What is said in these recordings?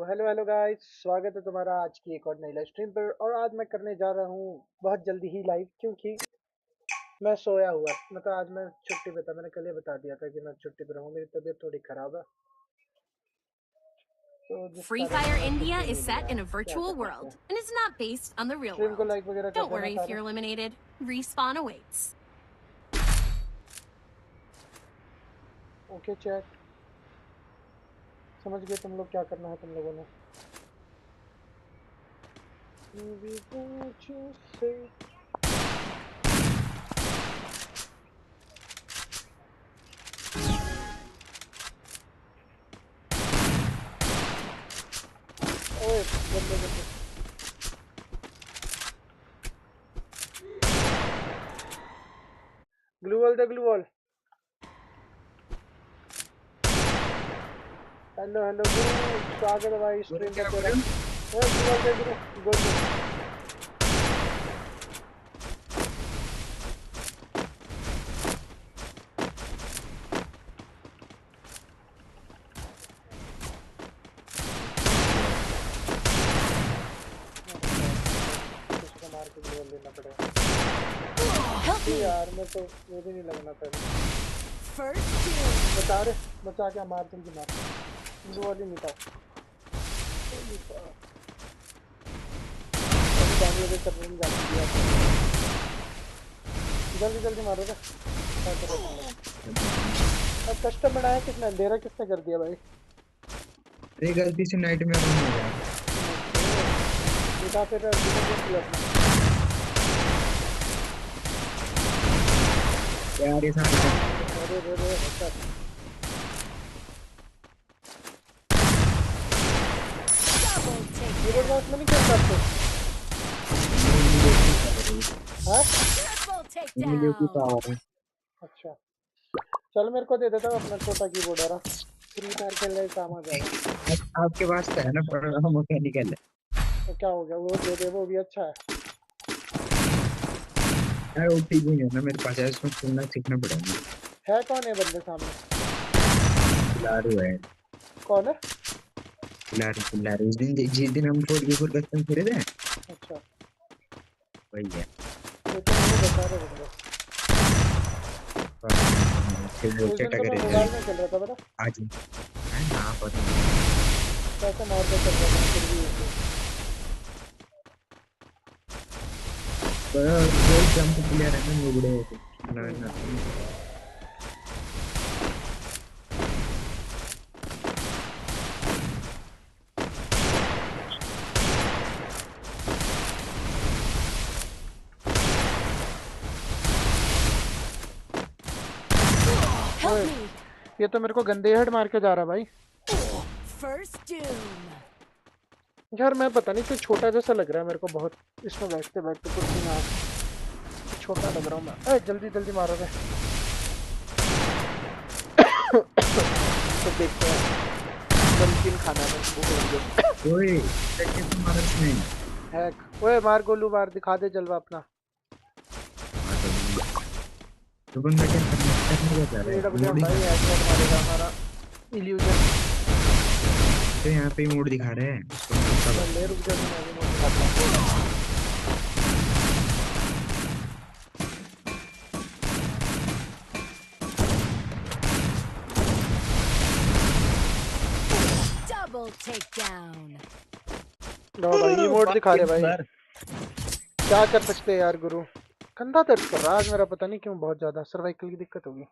Hello hello guys, स्वागत है तुम्हारा आज की एक और नई लाइव स्ट्रीम पर। और आज मैं करने जा रहा हूँ बहुत जल्दी ही लाइव, क्योंकि मैं सोया हुआ, मतलब आज मैं छुट्टी पे था। मैंने कल ही बता दिया था कि मैं छुट्टी पर हूँ, मेरी तबीयत थोड़ी खराब है, तो जिस Free कारण Fire मैंने India छुट्टी is ले लिया set है। in a क्या virtual कर सकते world हैं। and is not based on the real stream को world. लाइक वगैरह कर Don't देना worry if सारे। you're eliminated. Respawn awaits. Okay chat, समझ गए तुम लोग क्या करना है तुम लोगों ने। We want to say ओए गंदे गंदे ग्लू वॉल दे ग्लू वॉल। हेलो हेलो गुरु, स्वागत है भाई गुरु स्ट्रीम क्या पर तेरा। बोल ओए ग्लू वॉल दे गुरु, गुड। किसी को मार के ग्लू लेना पड़ेगा। Help me! यार मैं तो ये भी नहीं लगना पहले। First kill. बचा रे, बचा क्या, मार जल्दी मार। ग्लू वाली नहीं था। अभी बांग्लादेश सर्वर में जाके दिया। जल्दी जल्दी मारो रे। क्या कर रहे हो तुम लोग? अब कस्टम बनाया किसने, अंधेरा किसने कर दिया भाई? अरे गलती से नाइट में ऑन हो गया दिखा फिर अपना। यार ये सारे अरे रे रे अच्छा। Double keyboard takedown. माउस में नहीं खेल सकते? हाँ Triple इमीडिएटली takedown. पावर है अच्छा, चल मेरे को दे देता हूँ अपना छोटा कीबोर्ड है। फ्री फायर खेलने का काम आ जाएगा। आपके पास तो है ना प्रोग्राम मैकेनिकल तो क्या हो गया, वो दे दे, वो भी अच्छा है। यार ओटीपी नहीं है ना मेरे पास है इसमें खेलना सीखना पड़ेगा है कौन है बंदे सामने? खिलाड़ू है कौन है? खिलाड़ू जिस दिन हम 4v4 कस्टम खेले थे अच्छा, वही है ये तो वो बता रहे बंदे। फिर वो उस दिन चटा तो मैं करेगा मोबाइल में खेल रहा था, पता आज हाँ पता कैसे मार के चल रहा था फिर भी उसे। वो जंप प्लेयर है ना नुबड़े ना Help me! ये तो मेरे को गंदे हेड मार के जा रहा भाई। First doom. यार मैं पता नहीं क्यों छोटा जैसा लग रहा है मेरे को बहुत, इसमें बैठते बैठते कुछ भी ना छोटा लग रहा हूँ मैं। अरे जल्दी जल्दी मारो रे। तो देखते हैं, नमकीन खाना है, भूख लग गई। ओए कैसे तुम्हारा इसमें हैक ओए मार गोलू मार, दिखा दे जलवा अपना। तो बंदा क्या करने जा रहा है AWM भाई हैक मारेगा हमारा इल्यूजन। तो यहाँ पे मोड दिखा रहे हैं उसको मैं पता ले रुक जा, मैं भी मोड दिखाता हूँ। Double takedown. लो भाई इमोट दिखा रहे भाई, क्या कर सकते हैं यार गुरु। कंधा दर्द कर रहा है आज मेरा, पता नहीं क्यों, बहुत ज्यादा सर्वाइकल की दिक्कत होगी।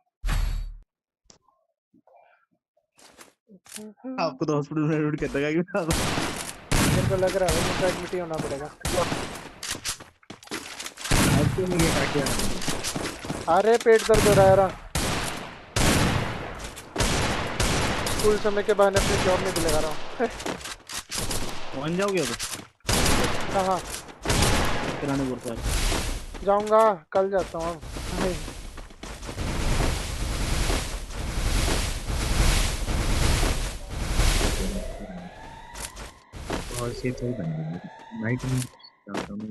आपको तो हॉस्पिटल में एडमिट कर देगा कि मेरे को लग रहा है मुझे एडमिट ही होना पड़ेगा। आपको नहीं ये काटिया अरे पेट दर्द हो रहा है यार। स्कूल समय के बहाने अपने जॉब में भी लगा रहा हूँ। पहुंच जाओगे अब कहाँ किराने गुरुद्वारा जाऊंगा, कल जाता हूँ। और से सही बन गई नाइट में जाता हूँ मैं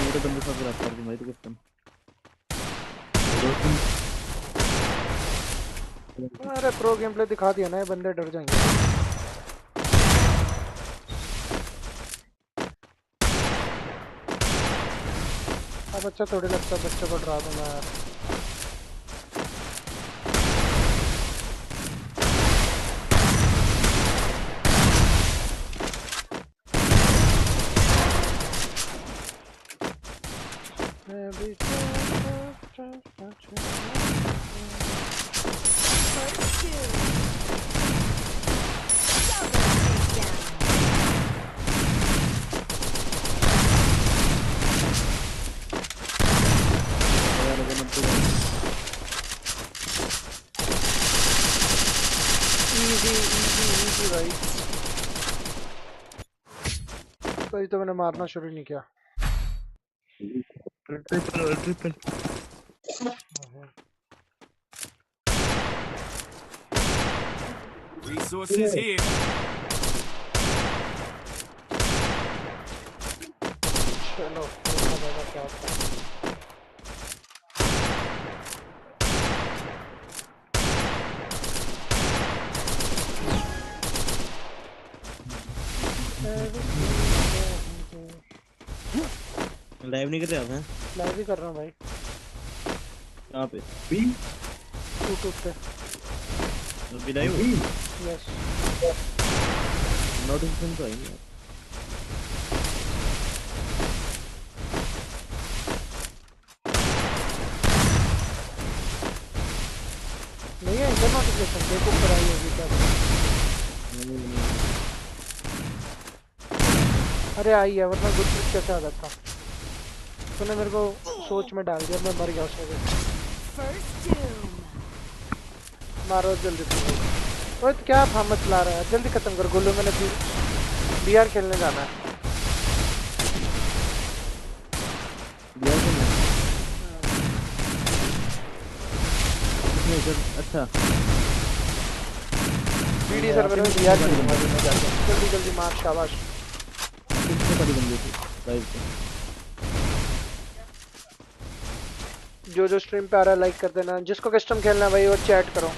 मेरे बंदे सब गिरफ्तार कर भाई तो किस्म अरे प्रो गेम प्ले दिखा दिया ना, ये बंदे डर जाएंगे। अब अच्छा थोड़ी लगता है बच्चों को डरा दूंगा यार। First doom. Double takedown. Easy भाई, तो तो मैंने मारना शुरू नहीं किया। Triple Resources here. चलो देखा जाएगा क्या होता है। लाइव नहीं कर रहे आप हैं? लाइव ही कर रहा हूँ भाई, कहाँ पे? यूट्यूब पे। अभी लाइव? यस। नोटिफिकेशन तो आई नहीं। नहीं है इधर नोटिफिकेशन, देखो ऊपर आई होगी क्या। अरे आई है, वरना गुड ट्रिक कैसे आ जाता। तूने मेरे को सोच में डाल दिया, मैं मर गया उस वजह से। First doom. मारो जल्दी से। ओए तो क्या फार्मस चला रहा है, जल्दी खत्म कर गोलू, मैंने बीआर खेलने जाना है। अच्छा बीडी सर्वर में बीआर खेलूंगा मैं जाके। जल्दी जल्दी मार, शाबाश। कितने बड़ी बंदी थी लाइव पे? जो स्ट्रीम पे आ रहा है लाइक कर देना, जिसको कस्टम खेलना है भाई वो चैट करो।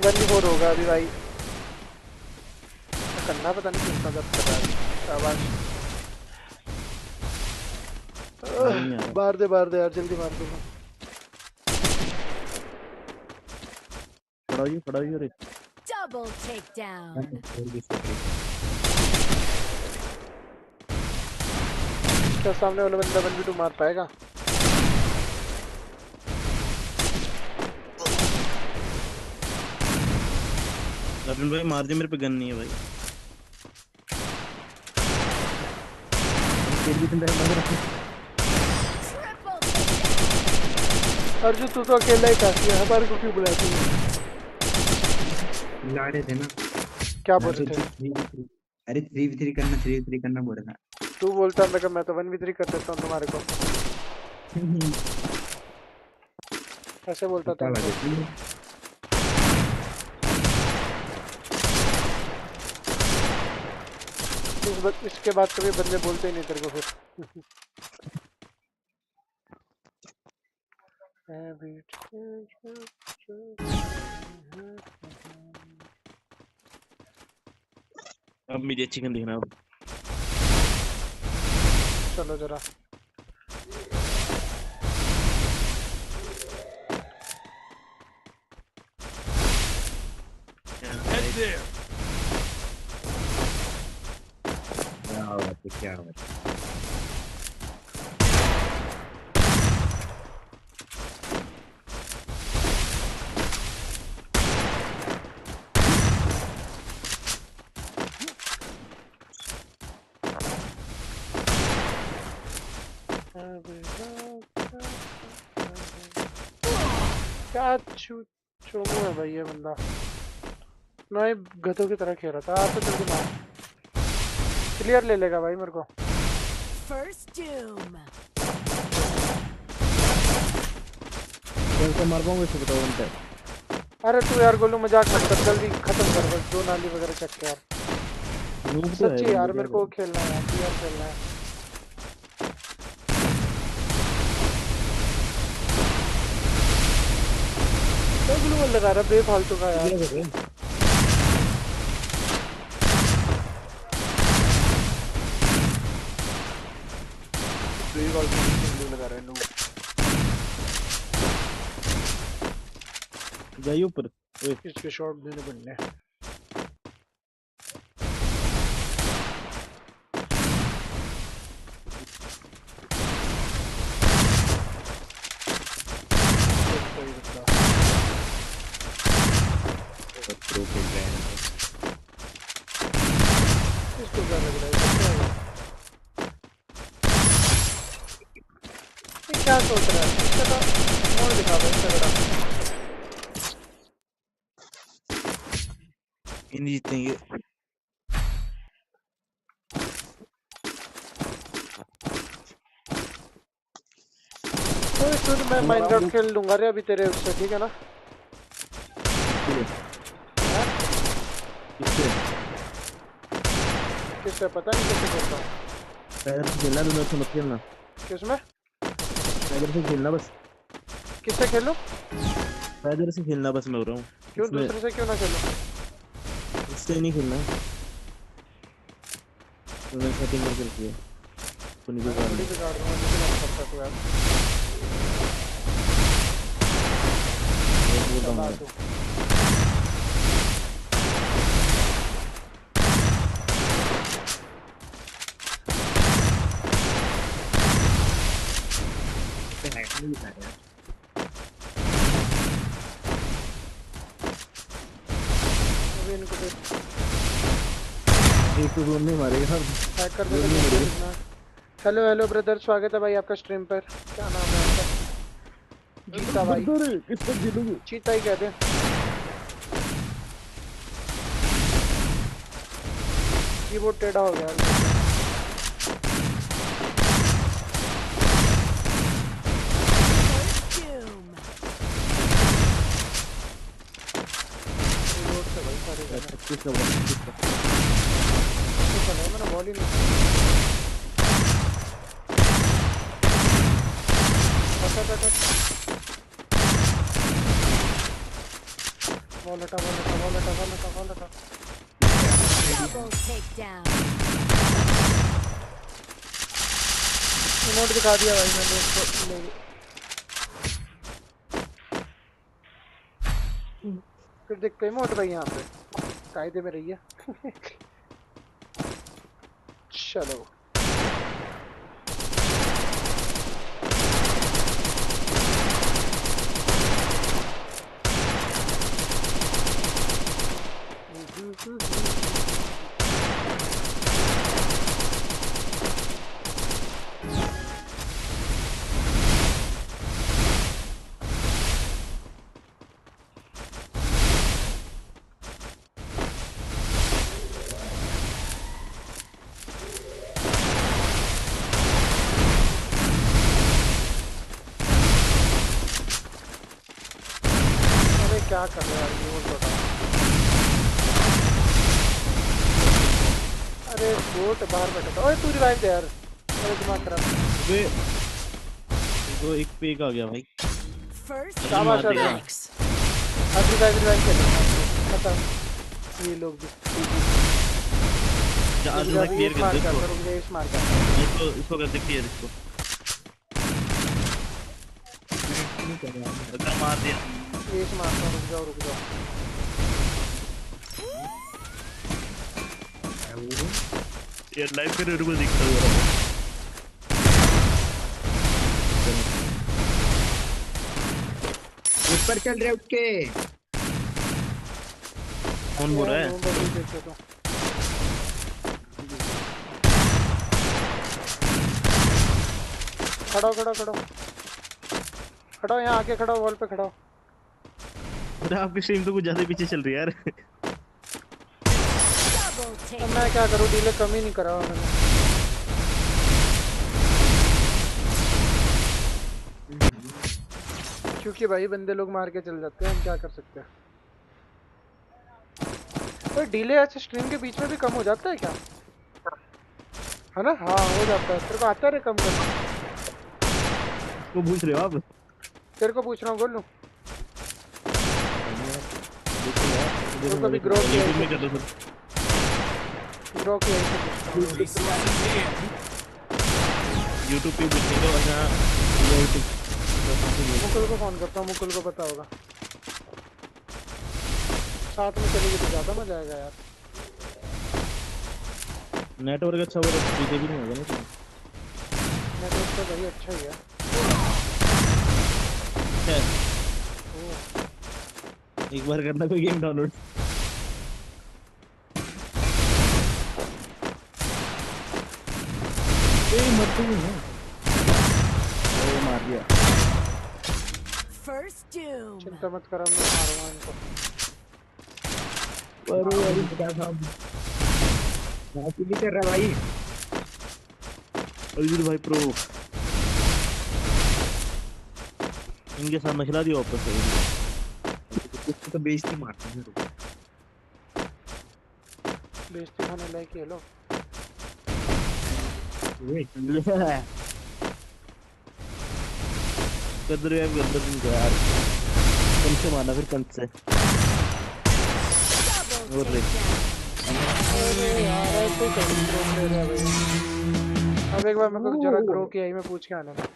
1v4 होगा अभी भाई, करना पता नहीं कितना दर्द कर रहा है। शाबाश, मार दे यार, जल्दी मार दो। खड़ा ही रे। Double takedown. क्या सामने वाला बंदा 1v2 मार पाएगा? अर्जुन भाई मार दे, मेरे पे गन नहीं है भाई। Triple takedown. अर्जुन तू तो अकेला ही काफी है, हमारे को क्यों बुलाती है? ला रहे थे ना। क्या मैं बोल रहे थे? 3v3 अरे 3v3 करना बोल रहा था। तू बोलता मैं तो 1v3 कर देता हूँ तुम्हारे को। ऐसे बोलता था। इसके बाद कभी बंदे बोलते ही नहीं तेरे को फिर। अब मेरी अच्छी गन दिखना। चलो जरा Head there. क्या बात है। क्या चोमू है भाई ये बंदा, मैं गधों की तरह खेल रहा था। आप तो जल्दी मार, क्लियर ले लेगा भाई मेरे को। First doom. कैसे मार पाऊंगा इसको बताओ उनका। अरे तू यार गोलू मजाक मत कर, जल्दी खत्म कर बस, 2 नाली वगैरह चक के यार। सच्ची यार मेरे को खेलना है, क्लियर खेलना है। वो लगा रहा बेफालतू का यार। बेफालतू लगा रहा है लोग। जाइए ऊपर। ओए इसके शॉट देने बनने। प्रो खेल रहे हैं। इसको क्या लग रहा है? ये क्या सोच रहा है? इसका तो मोड़ दिखा भाई तगड़ा। ये नहीं जीतेंगे। तो फिर मैं माइनक्राफ्ट खेल लूंगा रे अभी तेरे उससे, ठीक है ना? हाँ? किससे पता नहीं किससे खेलता हूँ। पैदल से खेलना, दोनों से मत खेलना। किसमें? पैदल से खेलना बस। किससे खेलूं? पैदल से खेलना बस, मैं हो रहा हूँ। क्यों दूसरे से क्यों ना खेलूं? इससे नहीं खेलना। मैंने सेटिंग करके रखी है। तो नहीं मैं थोड़ी बिगाड़ दूंगा, मुझे नहीं करता तू यार। बोल रहा चला हूँ। तू। नहीं बता रहे। अभी इनको दे। एक तो जोन में मारेगा सब। हैक कर दे तो। हेलो हेलो ब्रदर, स्वागत है भाई आपका स्ट्रीम पर। क्या नाम है आपका? जीता भाई। किसको जीतोगे? चीता ही कहते हैं। कीबोर्ड टेढ़ा हो गया। First doom. कीबोर्ड से भाई सारे गाने। 25 का 25 का। तो चलो मैंने बॉल ही नहीं। बॉल हटा बॉल हटा बॉल हटा बॉल हटा बॉल हटा। Double takedown. रिमोट दिखा दिया भाई मैंने उसको। नहीं फिर देख पे रिमोट भाई यहाँ पे कायदे में रही है। चलो क्या कर रहे हैं ये बोल बताओ। अरे बोट बाहर बैठा था। ओए तू रिवाइव दे यार, मेरा दिमाग खराब। वे तो एक पे एक आ गया भाई। First शाबाश मार देगा। thanks. अब रिवाइव कर खत्म ये लोग भी। आज मैं क्लियर कर दे इसको। रुक जा इस मार कर। इसको कर दे क्लियर इसको। अगर मार दिया इस मारता हूँ, रुक जाओ रुक जाओ। यार लाइव पे रुको दिखता है। ऊपर चल रहे उठ के। कौन बोल रहा है? देखे तो खड़ा खड़ा खड़ा खड़ा यहाँ आके खड़ा वॉल पे खड़ा। अरे आपकी स्ट्रीम तो कुछ ज्यादा पीछे चल रही है यार। Double अब takedown. मैं क्या करूँ, डीले कम ही नहीं करा हुआ मैंने। क्योंकि भाई बंदे लोग मार के चल जाते हैं, हम क्या कर सकते हैं। तो डीले ऐसे स्ट्रीम के बीच में भी कम हो जाता है क्या? है ना? हाँ हो जाता है। तेरे को आता है कम करना? वो पूछ रहे हो आप? तेरे को पूछ रहा हूँ, बोलूं? देखो तो कभी मेरे को ग्रो किया यूट्यूब ही में कर तो रहा था। ग्रो किया ही तो पूछता हूँ मैं। Resources here. यूट्यूब पे पूछने का अच्छा यूट्यूब मुकुल को फोन करता हूँ, मुकुल को पता होगा। साथ में चलेगी तो ज्यादा मजा आएगा यार। नेटवर्क अच्छा होगा तो पीछे भी नहीं होगा ना इसमें। नेटवर्क तो भाई अच्छा ही है। है, ओह, एक बार करना कोई गेम डाउनलोड। ए मरते ही है। अरे मार दिया। First doom. चिंता मत कर, मैं मारूंगा इनको। अरे अभी अरे क्या काम बाकी नहीं कर रहा भाई। अर्जुन भाई प्रो इनके साथ मचला दिया वापस से इनको। कुछ तो बेइज्जती मारते हैं। बेइज्जती खाने लायक ये लो। गदर है गदर इनको यार। कम से मारना फिर कंध से। Double और ले takedown. अरे यार ऐसे ही कहीं ग्रो प्लेयर है भाई। अब एक बार मेरे को जरा ग्रो किया ही में पूछ के आने में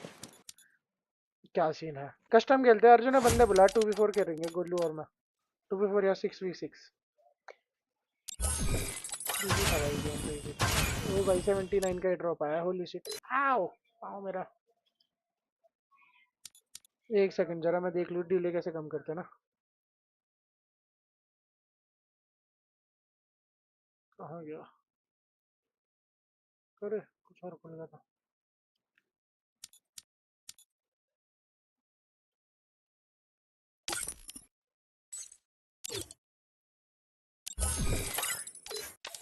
क्या सीन है। कस्टम खेलते हैं अर्जुन ने बंदे बुला, 2v4 खेलेंगे गोलू और मैं। 2v4 या 6v6। इजी था भाई गेम तो, इजी था। ओ भाई 79 का ड्रॉप आया, होली शिट। आओ आओ मेरा। एक सेकंड जरा मैं देख लूं डिले कैसे कम करते हैं ना। कहाँ गया? अरे कुछ और खुल गया था।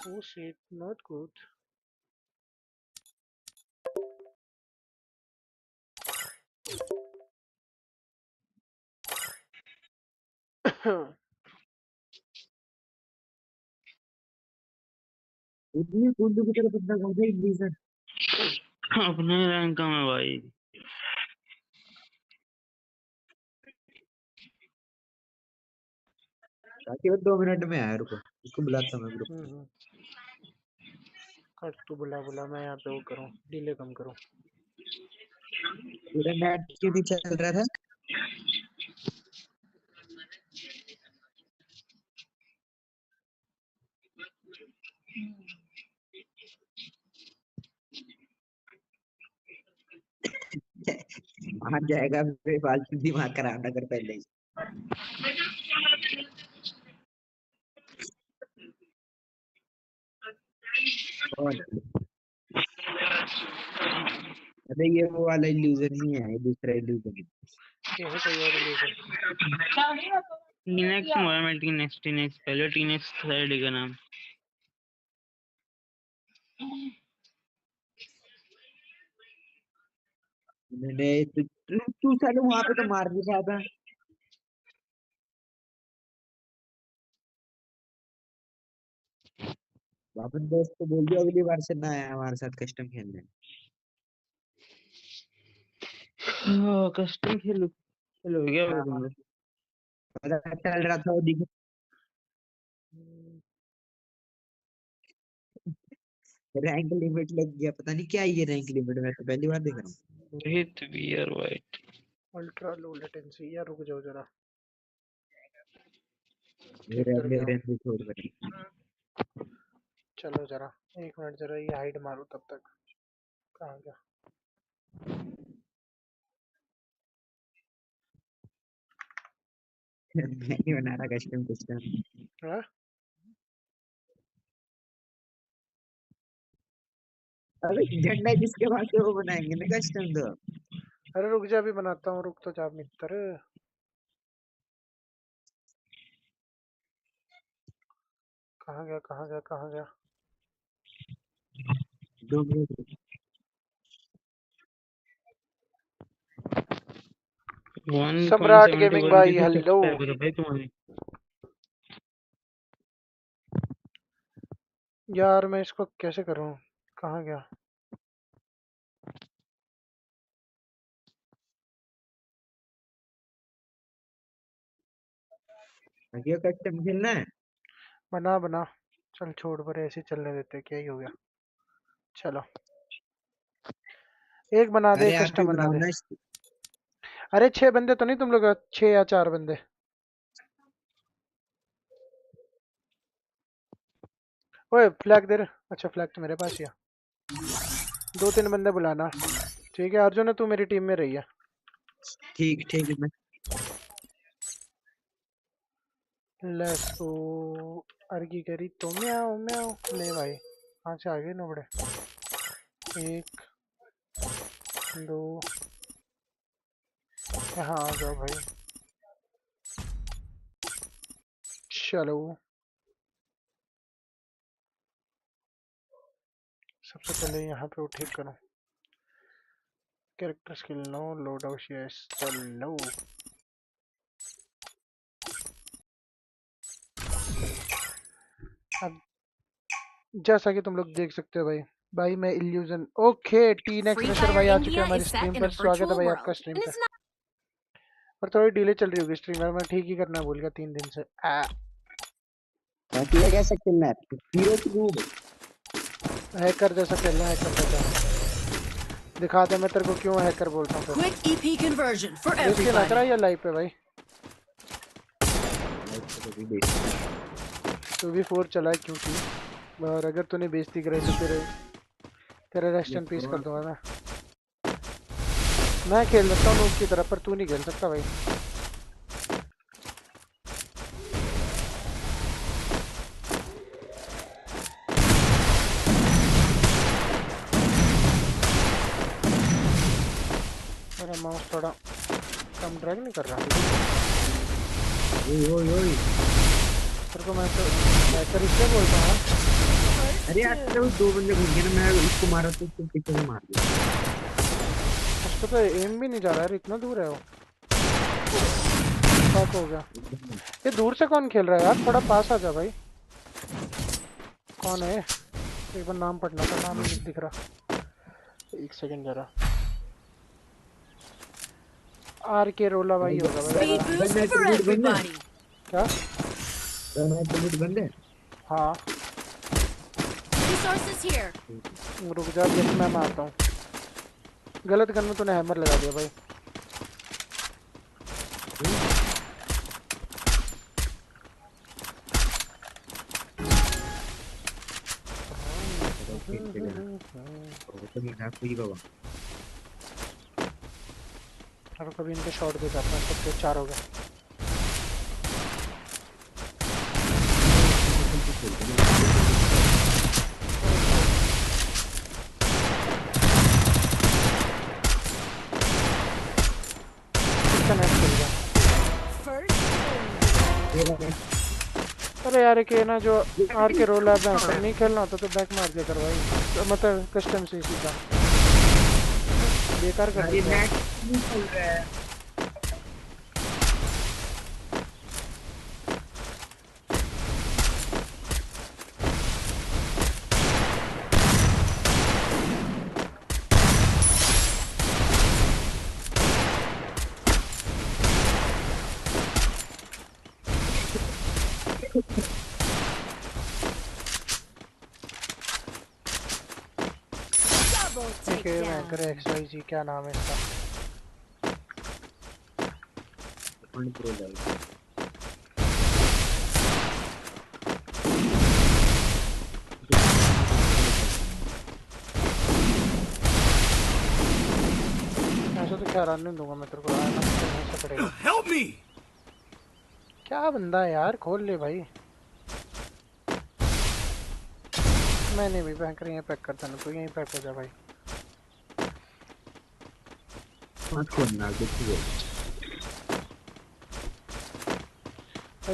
Oh shit, not good. इतनी कुल्लू की तरफ बंदा कौन सा इंग्लिश अपने रैंक का में भाई। ताकि वो 2 मिनट में आया। रुको इसको बुलाता हूँ मैं ग्रुप में। हम्म। कर तू बुला बुला, मैं यहाँ पे वो करूँ, डिले कम करूँ। तेरा नेट क्यों नहीं चल रहा था? आ जाएगा फिर फालतू दिमाग खराब ना कर पहले ही। और अरे ये वो वाला इल्यूजन नहीं है, ये दूसरा इल्यूजन है। ये है कोई और इल्यूजन। टीनेक्स हुआ मैं टीनेक्स पहले टीनेक्स था का नाम। मैंने तू साले वहां पे तो मार नहीं रहा था। वापस दोस्त को बोल दिया अगली बार से ना आया हमारे साथ कस्टम खेलने। कस्टम खेलो खेलो क्या हाँ तुम हाँ, लोग। पता चल रहा था वो दिख रैंक लिमिट लग गया। पता नहीं क्या है ये रैंक लिमिट, मैं तो पहली बार देख रहा हूँ। Rohit VR white. Ultra low latency, या रुक जाओ जरा। ये किधर रहने गया हूँ? रहने छोड़ कर। चलो जरा, एक मिनट जरा ये हाइड मारो तब तक। कहाँ गया? मैं नहीं बना रहा कस्टम कस्टम। हाँ? अबे झंडा जिसके पास है वो बनाएंगे ना कस्टम तो। अरे रुक जा, अभी बनाता हूँ, रुक तो जा मित्र। कहाँ गया कहाँ गया कहाँ गया? 2 मिनट। सम्राट गेमिंग 1.71 की भाई तो हेलो। सब्सक्राइबर है भाई तुम्हारी। यार मैं इसको कैसे करूँ? कहाँ गया? आगे कस्टम खेलना है। बना बना। चल छोड़ पर ऐसे चलने देते, क्या ही हो गया। चलो एक बना दे, अरे एक आप भी कस्टम बना बनाओ दे। ना। अरे 6 बंदे तो नहीं तुम लोग, 6 या 4 बंदे। ओए फ्लैग दे रहे। अच्छा फ्लैग तो मेरे पास ही है। 2-3 बंदे बुलाना। ठीक है अर्जुन, तू मेरी टीम में रही है। ठीक ठीक है मैं। Let's go. अर्गी करी तो म्याओ म्याओ। ले भाई कहाँ से आ गए नोबड़े। 1 2। यहाँ आ जाओ भाई। चलो सबसे पहले यहाँ पे ठीक करो। Character skill no loadout yes. चलो अब जैसा कि तुम लोग देख सकते हो भाई। भाई मैं illusion. Okay T next Free Rusher Fire भाई आ चुके हैं India हमारी is set stream in a पर। स्वागत है virtual भाई आपका world, स्ट्रीम and पे। it's not पर थोड़ी डिले चल रही होगी स्ट्रीम यार, मैं ठीक ही करना भूल गया 3 दिन से। बाकी ये कैसे खेलना है? Hero cube. हैकर जैसा खेलना है, हैकर जैसा। दिखा दे मैं तेरे को क्यों हैकर बोलता हूँ फिर। quick EP conversion for बेइज्जती ना करा everybody. या लाइव पे भाई। तो भी बेइज्जती। 2v4 चला है क्योंकि, और अगर तूने बेइज्जती कराई तो फिर तेरा रेस्ट ये इन पीस कर कौन? दूंगा मैं खेल सकता हूँ नूब की तरफ, पर तू नहीं खेल सकता भाई। मेरा माउस थोड़ा कम ड्रैग नहीं कर रहा। ओए ओए ओए। तेरे को मैं तो हैकर इसलिए बोलता हूँ। अरे यार तेरे वो दो बंदे घुस गए ना, मैं उसको मारा तो उसको पीछे से मार दिया। उसको तो एम भी नहीं जा रहा यार, इतना दूर है वो। फक हो गया। ये दूर से कौन खेल रहा है यार, थोड़ा पास आ जा भाई। कौन है? एक बार नाम पढ़ना था, नाम नहीं दिख रहा। 1 सेकंड जरा। आर के रोला भाई होगा भाई। Speed boost बंदे for ट्रिब्यूट बंदे। everybody. क्या? ट्रिब्यूट बंदे। हाँ Resources here. रुक जा, जैसे मैं मारता हूँ। गलत गन में तूने हैमर लगा दिया भाई। तो मजाक हुई बाबा। अब कभी इनके शॉट दे जाता है, सबके 4 हो गए। इसका नेट चल गया। First अरे यार एक ये ना जो आर के रोल है, नहीं खेलना होता तो बैक मार दिया कर भाई। तो मतलब कस्टम से सीधा बेकार कर अरे देता है। मैच नहीं चल रहा है। double एक ये मैं takedown. करे XYZ, क्या नाम है इसका? फंड प्रो जाएगा। ऐसा तो क्या रन नहीं दूंगा मैं तेरे को, आना ऐसा पड़ेगा। Help me! क्या बंदा है यार, खोल ले भाई। मैंने भी पैक यहीं पैक करता ना, तो यहीं पैक हो जा भाई। मत खोलना देखिए।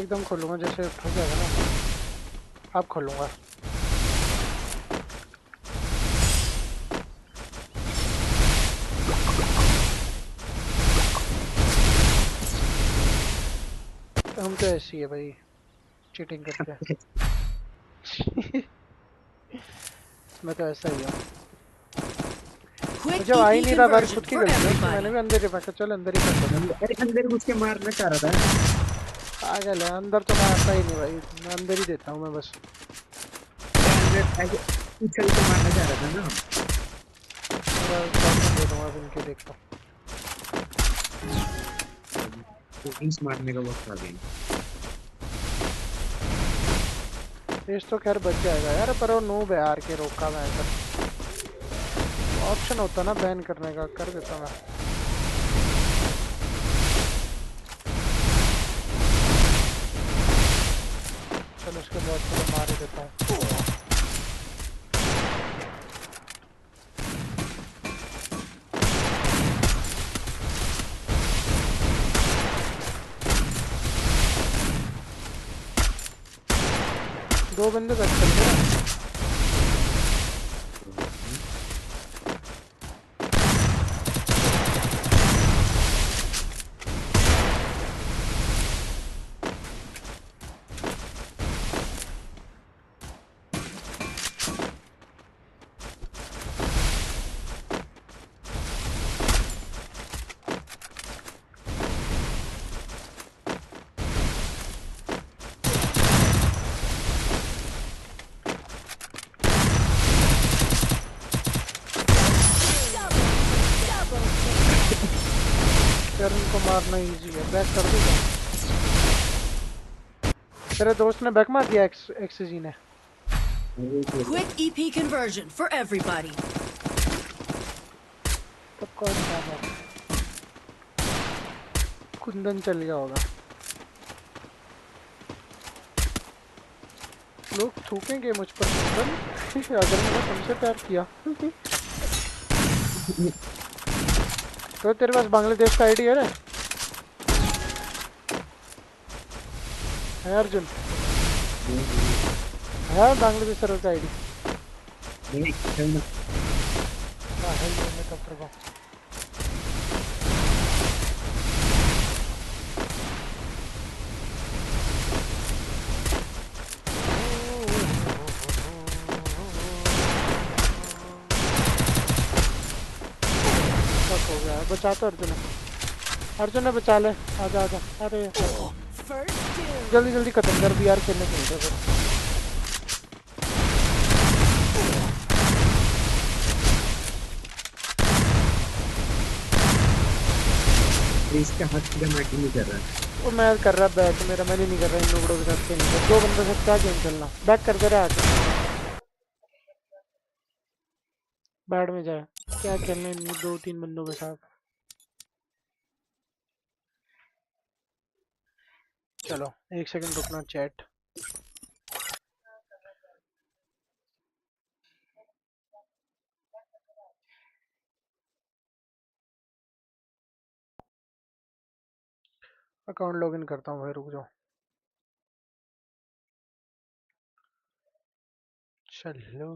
एकदम खोलूंगा जैसे फंस जाएगा ना, अब खोलूंगा। हम तो ऐसी है भाई, चीटिंग करके। मैं तो ऐसा ही हूँ। Quick जब आ ही EP नहीं रहा बार conversion खुद की for गलती है, तो मैंने everybody. भी अंदर ही फेंका। चल अंदर ही फेंक दो। अरे अंदर घुस के मारना चाह रहा था। पागल है, अंदर तो मैं आता ही नहीं भाई, मैं अंदर ही देता हूँ मैं बस। ऐसे उछल के मारना चाह रहा था ना। पूरा प्रॉब्लम दे दूंगा अब इनके, देखो। तो इस मारने का वक्त आ गया। पेज तो खैर बच जाएगा यार, पर वो नूब है यार के रोका मैं ऐसा। ऑप्शन होता ना बैन करने का, कर देता मैं। चलो उसके बाद चलो मार ही देता हूँ। दो बंदे बच चल गए। यार इनको मारना इजी है, बैक कर दूंगा। तेरे दोस्त ने बैक मार दिया, एक्सजी ने। Quick EP conversion for everybody. तब कौन सा है? कुंदन चल गया होगा। लोग थूकेंगे मुझ पर कुंदन अगर मैंने तुमसे प्यार किया। तो तेरे पास बांग्लादेश का आईडी है रे? है अर्जुन? है बांग्लादेश सर्वर का आईडी? हाँ है, ये मैं तब तेरे को। तक हो गया है, बचा तो अर्जुन है। अर्जुन ने बचा ले, आजा आजा। अरे First kill. जल्दी जल्दी खत्म कर, बीआर खेलने चलते हैं फिर। इसका हाथ सीधा माटी नहीं कर रहा। वो मैं कर रहा बैक, मेरा मन ही नहीं कर रहा इन लोगों के साथ खेलने का। दो बंदों से क्या गेम खेलना, बैक कर दे रहा है। बैड में जाए, क्या खेलने इन दो तीन बंदों के साथ। चलो एक सेकंड रुकना चैट। अकाउंट लॉगिन करता हूँ भाई, रुक जाओ। चलो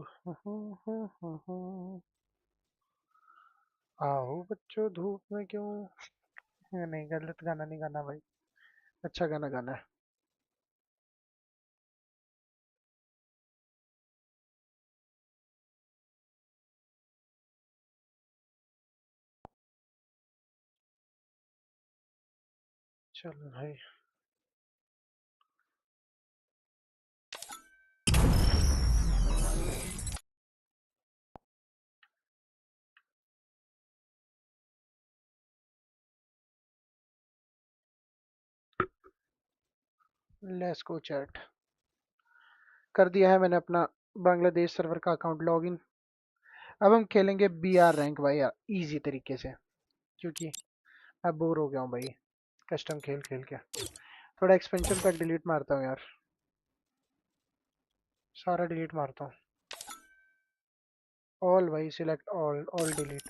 आओ बच्चों, धूप में क्यों। नहीं, गलत गाना नहीं गाना भाई, अच्छा गाना गाना है। चलो भाई, लेट्स गो चैट। कर दिया है मैंने अपना बांग्लादेश सर्वर का अकाउंट लॉगिन। अब हम खेलेंगे बीआर रैंक भाई यार, इजी तरीके से, क्योंकि मैं बोर हो गया हूँ भाई कस्टम खेल खेल के। थोड़ा एक्सपेंशन पैक डिलीट मारता हूँ यार, सारा डिलीट मारता हूँ। ऑल भाई, सिलेक्ट ऑल, ऑल डिलीट।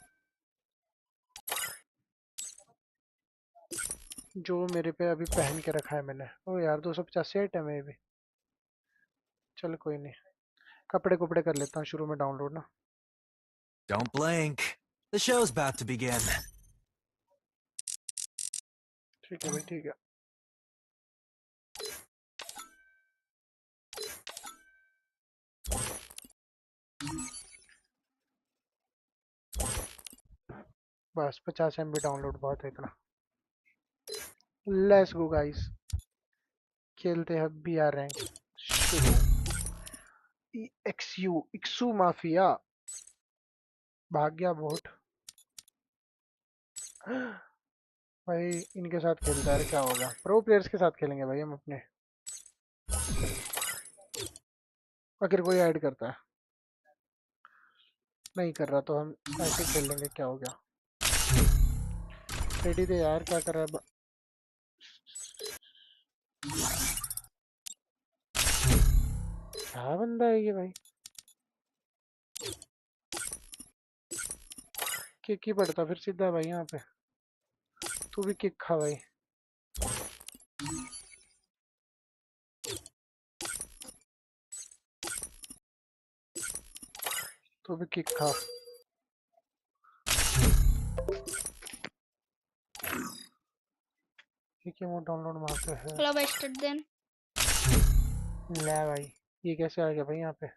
जो मेरे पे अभी पहन के रखा है मैंने। ओ यार 285 आइटम है ये भी। चल कोई नहीं, कपड़े कुपड़े कर लेता हूँ शुरू में डाउनलोड ना। Don't blink. The show's about to begin. ठीक है भाई, ठीक है। बस 50 MB डाउनलोड बहुत है इतना। Let's go guys. खेलते हैं भी आ रहे हैं शुरू। एक्सू माफिया भाग गया वोट। भाई इनके साथ खेलता है क्या होगा, प्रो प्लेयर्स के साथ खेलेंगे भाई हम अपने। अगर कोई ऐड करता है, नहीं कर रहा तो हम ऐसे खेल लेंगे, क्या हो गया। रेडी थे यार, क्या कर रहा है क्या बंदा है ये भाई। किक ही पड़ता फिर सीधा भाई यहाँ पे। तू भी किक खा भाई। तू भी किक खा। ठीक है, वो डाउनलोड मारते हैं। चलो भाई स्टार्ट देन। ले भाई, ये कैसे आ गया भाई यहाँ पे।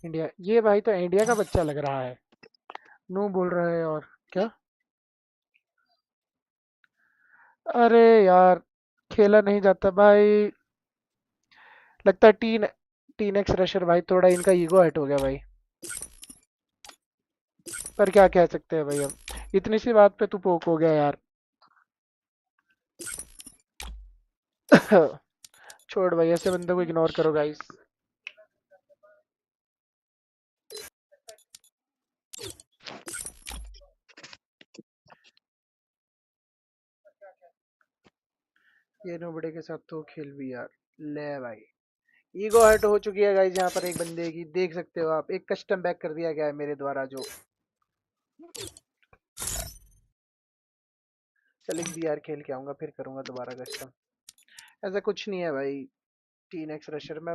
इंडिया, ये भाई तो इंडिया का बच्चा लग रहा है। नू बोल रहा है और क्या। अरे यार खेला नहीं जाता भाई। लगता है टीन एक्स रशर भाई, थोड़ा इनका ईगो हट हो गया भाई। पर क्या कह सकते हैं भाई, अब इतनी सी बात पे तू पोक हो गया यार। छोड़ भाई, ऐसे बंदे को इग्नोर करो गाइस। ये नोबड़े के साथ तो खेल भी यार। ले भाई, ईगो हर्ट हो चुकी है गाइस यहाँ पर एक बंदे की, देख सकते हो आप। एक कस्टम बैक कर दिया गया है मेरे द्वारा जो। चल एक बीआर खेल के आऊंगा, फिर करूंगा दोबारा कस्टम। ऐसा कुछ नहीं है भाई। टीन एक्स रशर में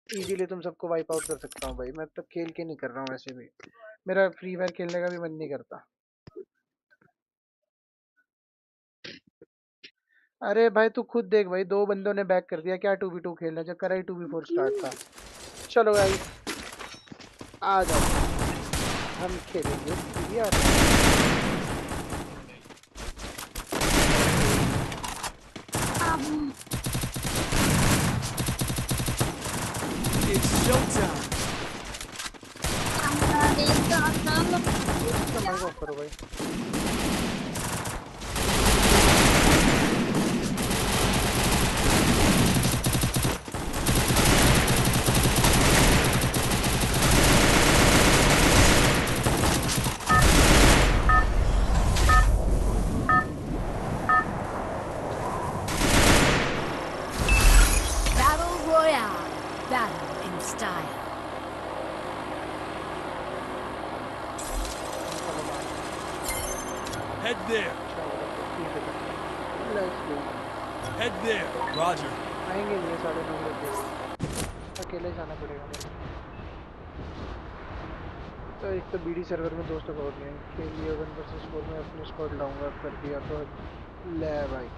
इजीली तुम सबको वाइप आउट कर सकता हूँ भाई। मैं तो खेल के नहीं कर रहा हूँ वैसे भी। मेरा फ्री फायर खेलने का भी मन नहीं करता। अरे भाई तू खुद देख भाई, दो बंदों ने बैक कर दिया, क्या 2v2 खेलना, जो करा ही 2v4 स्टार्ट था। चलो भाई आ जाओ, हम खेलेंगे यार। It's showtime. माइक ऑफ करो भाई। Battle Royale. Battle in style. Head there. Let's go. Head there. Roger. आएंगे नहीं 9:30 बजे, अकेले जाना पड़ेगा मुझे। तो एक तो बीडी सर्वर में दोस्तों को नहीं खेल लिया, 1 वर्सेस 4 में अपने स्क्वाड लाऊंगा, कर दिया तो। ले भाई।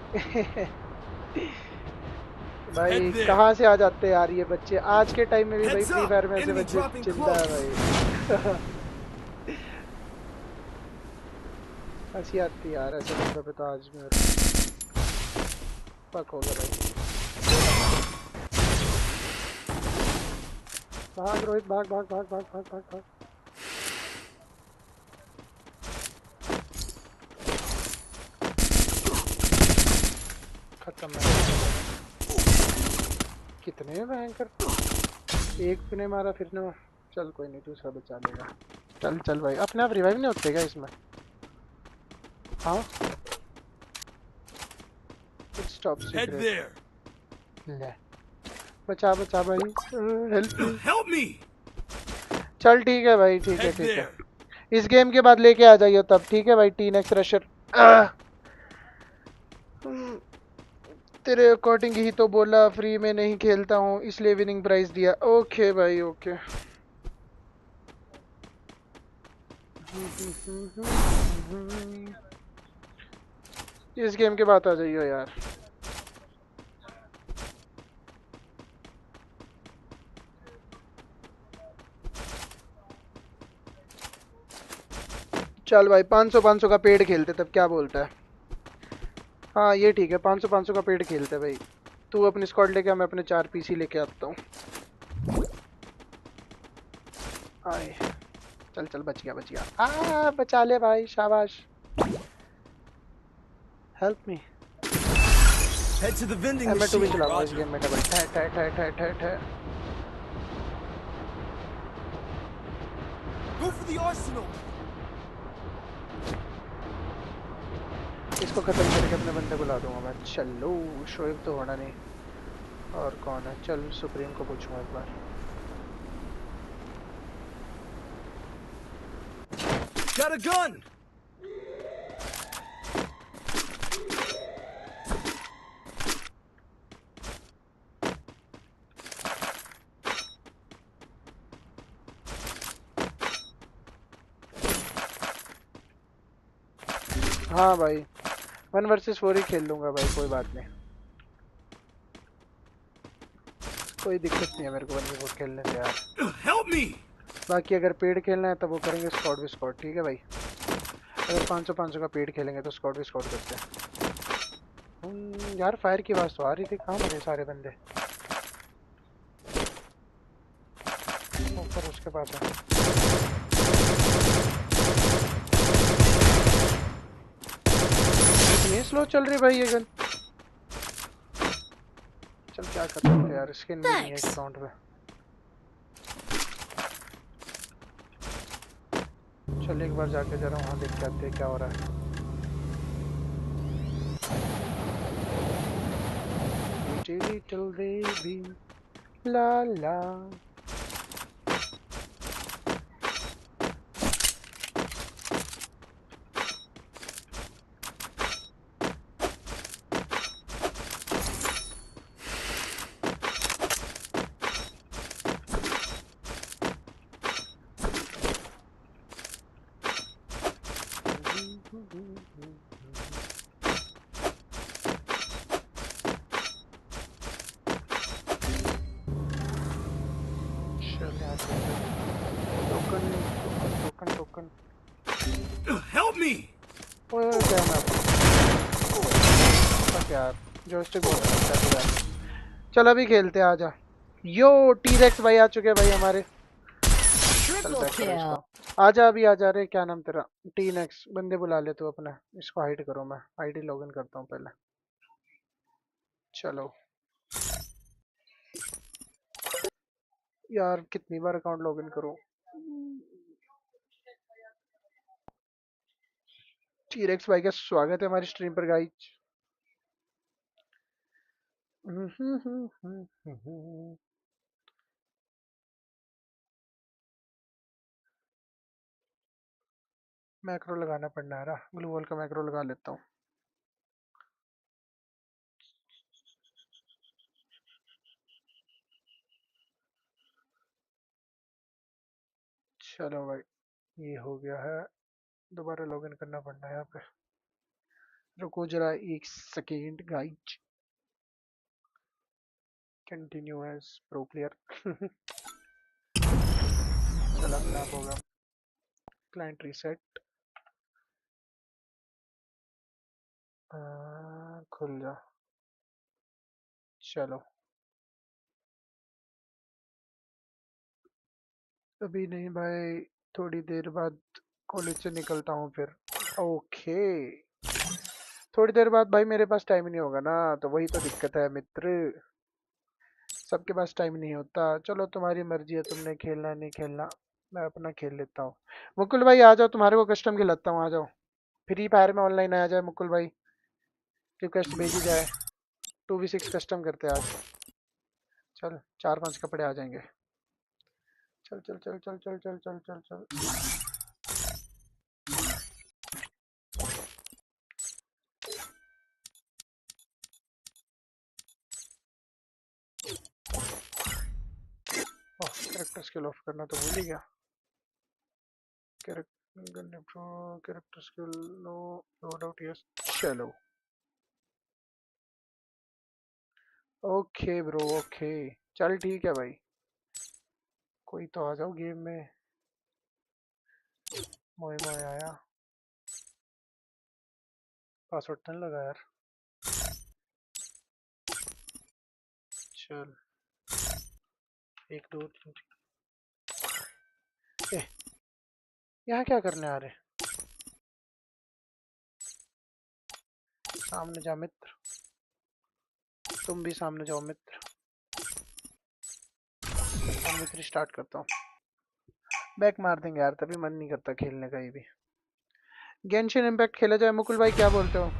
भाई कहाँ से आ जाते हैं यार ये बच्चे आज के टाइम में भी भाई। फ्री फायर में ऐसे बच्चे चिंता है भाई। हंसी आती है यार ऐसे बंदों पे तो। आज मेरे पक हो गया भाई। भाग रोहित, भाग भाग भाग भाग भाग भाग भाग। खत्म है। कितने भयंकर, एक भी नहीं मारा फिर ने। चल कोई नहीं, दूसरा बचा लेगा। चल चल भाई, अपने आप रिवाइव नहीं होते क्या इसमें। हाँ स्टॉप Head there. ले बचा बचा भाई, हेल्प। Help me. चल ठीक है भाई, ठीक है Head ठीक है। there. इस गेम के बाद लेके आ जाइए तब, ठीक है भाई। टीन एक्स रशर तेरे अकॉर्डिंग ही तो बोला, फ्री में नहीं खेलता हूँ इसलिए विनिंग प्राइज दिया। ओके भाई ओके। इस गेम के बाद आ जाइए यार। चल भाई 500 का पेड खेलते तब, क्या बोलता है। हाँ ये ठीक है, 500 का पेड खेलते भाई। तू अपनी स्क्वाड लेके आ, मैं अपने 4 पीसी लेके आता हूँ। आए, चल चल, बच गया बच गया। बचा ले भाई, शाबाश। Help me. Head to the vending मैं टू भी machine. चलाऊंगा इस Roger. गेम में, double ठै ठै ठै ठै ठै ठै। Go for the arsenal. इसको खत्म करके अपने बंदे बुला दूंगा मैं। चलो, शोएब तो होना नहीं, और कौन है? चल सुप्रीम को पूछूंगा एक बार। Got a gun. हाँ भाई, 1 वर्सेस 4 ही खेल लूंगा भाई, कोई बात नहीं, कोई दिक्कत नहीं है मेरे को 1v4 खेलने से यार। Help me. बाकी अगर पेड खेलना है तो वो करेंगे स्क्वाड भी स्क्वाड, ठीक है भाई। अगर 500 का पेड खेलेंगे तो स्क्वाड भी स्क्वाड करते हैं। यार फायर की आवाज़ तो आ रही थी, कहाँ मरे सारे बंदे? ऊपर उसके पास है। इतनी स्लो चल रही भाई ये गन। चल क्या कर सकते हैं यार, स्किन भी नहीं है इस Thanks. राउंड में। चल एक बार जाके जरा वहाँ देख के आते हैं क्या हो रहा है। Little baby, la la। Token token token. Help me. ओए क्या है फक यार, जॉयस्टिक बहुत अच्छा है यार। चल अभी खेलते हैं, आजा। यो टी-रेक्स भाई आ चुके हैं भाई हमारे। चल Triple बैक करो kill. इसको। आजा अभी, आजा रे, क्या नाम तेरा? टी-नेक्स, बंदे बुला ले तू अपना। इसको हाइड करो, मैं आईडी लॉगिन करता हूँ पहले। चलो यार, कितनी बार अकाउंट लॉगिन करूँ? टी-रेक्स भाई का स्वागत है हमारी स्ट्रीम पर गाइज। मैक्रो लगाना पड़ना है ना, ग्लू वॉल का मैक्रो लगा लेता हूँ। चलो भाई, ये हो गया है। दोबारा लॉगिन करना पड़ना है यहाँ पे। रुको जरा एक second guys. Continue as pro player. चला खराब होगा। Client reset. खुल जा। चलो अभी नहीं भाई, थोड़ी देर बाद कॉलेज से निकलता हूँ फिर। ओके, थोड़ी देर बाद भाई मेरे पास टाइम नहीं होगा ना, तो वही तो दिक्कत है मित्र। सबके पास टाइम नहीं होता। चलो तुम्हारी मर्जी है, तुमने खेलना है नहीं खेलना, मैं अपना खेल लेता हूँ। मुकुल भाई आ जाओ, तुम्हारे को कस्टम खिलाता हूँ, आ जाओ। फ्री फायर में ऑनलाइन आ जाए मुकुल भाई, रिक्वेस्ट भेजी जाए। 2v6 कस्टम करते हैं आज। चल 4-5 कपड़े आ जाएंगे। चल चल चल चल चल चल चल चल चल। ओह, कैरेक्टर स्किल ऑफ करना तो भूल ही गया। Character skill no, loadout yes. चलो ओके ब्रो, ओके। चल ठीक है भाई, कोई तो आ जाओ गेम में। मोए मोए आया। पासवर्ड तो नहीं लगा यार। चल 1 2 3 ए यहाँ क्या करने आ रहे? सामने जा मित्र, तुम भी सामने जाओ मित्र। हम मित्र स्टार्ट करता हूँ। बैक मार देंगे यार, तभी मन नहीं करता खेलने का ये भी। गेंशिन इम्पैक्ट खेला जाए मुकुल भाई, क्या बोलते हो?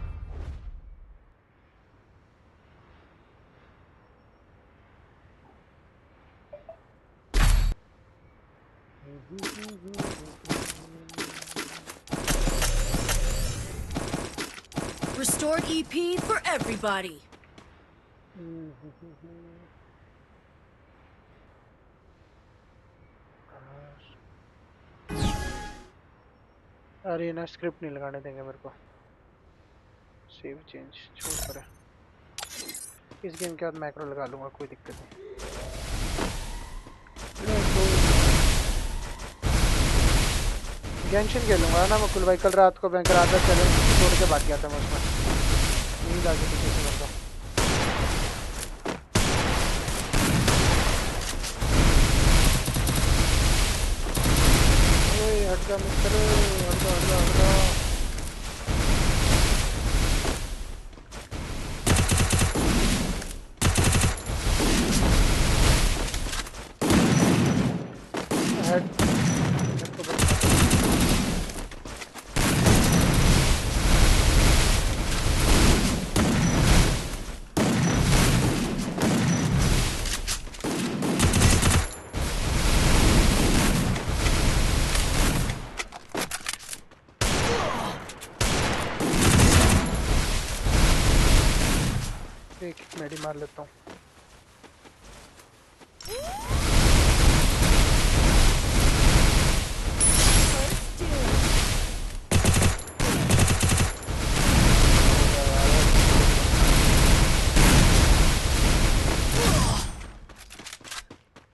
Restored EP for everybody. अरे ना, स्क्रिप्ट नहीं लगाने देंगे मेरे को। सेव चेंज छोड़ पर। इस गेम के बाद मैक्रो लगा लूंगा, कोई दिक्कत नहीं। गेंशिन खेलूंगा ना मुकुल भाई, कल रात को बैंक रात चैलेंज छोड़ के भाग गया था मैं उसमें। नींद आ गई थी कैसे करता। हट जा मित्र, हट जा हट जा हट जा। हेड मेरे को बचा। एक मेडी मार लेता हूँ।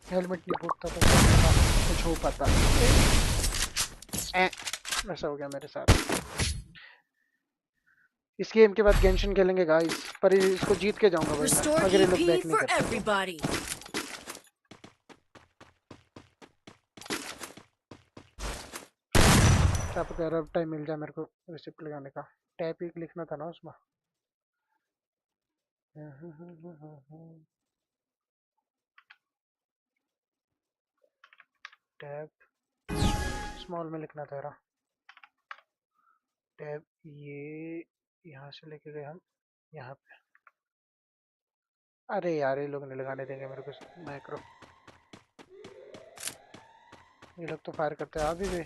हेलमेट नहीं फूटता तो कुछ हो पाता। ऐसा हो गया मेरे साथ। इस गेम के बाद गेंशिन खेलेंगे गाइस, पर इसको जीत के जाऊंगा भाई मैं, अगर ये लोग बैक नहीं करते Everybody. क्या पता यार, अब टाइम मिल जाए मेरे को रिसिप्ट लगाने का। टैप ही लिखना था ना उसमें। टैब स्मॉल में लिखना था यार। टैब ये यहाँ से लेके गए हम यहाँ पे। अरे यार ये लोग नहीं लगाने देंगे मेरे को मैक्रो। ये लोग तो फायर करते हैं अभी भी।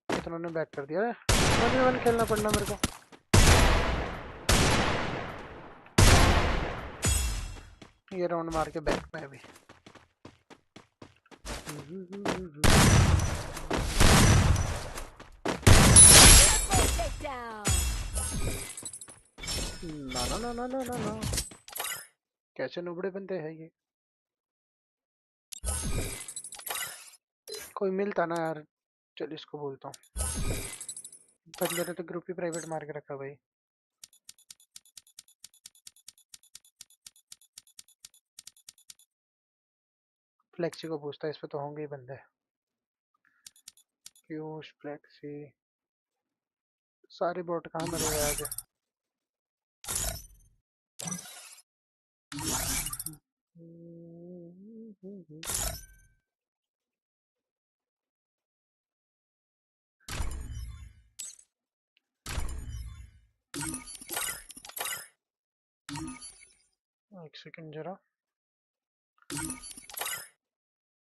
इतना ने बैक कर दिया। 1v1 खेलना पड़ना मेरे को। ये राउंड मार के बैक में भी। ना ना ना ना ना ना ना, कैसे नुबड़े बनते हैं ये। कोई मिलता ना यार, चल इसको बोलता हूँ। बंदे ने तो ग्रुप ही प्राइवेट मार के रखा भाई। फ्लेक्सी को पूछता है, इस पे तो होंगे ही बंदे। पीयूष फ्लेक्सी सारे बोट कहाँ मरे हुए आगे। एक सेकंड जरा,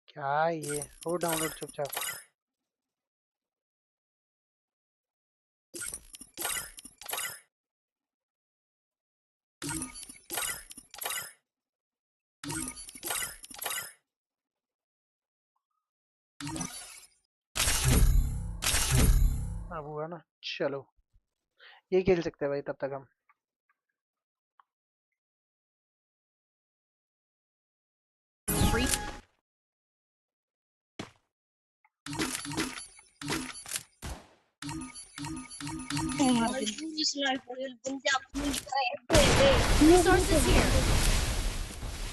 क्या है ये? हो डाउनलोड चुपचाप। अब हुआ ना, चलो ये खेल सकते हैं भाई तब तक हम। Resources here.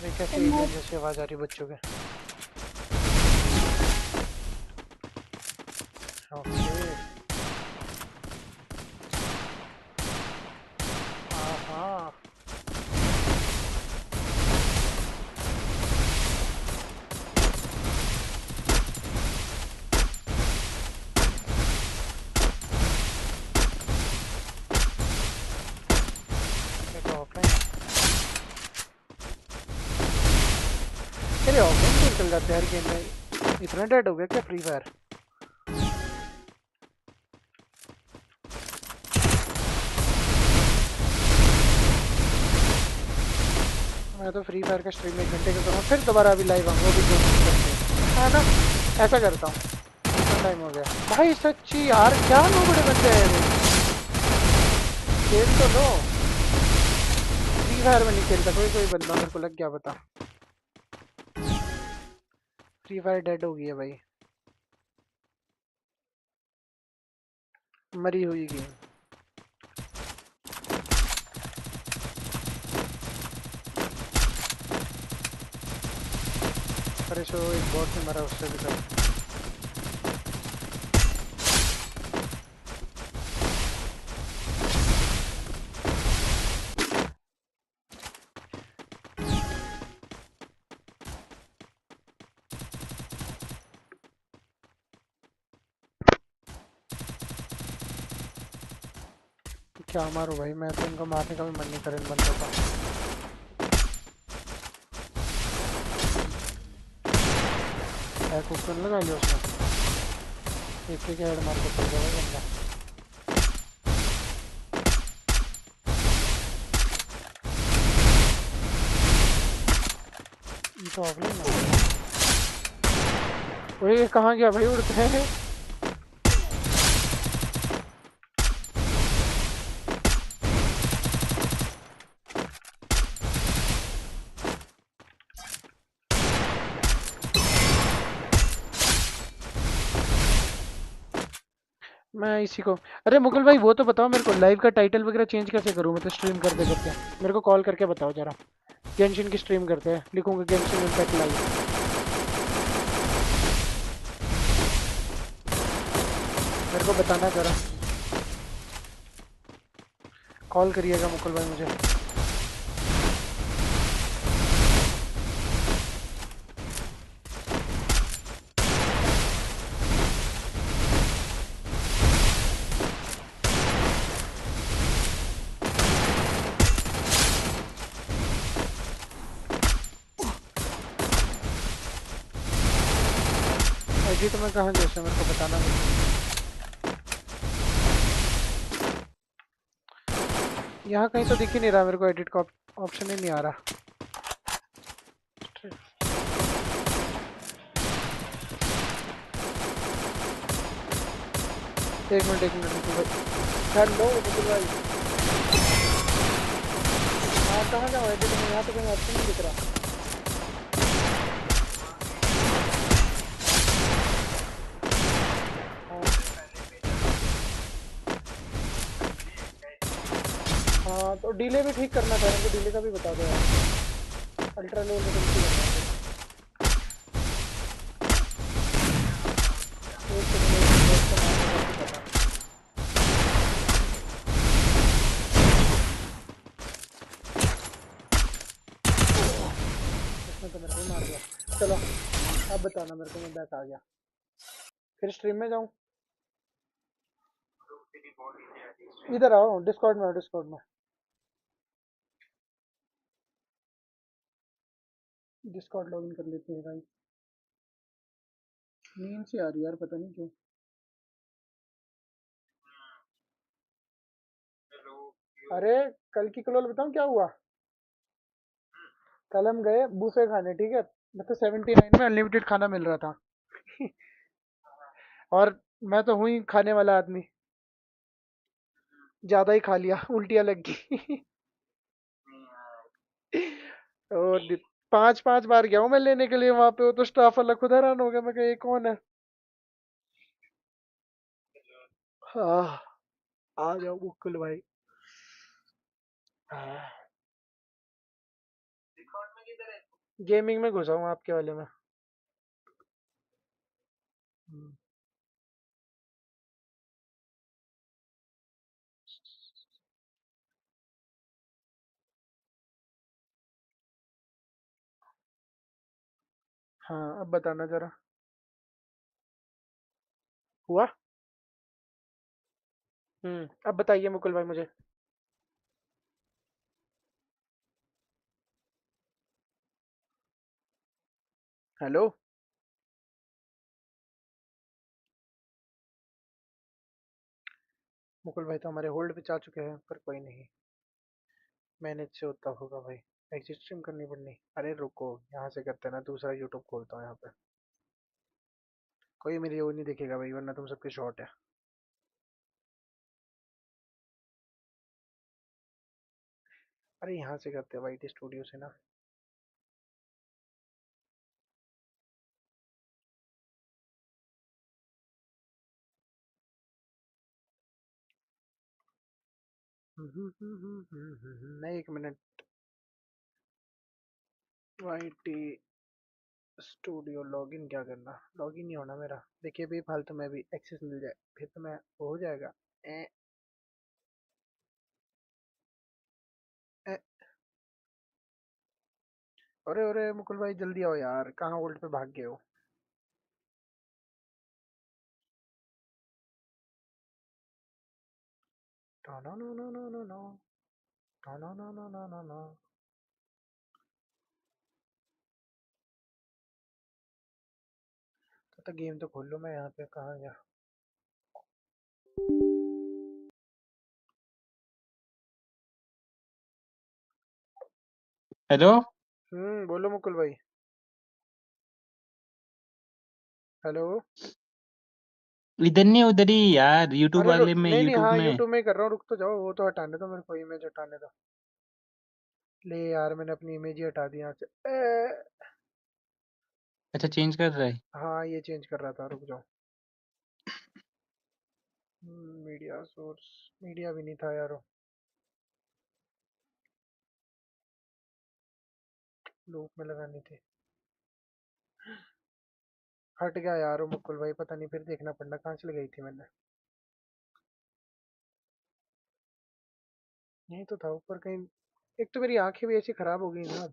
ये कैसे एलियन जैसी आवाज आ रही बच्चों के। ओके। हाँ। ये तो ऑफलाइन है। अरे ऑफलाइन क्यों चल जाते हैं हर गेम में? इतना डेड हो गया क्या फ्री फायर? मैं तो फ्री फायर का स्ट्रीम 1 घंटे का करूँ फिर दोबारा अभी लाइव आऊँगा, भी 2 मिनट करके है ना। ऐसा करता हूँ। इतना टाइम हो गया भाई, सच्ची यार क्या लोग बड़े बंदे हैं ये। खेल तो लो। फ्री फायर में नहीं खेलता कोई कोई बंदा, मेरे को लग गया पता। फ्री फायर डेड हो गई है भाई, मरी हुई गेम। अरे सो एक बॉट ने मरा उससे भी कर। क्या मारो भाई, मैं तो इनको मारने का भी मन नहीं करे इन बंदों का। कुछ लगा लिया उसने, एक एक हेड मार के चल गया भाई बंदा। ये तो ऑफलाइन है। ओए कहाँ गया भाई, उड़ते हैं। मैं इसी को, अरे मुकुल भाई वो तो बताओ मेरे को, लाइव का टाइटल वगैरह चेंज कैसे करूँ? मैं तो स्ट्रीम करते करते, मेरे को कॉल करके बताओ जरा। गेंशिन की स्ट्रीम करते हैं, लिखूंगा गेंशिन इम्पैक्ट लाइव। मेरे को बताना जरा, कॉल करिएगा मुकुल भाई मुझे। एडिट में कहाँ जैसे मेरे को बताना मुझे। यहाँ कहीं तो दिख ही नहीं रहा मेरे को, एडिट का ऑप्शन ही नहीं आ रहा। एक मिनट मुकुल भाई। हेलो मुकुल भाई। हाँ कहाँ जाऊँ एडिट में, यहाँ तो कहीं ऑप्शन नहीं दिख रहा। हाँ तो डिले भी ठीक करना था, इनको डिले का भी बता दो यार। अल्ट्रा लो लेटेंसी करना है। एक सेकंड एक मिनट का नाम तो करके बता। इसने तो मेरे को ही मार दिया। चलो अब बताना मेरे को, मैं बैक आ गया। फिर स्ट्रीम में जाऊँ? इधर आओ, डिस्कॉर्ड में आओ, डिस्कॉर्ड में। डिस्कॉर्ड लॉगिन कर लेते हैं भाई। नींद से आ रही यार, पता नहीं क्यों। अरे कल की कलोल बताऊँ क्या हुआ? कल हम गए बूफे खाने, ठीक है। मतलब 79 में अनलिमिटेड खाना मिल रहा था। और मैं तो हुई खाने वाला आदमी, ज्यादा ही खा लिया, उल्टियाँ लग गई। और 5 5 बार गया हूँ मैं लेने के लिए वहां पे, वो तो स्टाफ वाला खुद हैरान हो गया। मैं कहा ये कौन है? हाँ आ जाओ मुकुल भाई। हाँ। गेमिंग में घुसा हूँ आपके वाले में। हाँ अब बताना जरा। हुआ? अब बताइए मुकुल भाई मुझे। हेलो। मुकुल भाई तो हमारे होल्ड पे जा चुके हैं, पर कोई नहीं, मैनेज से होता होगा भाई। एग्जिट स्ट्रीम करनी पड़नी। अरे रुको, यहाँ से करते हैं ना, दूसरा यूट्यूब खोलता हूँ यहाँ पे। कोई मेरी वो नहीं देखेगा भाई, वरना तुम सबके शॉर्ट है। अरे यहाँ से करते हैं वाईटी स्टूडियो से ना। नहीं, एक मिनट। वाईटी स्टूडियो लॉगिन क्या करना? लॉगिन नहीं होना मेरा। देखिए भी फालतू में भी एक्सेस मिल जाए फिर तो मैं वो हो जाएगा। ए, ए, अरे अरे मुकुल भाई जल्दी आओ यार, कहाँ होल्ड पे भाग गए हो? No no no no no no no no no no no no no. तो गेम तो खोल लो, मैं यहाँ पे कहाँ गया? हेलो। बोलो मुकुल भाई। हेलो। इधर नहीं उधर ही यार, यूट्यूब अरे वाले में, नहीं नहीं, यूट्यूब हाँ में। यूट्यूब में ही कर रहा हूँ, रुक तो जाओ, वो तो हटाने दो मेरे को, इमेज हटाने दो। ले यार, मैंने अपनी इमेज ही हटा दी यहाँ से। अच्छा, चेंज कर रहा है। हाँ ये चेंज कर रहा था, रुक जाओ। Media source. मीडिया भी नहीं था यार वो। लूप में लगानी थी। हट गया यार वो मुकुल भाई, पता नहीं, फिर देखना पड़ना कहाँ से लगाई थी मैंने। यही तो था ऊपर कहीं। एक तो मेरी आंखें भी ऐसी खराब हो गई ना।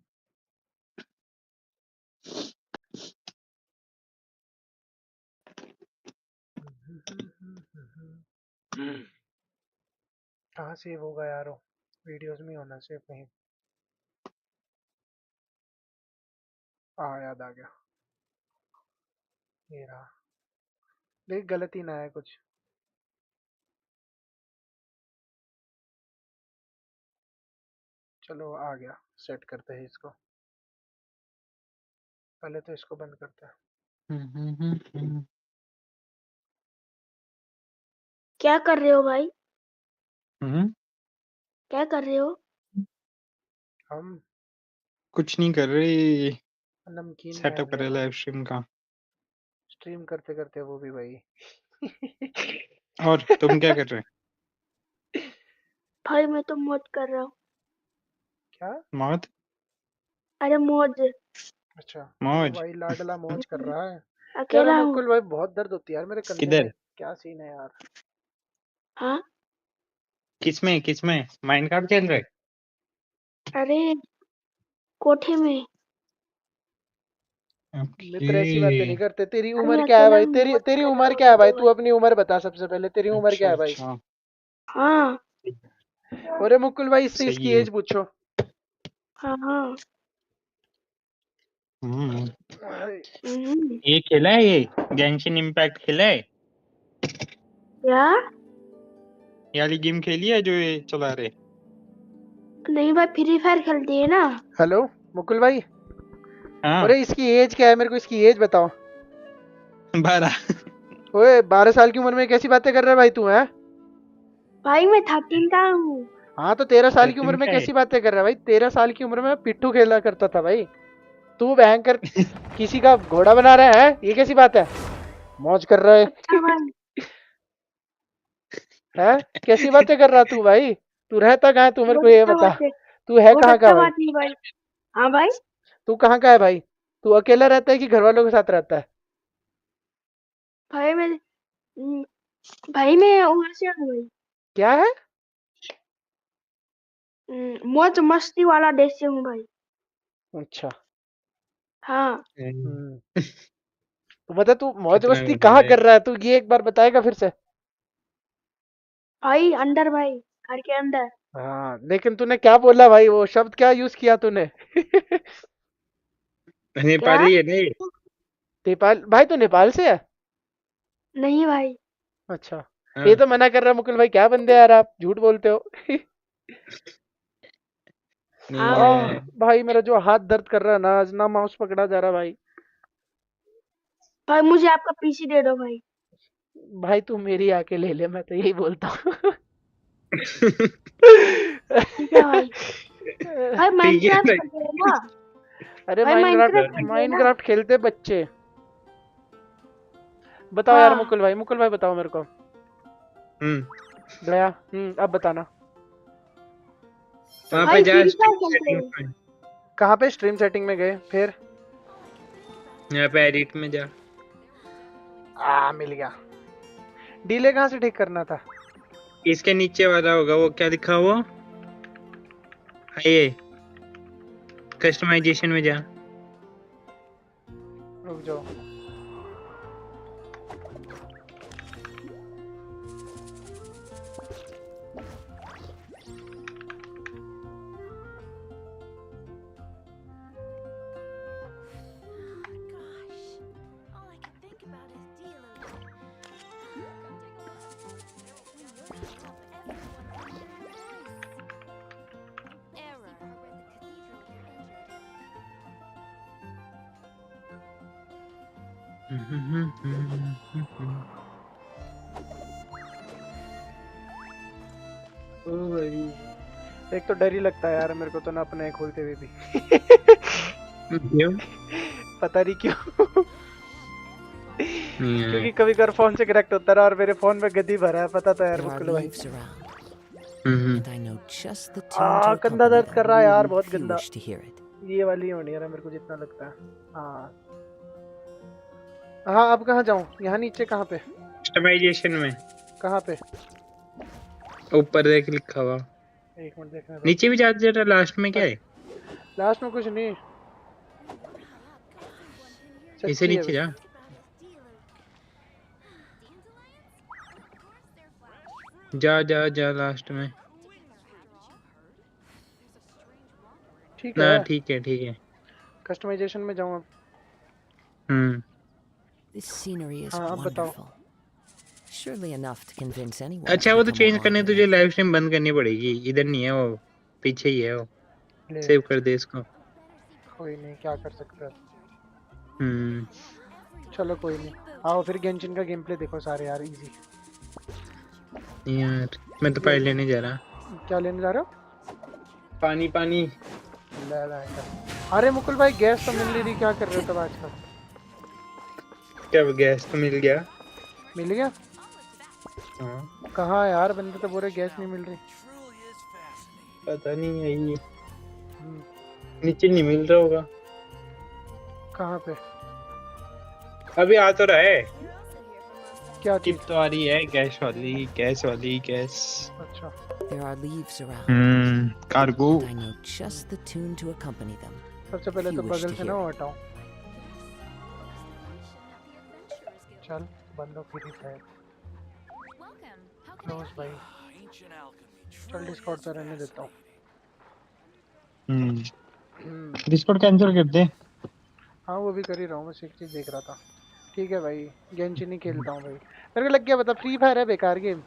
कहाँ सेव होगा यार वो? वीडियोस में होना सेव कहीं। याद आ गया। ये रहा। लेकिन गलती ना है कुछ। चलो आ गया। सेट करते हैं इसको। पहले तो इसको बंद करते हैं। क्या कर रहे हो भाई? हम्म। क्या कर रहे हो? हम कुछ नहीं कर रहे, नमकीन महक सेटअप कर रहे रहे हैं। लाइव स्ट्रीम का। स्ट्रीम करते करते वो भी भाई। और तुम क्या कर रहे? भाई मैं तो मौज कर रहा हूँ। क्या? मौत? अरे मौज। अच्छा। वो मौज? भाई लाडला मौज कर रहा है। यार वो अकेला हूँ। मुकुल भाई बहुत दर्द होती है यार मेरे कंधे में। किधर? क्या सीन है यार? हाँ। किसमें किसमें माइनक्राफ्ट खेल रहे? अरे कोठे में। मित्र ऐसी बातें नहीं करते। तेरी भाई उम्र मैं क्या है अकेला भाई? हूँ, तेरी मौज तेरी कर रहा उम्र हूँ क्या है भाई? वीडियो तू भाई। अपनी उम्र बता सबसे पहले, तेरी उम्र अच्छा क्या है भाई? अच्छा। हाँ अरे मुकुल भाई इससे सही इसकी है। एज पूछो। हाँ हाँ। हम्म। भाई, ये खेला है, ये गेंशिन इम्पैक्ट खेला है? क्या? ये वाली गेम खेली है जो ये चला रहे? नहीं भाई, फ्री फायर खेलती है ना। हेलो मुकुल भाई। हाँ। अरे इसकी एज क्या है? मेरे को इसकी एज बताओ। 12। ओए 12 साल की उम्र में कैसी बातें कर रहा है भाई तू? है भाई मैं 13 का हूँ। हाँ तो 13 साल की उम्र 13 में का है? कैसी बातें कर रहा है भाई? 13 साल की उम्र में पिट्ठू खेला करता था भाई। तू भयंकर किसी का घोड़ा बना रहा है? ये कैसी बात है? मौज कर रहा अच्छा है। भाई। है कैसी बातें कर रहा तू भाई? तू रहता कहाँ है? तू मेरे को बहुत ये अच्छा बता। बात है। तू है बहुत कहाँ का अच्छा भाई? बात है भाई। हाँ भाई। तू कहाँ का है भाई? तू अकेला रहता है कि घर वालों के साथ रहता है? भाई मैं भाई मैं वहां से हूँ भाई। क्या है? मौज मस्ती वाला देश से हूँ भाई। अच्छा। हाँ हम्म। तो बता, तू मौज खतरा मस्ती कर रहा कहाँ है। कर रहा है? तू ये एक बार बताएगा फिर से? भाई अंदर भाई, घर के अंदर। हाँ, लेकिन तूने क्या बोला भाई? वो शब्द क्या यूज किया तूने? क्या? नेपाली है नहीं। नेपाल? भाई तू नेपाल से है? नहीं भाई। अच्छा। ये हाँ तो मना कर रहा है मुकुल भाई, क्या बंदे यार आप झूठ बोलते हो। हाँ नहीं भाई। आह, है। भाई मेरा जो हाथ दर्द कर रहा है ना, आज ना माउस पकड़ा जा रहा भाई। भाई मुझे आपका पीसी दे दो भाई। भाई तू मेरी आके ले ले, मैं तो यही बोलता हूँ। ठीक है भाई। भाई ठीक है माइनक्राफ्ट भाई। खेलते हैं ना? अरे भाई माइनक्राफ्ट, माइनक्राफ्ट खेलते हैं ना? माइनक्राफ्ट खेलते बच्चे। बताओ यार हाँ मुकुल भाई बताओ मेरे को। हम्म। दया, अब बताना। वहां पे भाई जा फ्री फायर स्ट्रीम खेलते सेटिंग्स हैं। में। कहाँ पे स्ट्रीम सेटिंग में गए फिर? यहाँ पे एडिट में जा। मिल गया। डीले कहाँ से ठीक करना था? इसके नीचे वाला होगा, वो क्या लिखा हुआ? हाँ, ये कस्टमाइजेशन में जा। रुक जाओ। ओ भाई, एक तो डर ही लगता है यार मेरे को तो ना अपने खोलते हुए भी। क्यों? पता नहीं क्यों। नहीं है। क्योंकि कभी कभार फोन से कनेक्ट होता रहा और मेरे फोन में गद्दी भरा है, पता तो यार There are मुकुल भाई। leaves around, hmm. and I know just the tune to कंधा accompany दर्द कर रहा है यार, them बहुत if you गंदा। wish to hear it. ये वाली होनी है मेरे को जितना लगता है। हाँ हाँ, अब कहाँ जाऊँ? यहाँ नीचे कहाँ पे? कस्टमाइजेशन में कहाँ पे? ऊपर देख लिखा हुआ। एक मिनट देखने दो। नीचे भी जा जरा, लास्ट में क्या है? लास्ट में कुछ नहीं, इसे सच्ची है नीचे बस। जा। जा जा जा लास्ट में। ठीक ना है, ठीक है ठीक है। कस्टमाइजेशन में जाऊँ अब? हम्म। This scenery is हाँ अब बताओ। wonderful. Surely enough to convince anyone अच्छा, to वो तो become a चेंज करने तुझे wanderer. लाइव स्ट्रीम बंद करनी पड़ेगी। इधर नहीं है वो, पीछे ही है वो। ले, सेव कर दे इसको। कोई नहीं, क्या कर सकते हैं। हम्म। चलो कोई नहीं। आओ फिर गेंशिन का गेम प्ले देखो सारे यार, इजी। यार मैं तो फाइल लेने जा रहा। क्या लेने जा रहे हो? पानी पानी। ले ला इधर। अरे मुकुल भाई गैस तो मिल नहीं रही, क्या कर रहे हो तब आजकल? क्या गैस तो मिल गया? मिल गया? हाँ। कहाँ यार, बंदे तो बोल रहे गैस नहीं मिल रही। पता नहीं है ये, हम्म, नीचे नहीं मिल रहा होगा। कहाँ पे? अभी आ तो रहा है। क्या चीज? टिप तो आ रही है, गैस वाली गैस वाली गैस। अच्छा। There are leaves around, cargo. and I know just the tune to accompany them. सबसे पहले If तो you wish बगल to से ना hear वो it. हटाओ। चल बंदो फ्री फायर क्लोज भाई। चल डिस्कॉर्ड तो रहने देता हूँ। डिस्कॉर्ड कैंसिल कर दे। हाँ वो भी कर ही रहा हूँ, बस एक चीज देख रहा था। ठीक है भाई, गेंशिन ही खेलता हूँ भाई। मेरे को लग गया, बता फ्री फायर है बेकार गेम।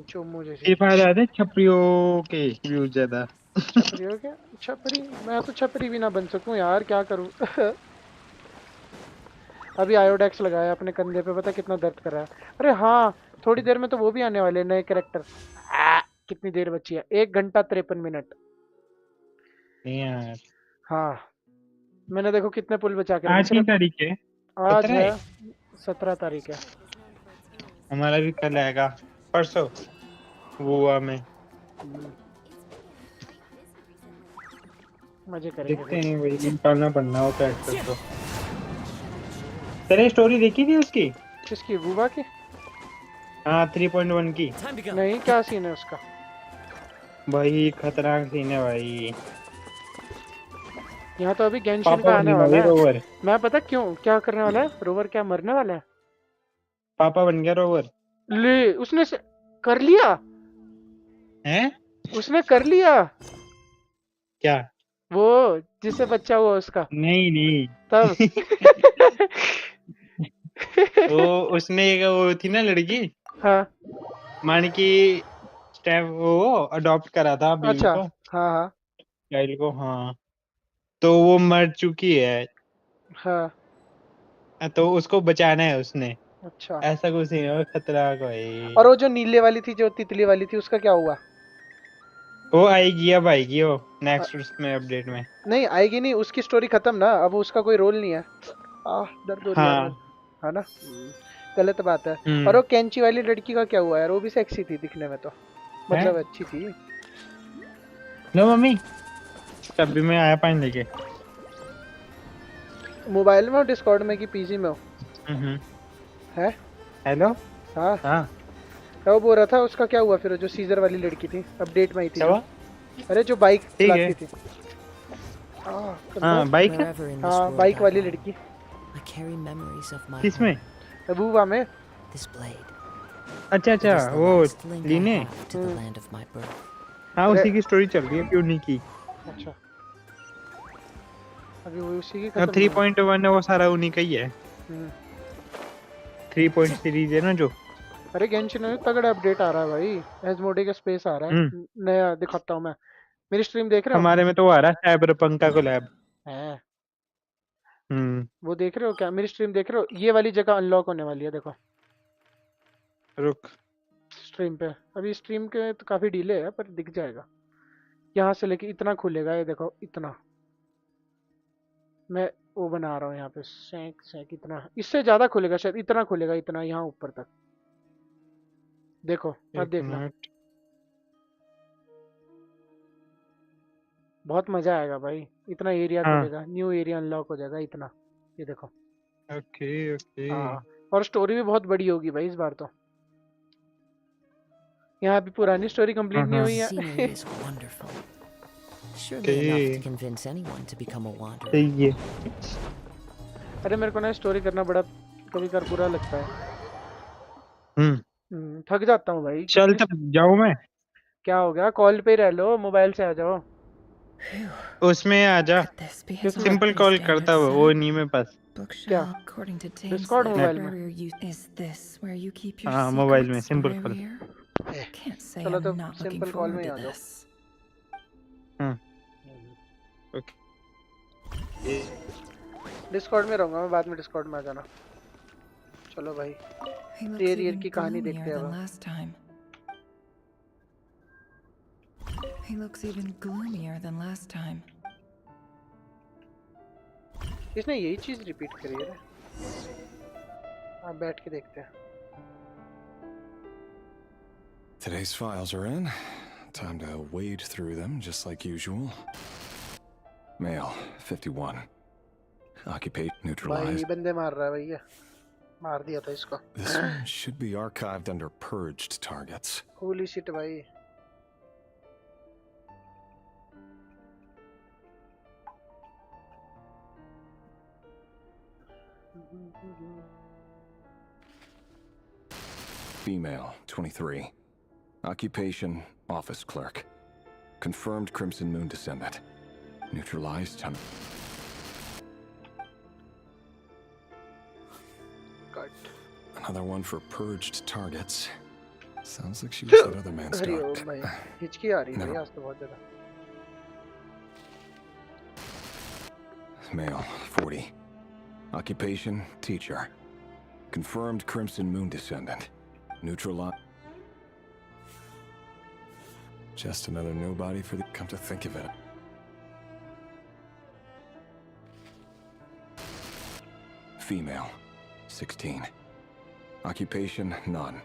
चुम्मू जैसी। फ्री फायर आते छपरियों के व्यूज ज्यादा। छपरी हो क्या? छपरी? मैं तो छपरी भी ना बन सकूं यार, क्या करूं। अभी आयोडेक्स लगाया अपने कंधे पे, पता कितना दर्द कर रहा है। अरे हाँ, थोड़ी देर में तो वो भी आने वाले हैं, नए कैरेक्टर। कितनी देर बची है? 1 घंटा 53 मिनट। यार हाँ, मैंने देखो कितने पुल बचा के रखे आज की सिर्फ। तारीख है? आज 17 है है। 17 तारीख है। हमारा भी कल आएगा, परसों गोवा में। मजे करेंगे देखते फिर। हैं वही निकालना पड़ना होता है एक्टर को। तेरे स्टोरी देखी थी उसकी? किसकी, बुबा की? हाँ 3.1 की। Time to go. नहीं, क्या सीन है उसका? भाई खतरनाक सीन है भाई। यहाँ तो अभी गेंशिन पापा का बन आने गया वाला भाई है। रोवर। मैं पता क्यों क्या करने वाला है, रोवर क्या मरने वाला है? पापा बन गया रोवर। ले उसने कर लिया। हैं? उसने कर लिया क्या? वो, जिससे बच्चा हुआ उसका। नहीं नहीं। तब वो उसने वो थी ना लड़की, हाँ। मान की स्टेप वो अडॉप्ट करा था बीवी अच्छा। को, हाँ हाँ चाइल्ड को। हाँ तो वो मर चुकी है, हाँ। तो उसको बचाना है उसने। अच्छा। ऐसा कुछ नहीं है, खतरनाक भाई। और वो जो नीले वाली थी, जो तितली वाली थी, उसका क्या हुआ? वो आएगी, अब आएगी वो अ, नेक्स्ट उसमें अपडेट में। नहीं आएगी नहीं, उसकी स्टोरी खत्म ना, अब उसका कोई रोल नहीं है। दर्द हो रही है यार मेरे, हाँ। है ना? गलत बात है। और हम्म। वो कैंची वाली लड़की का क्या हुआ यार? वो भी सेक्सी थी दिखने में तो, है। मतलब अच्छी थी। लो मम्मी, तब भी मैं आया पानी लेके। मोबाइल में हो, डिस्कॉर्ड में, कि पीसी में हो? हम्म। है। हेलो। हाँ। हाँ। वो बोल रहा था उसका क्या हुआ फिर, जो सीजर वाली लड़की थी, अपडेट में आई थी क्या जो। हुआ? अरे जो बाइक ठीक है। चलाती थी। हाँ बाइक है। Wherever in this हाँ world बाइक I वाली roam, लड़की। I carry memories of my किसमें? home. बूबा में। This blade. अच्छा It अच्छा is the वो last link I लीने। have to the land of my birth. हाँ अरे उसी की स्टोरी चल रही है, क्यों नहीं की। अच्छा, अभी वो उसी की अब खत्म नहीं हुई। 3.1 है वो सारा उन्हीं का ही है। हम्म। 3 पॉइंट सीरीज है ना जो। अरे गेंशिन में तगड़ा अपडेट आ रहा है भाई, एजमोडी का स्पेस आ रहा है हम्म। नया, दिखाता हूँ मैं। मेरी स्ट्रीम देख रहे हो? हमारे में तो वो आ रहा है साइबर पंका कोलैब। है। हम्म। वो देख रहे हो क्या, मेरी स्ट्रीम देख रहे हो? ये वाली जगह अनलॉक होने वाली है, देखो रुक। स्ट्रीम पे। अभी स्ट्रीम के तो काफी डिले है, पर दिख जाएगा। यहाँ से लेके इतना खुलेगा, ये देखो इतना। मैं वो बना रहा हूँ यहाँ पे, सेंक सेंक इतना, इससे ज्यादा खुलेगा शायद, इतना खुलेगा, इतना यहाँ ऊपर तक। देखो अब एक देखना, मिनट। बहुत मजा आएगा भाई। इतना एरिया हाँ। खुलेगा, न्यू एरिया अनलॉक हो जाएगा इतना। ये देखो। Okay okay. हाँ। और स्टोरी भी बहुत बड़ी होगी भाई इस बार तो। यहाँ अभी पुरानी स्टोरी कंप्लीट हाँ नहीं हाँ। हुई The है। scenery is wonderful. Surely okay enough to convince anyone to become a wanderer. सही है। अरे मेरे को ना स्टोरी करना बड़ा कभी कभार बुरा लगता है। हम्म। थक जाता हूँ भाई चल कितनी। तब जाऊँ मैं। क्या हो गया, कॉल पे ही रह लो, मोबाइल से आ जाओ। Phew. उसमें आ जा। Could this be his किसमें? सिंपल monthly कॉल standard करता हुआ वो set? नहीं मेरे पास। क्या? Bookshelf, according to Dame's Discord list, mobile में? where you is this where you keep your हाँ मोबाइल में secrets, simple call. Rare? Can't say चलो I'm तो not looking सिंपल कॉल में forward ही to आ जाओ। this. हाँ okay. Discord में रहूंगा मैं, बाद में डिस्कॉर्ड में आ जाना। चलो भाई, He looks टेरियर even की कहानी देखते gloomier हैं than अब। last time. He looks even gloomier than last time. इसने यही चीज रिपीट करी है। आप बैठ के देखते हैं। Today's files are in. Time to wade through them just like usual. Male, 51. Occupation भाई neutralized. बंदे मार रहा है भैया, मार दिया था इसको। This one should be archived under purged targets. Holy shit भाई। Female, 23. Occupation, office clerk. Confirmed Crimson Moon descendant. Neutralized. Cut. Another one for purged targets. Sounds like she was that other man's Hariom dog. भाई, हिचकी आ रही है भाई Never. आज तो बहुत ज्यादा। Male, 40. Occupation, teacher. Confirmed Crimson Moon descendant. Neutralized. Just another nobody for the... Come to think of it. Female, 16. Occupation, none.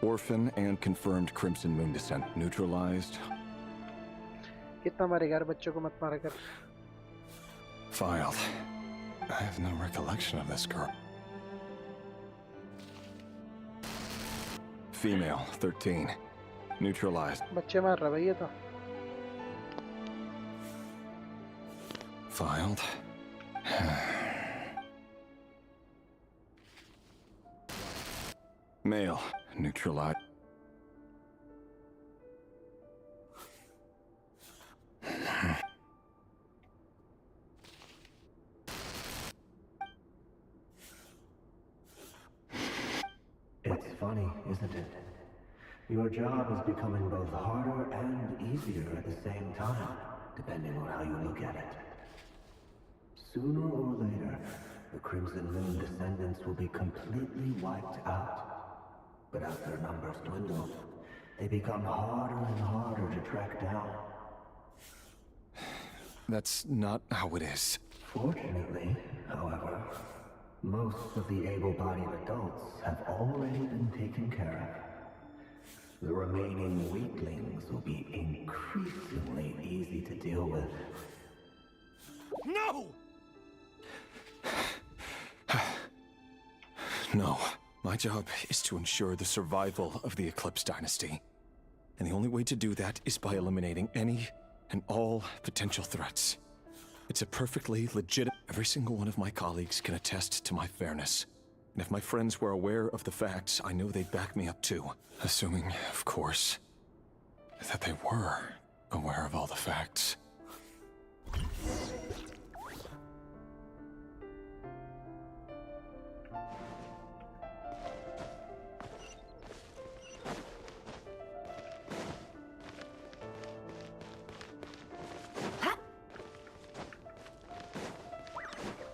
Orphan and confirmed Crimson Moon descent. Neutralized. कितना मारेगा यार, बच्चों को मत मारा कर। Filed. I have no recollection of this girl. Female, 13. Neutralized. बच्चे मार रहा भाई ये तो। Filed. Male, neutralized. It's funny, isn't it? Your job is becoming both harder and easier at the same time, depending on how you look at it. Sooner or later, the Crimson Moon descendants will be completely wiped out. But as their numbers dwindle, they become harder and harder to track down. That's not how it is. Fortunately, however, most of the able-bodied adults have already been taken care of. The remaining weaklings will be increasingly easy to deal with. No! No. My job is to ensure the survival of the Eclipse Dynasty. And the only way to do that is by eliminating any and all potential threats. It's a perfectly legitimate... Every single one of my colleagues can attest to my fairness. And if my friends were aware of the facts, I know they'd back me up too. Assuming, of course, that they were aware of all the facts.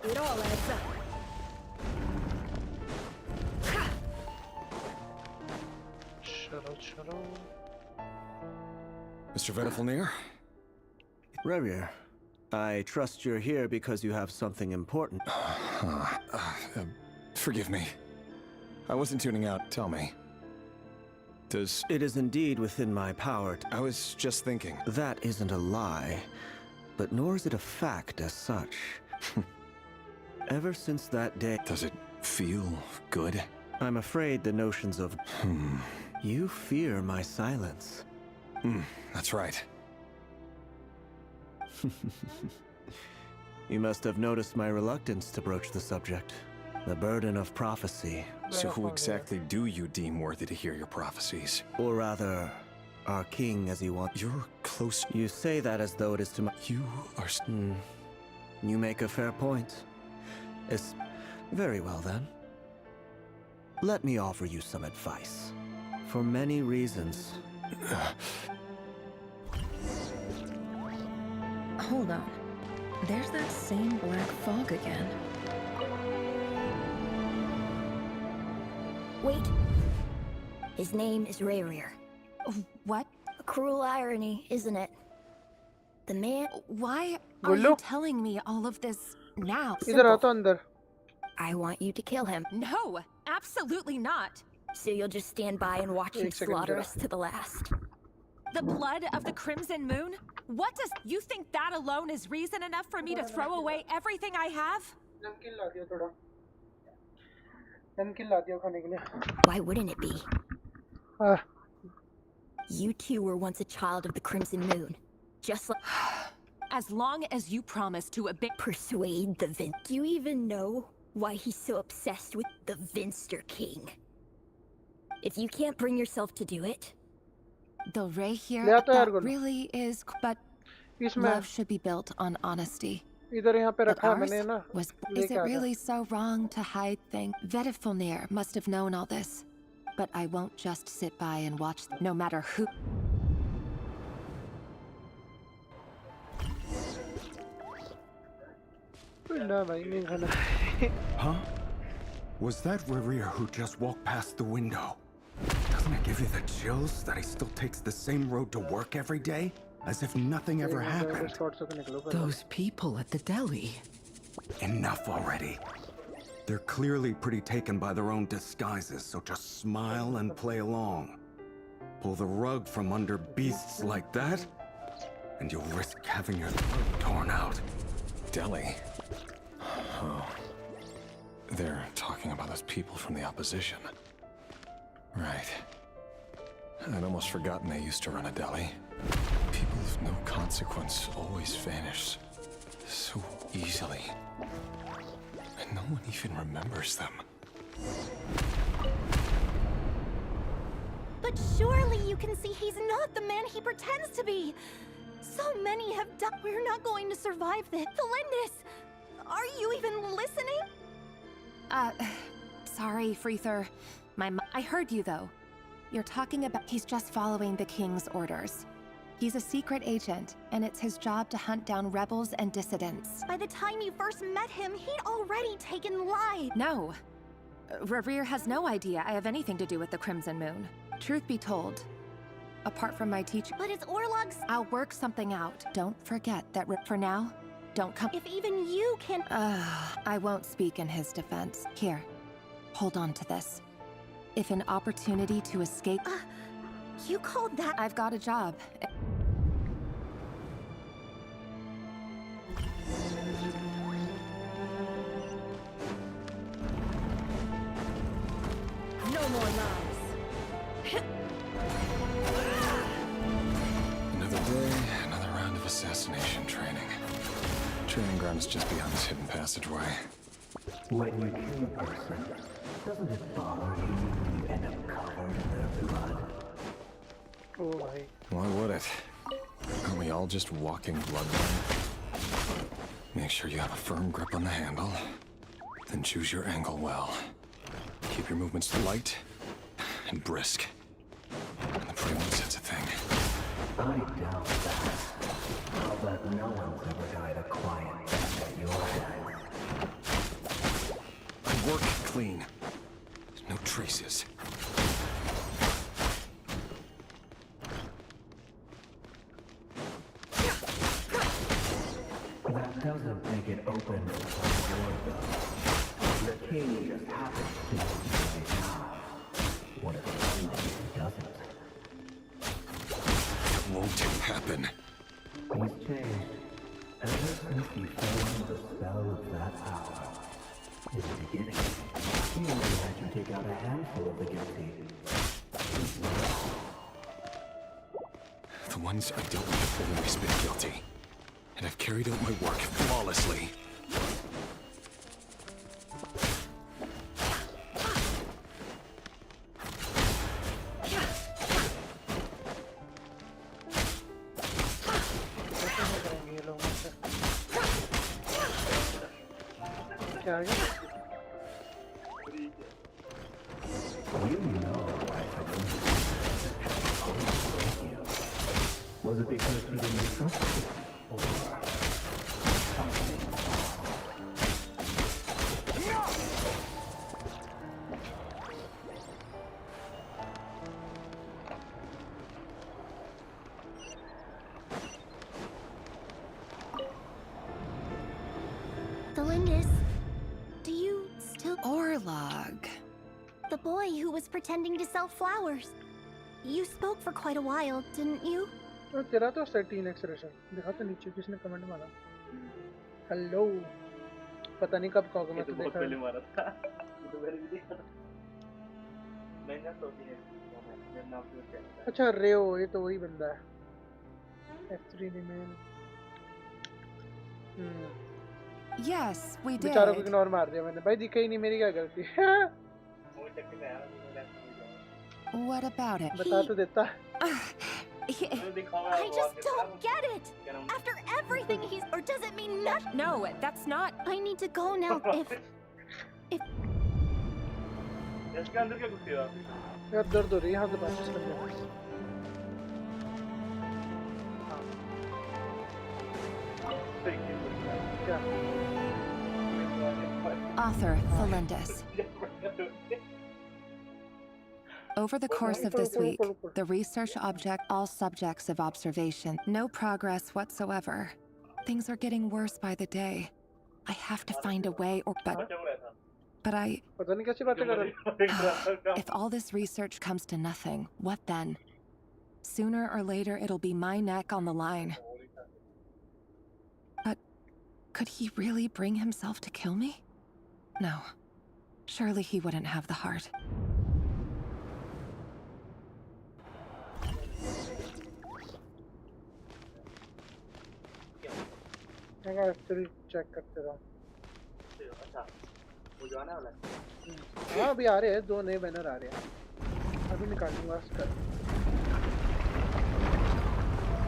It all adds up. चलो। Mr. Venefalnir? Revier, I trust you're here because you have something important. Forgive me. I wasn't tuning out. Tell me. Does... It is indeed within my power I was just thinking. That isn't a lie, but nor is it a fact as such. Ever since that day... Does it feel good? I'm afraid the notions of... You fear my silence. That's right. You must have noticed my reluctance to broach the subject. The burden of prophecy. So who exactly do you deem worthy to hear your prophecies? Or rather, our king as you want. You're close. You say that as though it is to my... You are... You make a fair point. It's... Very well then. Let me offer you some advice. For many reasons. Hold on. There's that same black fog again. Wait. His name is Rerir. What? A cruel irony, isn't it? The man... Why are you telling me all of this now? इधर आ तो अंदर। I want you to kill him. No, absolutely not. So you'll just stand by and watch him slaughter us to the last. The blood of the Crimson Moon? What does... You think that alone is reason enough for me to throw away everything I have? Why wouldn't it be? You two were once a child of the Crimson Moon. Just like... As long as you promise to persuade the Do you even know why he's so obsessed with the Vinster King? If you can't bring yourself to do it... The Ray here, ले आता है यार that really is... But इसमें love should be built on honesty. इधर यहाँ पे But रखा है ours मैंने ना। was... लेके Is it आ जा। really so wrong to hide things? Venefalnir must have known all this. But I won't just sit by and watch, no matter who... ना भाई नहीं खाना। Huh? Was that Rerir who just walked past the window? Doesn't it give you the chills that he still takes the same road to work every day? As if nothing ever happened. Those people at the deli. Enough already. They're clearly pretty taken by their own disguises, so just smile and play along. Pull the rug from under beasts like that? and you'll risk having your throat torn out. Delhi? Oh. They're talking about those people from the opposition. Right. I'd almost forgotten they used to run a deli. People of no consequence always vanish so easily. And no one even remembers them. But surely you can see he's not the man he pretends to be. So many have died. We're not going to survive this. Felindis, are you even listening? Sorry, Freether. I heard you, though. You're talking about he's just following the king's orders. He's a secret agent, and it's his job to hunt down rebels and dissidents. By the time you first met him, he'd already taken lives. No. Reverie has no idea I have anything to do with the Crimson Moon. Truth be told, apart from my teacher... But it's Orlog's... I'll work something out. Don't forget that for now, don't come... If even you can... I won't speak in his defense. Here, hold on to this. If an opportunity to escape... you called that... I've got a job. No more lies. Another day, another round of assassination training. Training ground is just beyond this hidden passageway. When you kill a person, doesn't it bother you when you end up covered in their blood? Oh भाई. Why would it? Aren't we all just walking bloodline? Make sure you have a firm grip on the handle, then choose your angle well. Keep your movements light and brisk. And the prey won't sense a thing. I doubt that. I'll bet no one's ever died a quiet death at your hands. I work clean. No traces. That doesn't make it open to the war, though. The king just happens to know right now. What if he doesn't? It won't happen. He's changed. Ever since he fell under the spell of that power. In the beginning, he only had you take out a handful of the guilty. The ones I dealt with have always been guilty. And I've carried out my work flawlessly. You know why I didn't you. Was it because he didn't trust you? Or something Felindis, do you still... Orlog. The boy who was pretending to sell flowers. You spoke for quite a while, didn't you? तो तेरा तो 13 expression दिखा तो नीचे किसने comment मारा hello पता नहीं कब कहोगे मैं तो देखा पहले मारा था तो मेरे भी देखा मैंने तो भी मेरा नाम तो अच्छा रेओ ये तो वही बंदा है F3 remain Yes, we did. बेचारों को इग्नोर मार दिया मैंने भाई दिखा ही नहीं मेरी क्या गलती है What about it? बता तो देता I just don't get it! After everything he's... Or does it mean nothing? No, that's not... I need to go now if... यार दर्द हो रही है यहाँ से बात करने क्या Author Felindis. Over the course of this week, the research object, all subjects of observation, no progress whatsoever. Things are getting worse by the day. I have to find a way but I... If all this research comes to nothing, what then? Sooner or later, it'll be my neck on the line. Could he really bring himself to kill me? No. Surely he wouldn't have the heart. Check करते रहो। हाँ अभी आ रहे हैं, 2 नए banner आ रहे हैं, अभी निकालूंगा उसका।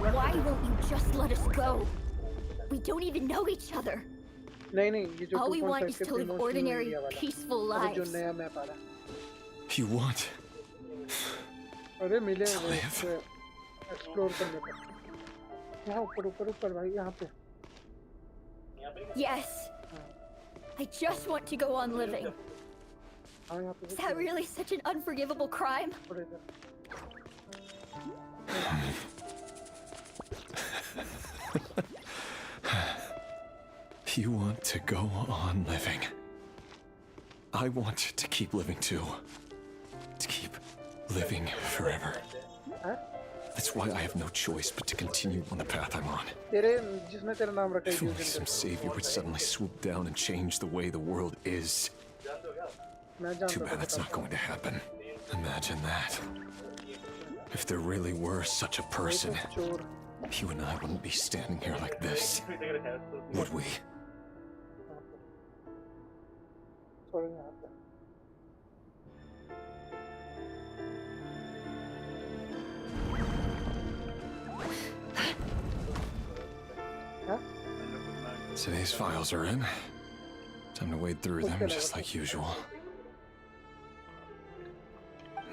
Why won't you just let us go? We don't even know each other. नहीं नहीं, ये जो All we want is 2.5 to live ordinary, peaceful अभी जो lives. नया मैप आ रहा है। You want अरे मिले to live? एक्सप्लोर करने को। यहाँ ऊपर ऊपर ऊपर भाई, यहाँ पे। Yes. I just want to go on living. हाँ यहाँ पे। Is that really such an unforgivable crime? ऊपर इधर। You want to go on living. I want to keep living too. To keep living forever. हाँ? That's why I have no choice but to continue on the path I'm on. तेरे जिसने तेरा नाम रखा है If only some savior would suddenly swoop down and change the way the world is. Too bad that's not going to happen. Imagine that. If there really were such a person, you and I wouldn't be standing here like this, would we? Today's files are in. Time to wade through them just like usual.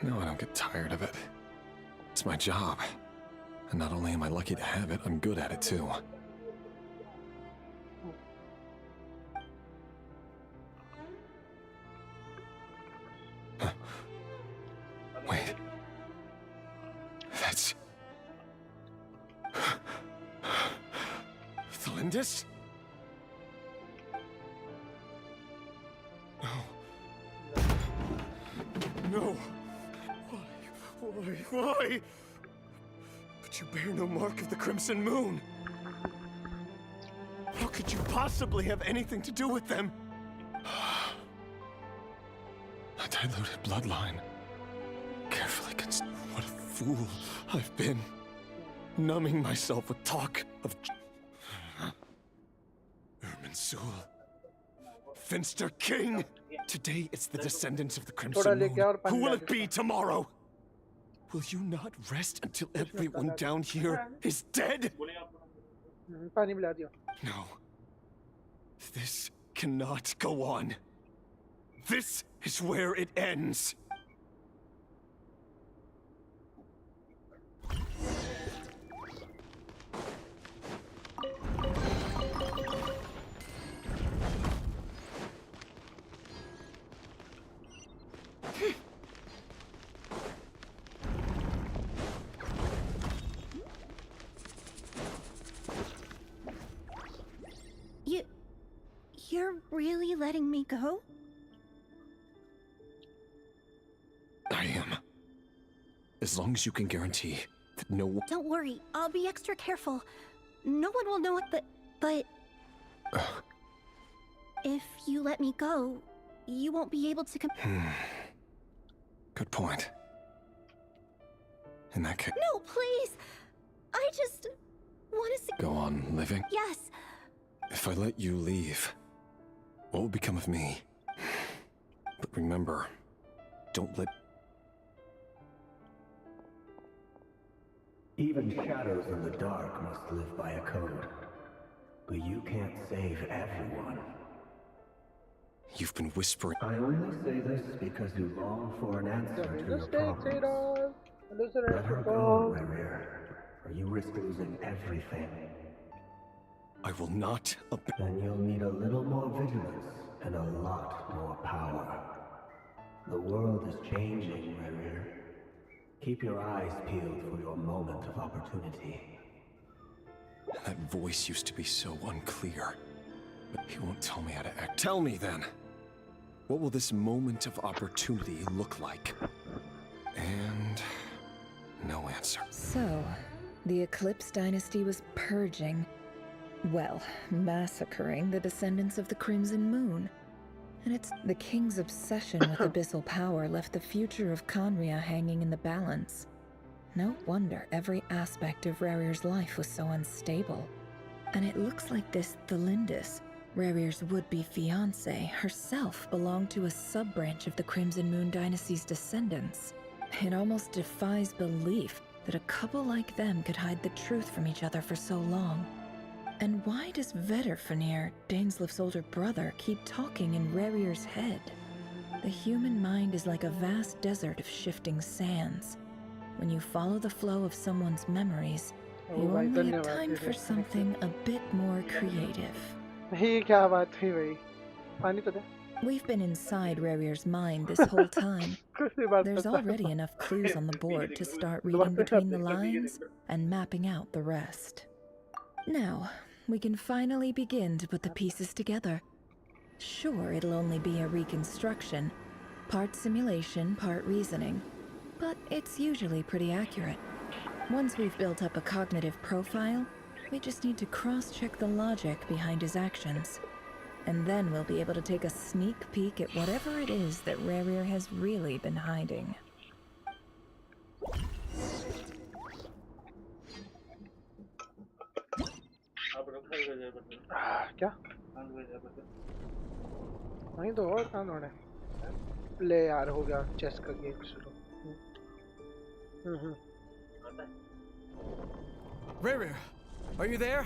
No, I don't get tired of it. It's my job. And not only am I lucky to have it, I'm good at it too. Huh. Wait. That's... Thalindis? No. Why? But you bear no mark of the Crimson Moon. How could you possibly have anything to do with them? A diluted bloodline. Carefully consider what a fool I've been. Numbing myself with talk of... Irminsul. Finster King! Today it's the descendants of the Crimson Moon. Who will it be tomorrow? Will you not rest until everyone down here is dead? No. This cannot go on. This is where it ends. You're really letting me go? I am. As long as you can guarantee that no one... Don't worry, I'll be extra careful. No one will know it, but... If you let me go, you won't be able to Good point. In that case... No, please! I just... want to see... Go on living? Yes. If I let you leave, what will become of me? But remember, don't let... Even shadows in the dark must live by a code. But you can't save everyone. You've been whispering... I only say this because you long for an answer to your problems. Let her go, Rarir, or you risk losing everything. I will not... Then you'll need a little more vigilance and a lot more power. The world is changing, Rarir. Keep your eyes peeled for your moment of opportunity. That voice used to be so unclear. But he won't tell me how to act. Tell me then! What will this moment of opportunity look like? And... no answer. So, the Eclipse Dynasty was purging. Well, massacring the descendants of the Crimson Moon. And it's the king's obsession with abyssal power left the future of Conria hanging in the balance. No wonder every aspect of Rarir's life was so unstable. And it looks like this Thelindis, Rarir's would-be fiancé, herself belonged to a sub-branch of the Crimson Moon dynasty's descendants. It almost defies belief that a couple like them could hide the truth from each other for so long. And why does Vedderfanir, Daneslif's older brother, keep talking in Rarir's head? The human mind is like a vast desert of shifting sands. When you follow the flow of someone's memories, you only have time for something a bit more creative. ये क्या बात हुई भाई? पानी तो दे। We've been inside Rarir's mind this whole time. There's already enough clues on the board to start reading between the lines and mapping out the rest. Now, we can finally begin to put the pieces together. Sure, it'll only be a reconstruction, part simulation, part reasoning, but it's usually pretty accurate. Once we've built up a cognitive profile, we just need to cross-check the logic behind his actions. And then we'll be able to take a sneak peek at whatever it is that Rarir has really been hiding. क्या? वहीं तो और काम होना है। ले यार हो गया चेस का गेम शुरू। Rarir, are you there?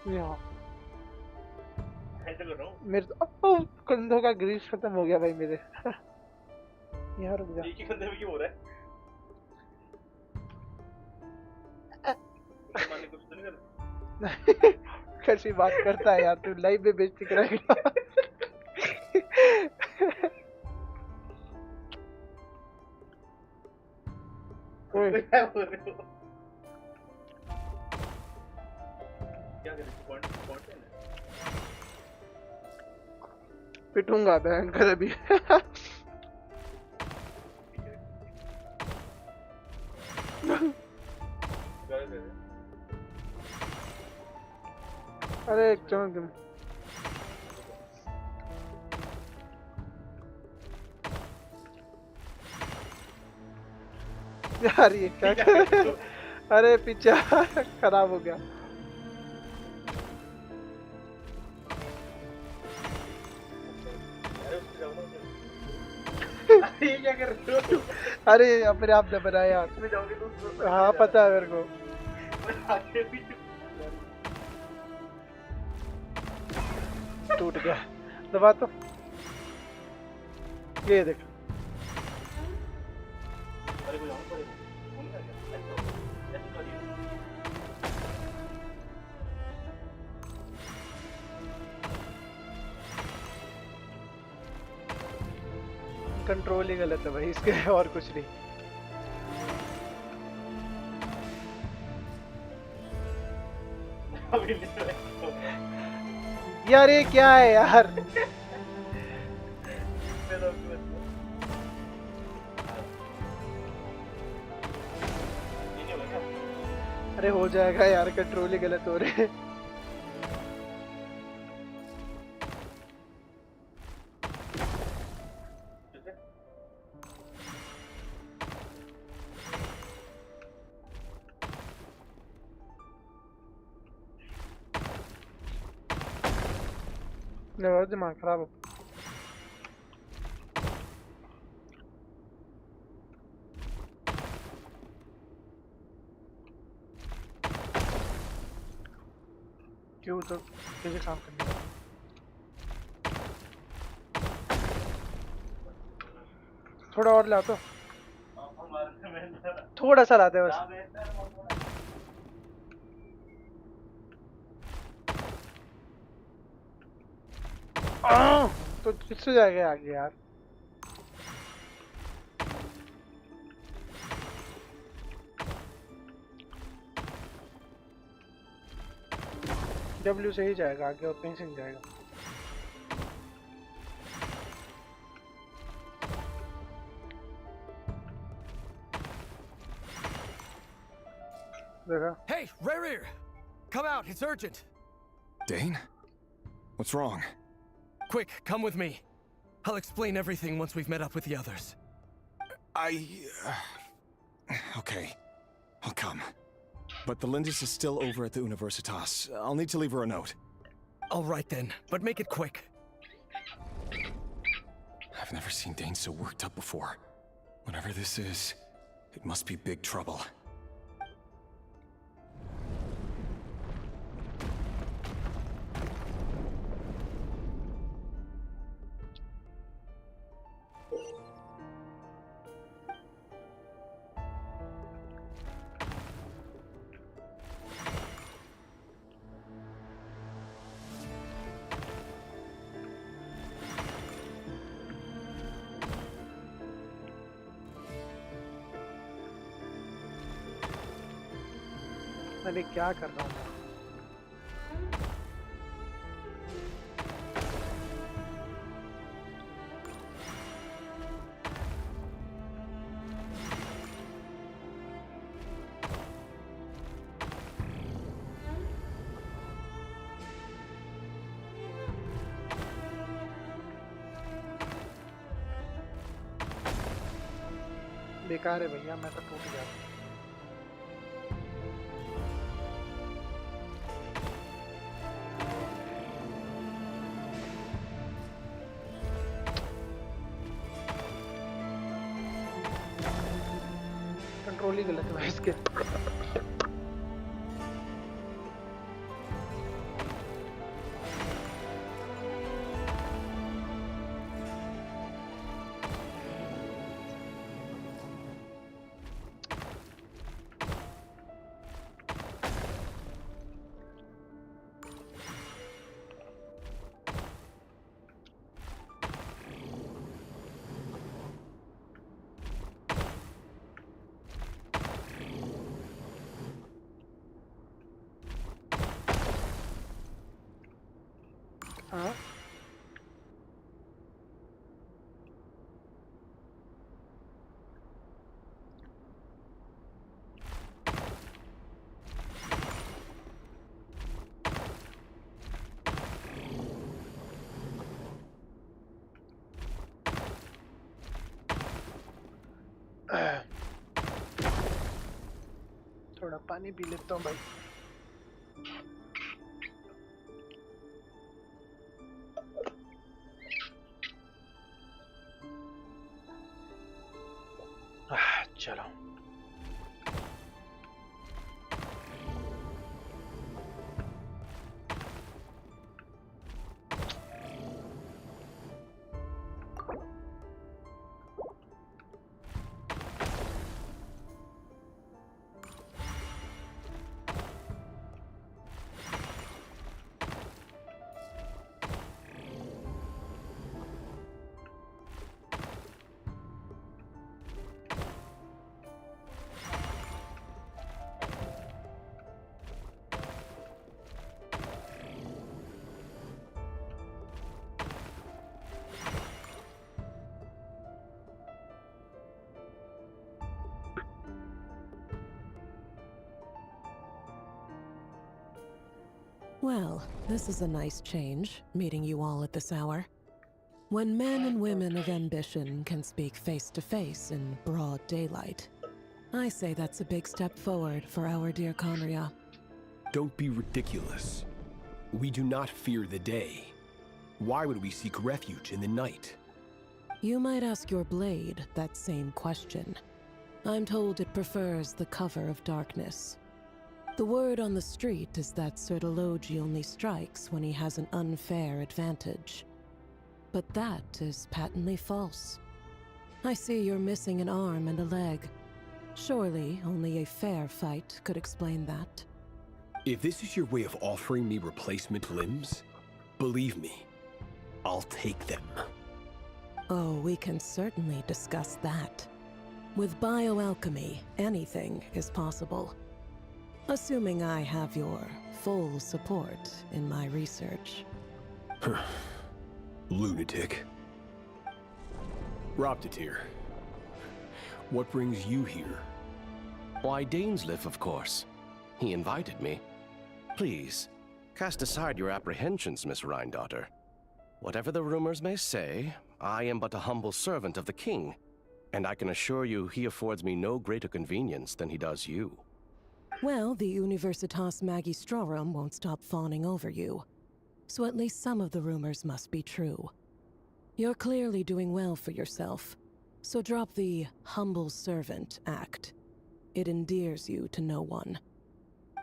यहाँ मेरे तो कंधों का ग्रीस खत्म हो गया भाई मेरे। यहाँ रुक जा। एक ही कंधे में क्यों हो रहा है? कैसी बात करता है यार तू, लाइव में बेइज्जती कराएगा। क्या बोल रहे हो? क्या करें? पिटूंगा भयंकर अभी। अरे एक चमक यार ये क्या अरे पीछे खराब हो गया। ये क्या कर रहे हो? अरे अपने आप ने बनाया। हाँ पता है मेरे को। टूट गया। दबा तो ये देख। कंट्रोल ही गलत है भाई इसके, और कुछ नहीं। यार ये क्या है यार? अरे हो जाएगा यार, कंट्रोल ही गलत हो रहे हैं। दिमाग खराब हो। क्यों तो कैसे काम करना है? थोड़ा और ला तो, थोड़ा सा लाते बस। तो किससे जाएगा आगे यार? W से ही जाएगा आगे, और कहीं से नहीं जाएगा। देखा? Hey, Rare! Come out, it's urgent! Dane? What's wrong? Quick, come with me. I'll explain everything once we've met up with the others. Okay. I'll come. But the Lindis is still over at the Universitas. I'll need to leave her a note. All right then, but make it quick. I've never seen Dane so worked up before. Whatever this is, it must be big trouble. मैंने क्या कर रहा हूँ मैं? बेकार है भैया, मैं तो टूट गया। कंट्रोल ही गलत है इसके। हाँ थोड़ा पानी पी लेता हूँ भाई। चलो Well, this is a nice change, meeting you all at this hour. When men and women of ambition can speak face to face in broad daylight, I say that's a big step forward for our dear Conria. Don't be ridiculous. We do not fear the day. Why would we seek refuge in the night? You might ask your blade that same question. I'm told it prefers the cover of darkness. The word on the street is that Sir Delogi only strikes when he has an unfair advantage. But that is patently false. I see you're missing an arm and a leg. Surely only a fair fight could explain that. If this is your way of offering me replacement limbs, believe me, I'll take them. Oh, we can certainly discuss that. With bioalchemy, anything is possible. Assuming I have your full support in my research. Lunatic. Roptatir, what brings you here? Why, Dainsliff, of course. He invited me. Please, cast aside your apprehensions, Miss Rhindaughter. Whatever the rumors may say, I am but a humble servant of the king, and I can assure you he affords me no greater convenience than he does you. Well, the Universitas Magistrorum won't stop fawning over you. So at least some of the rumors must be true. You're clearly doing well for yourself, so drop the humble servant act. It endears you to no one.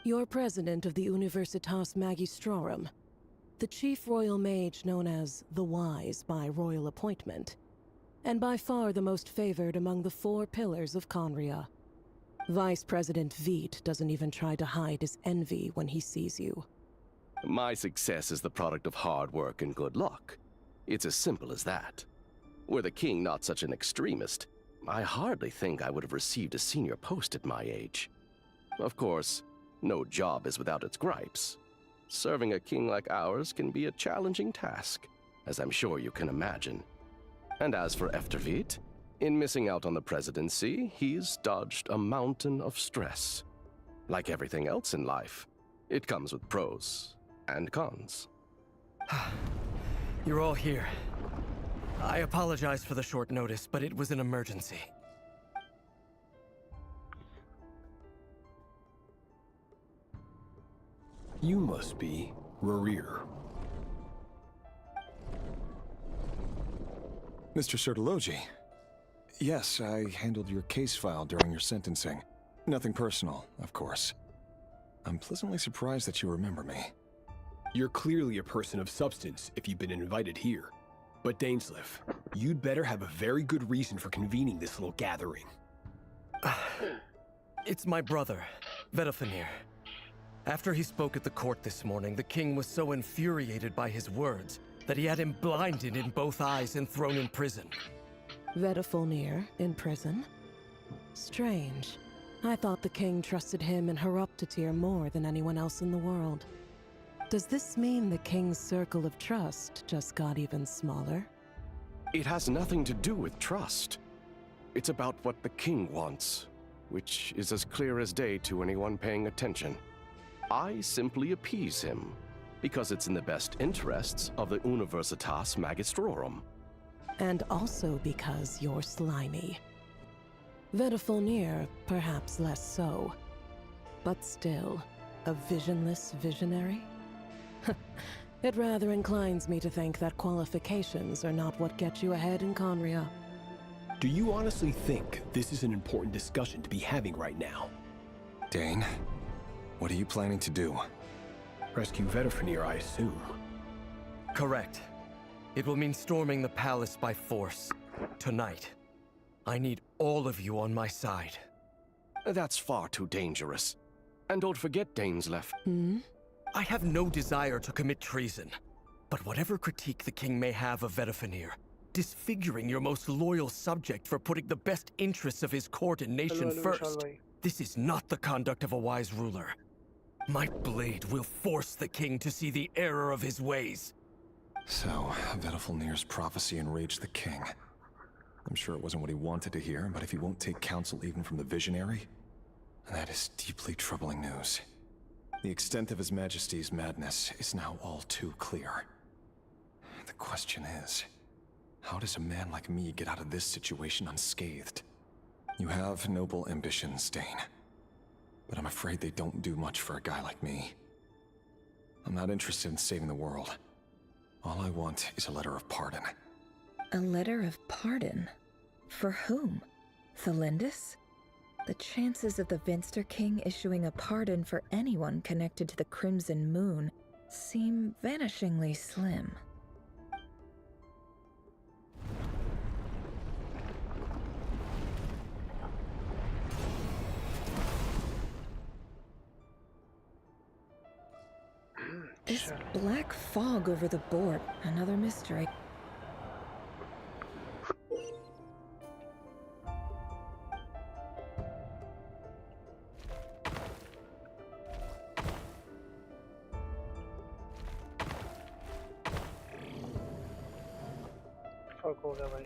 You're president of the Universitas Magistrorum, the chief royal mage known as the Wise by royal appointment, and by far the most favored among the 4 pillars of Conria. Vice President Veit doesn't even try to hide his envy when he sees you. My success is the product of hard work and good luck. It's as simple as that. Were the king not such an extremist, I hardly think I would have received a senior post at my age. Of course, no job is without its gripes. Serving a king like ours can be a challenging task, as I'm sure you can imagine. And as for Efterveit, in missing out on the presidency, he's dodged a mountain of stress. Like everything else in life, it comes with pros and cons. You're all here. I apologize for the short notice, but it was an emergency. You must be Rarir. Mr. Sertologi. Yes, I handled your case file during your sentencing. Nothing personal, of course. I'm pleasantly surprised that you remember me. You're clearly a person of substance if you've been invited here. But Dainsleif, you'd better have a very good reason for convening this little gathering. It's my brother, Vedofenir. After he spoke at the court this morning, the king was so infuriated by his words that he had him blinded in both eyes and thrown in prison. Vedofenir in prison? Strange. I thought the king trusted him and Horoptatyr more than anyone else in the world. Does this mean the king's circle of trust just got even smaller? It has nothing to do with trust. It's about what the king wants, which is as clear as day to anyone paying attention. I simply appease him, because it's in the best interests of the Universitas Magistrorum. And also because you're slimy. Vedofenir, perhaps less so. But still, a visionless visionary? It rather inclines me to think that qualifications are not what get you ahead in Conria. Do you honestly think this is an important discussion to be having right now? Dane, what are you planning to do? Rescue Vedofenir, I assume. Correct. It will mean storming the palace by force. Tonight. I need all of you on my side. That's far too dangerous. And don't forget Dainsleif. I have no desire to commit treason. But whatever critique the king may have of Vedofenir, disfiguring your most loyal subject for putting the best interests of his court and nation first, this is not the conduct of a wise ruler. My blade will force the king to see the error of his ways. So, Vedofenir's prophecy enraged the king. I'm sure it wasn't what he wanted to hear, but if he won't take counsel even from the visionary, that is deeply troubling news. The extent of His Majesty's madness is now all too clear. The question is, how does a man like me get out of this situation unscathed? You have noble ambitions, Dane, but I'm afraid they don't do much for a guy like me. I'm not interested in saving the world. All I want is a letter of pardon. A letter of pardon? For whom? Thelindis? The chances of the Vinster King issuing a pardon for anyone connected to the Crimson Moon seem vanishingly slim. This black fog over the board, another mystery. फर्क हो गया भाई।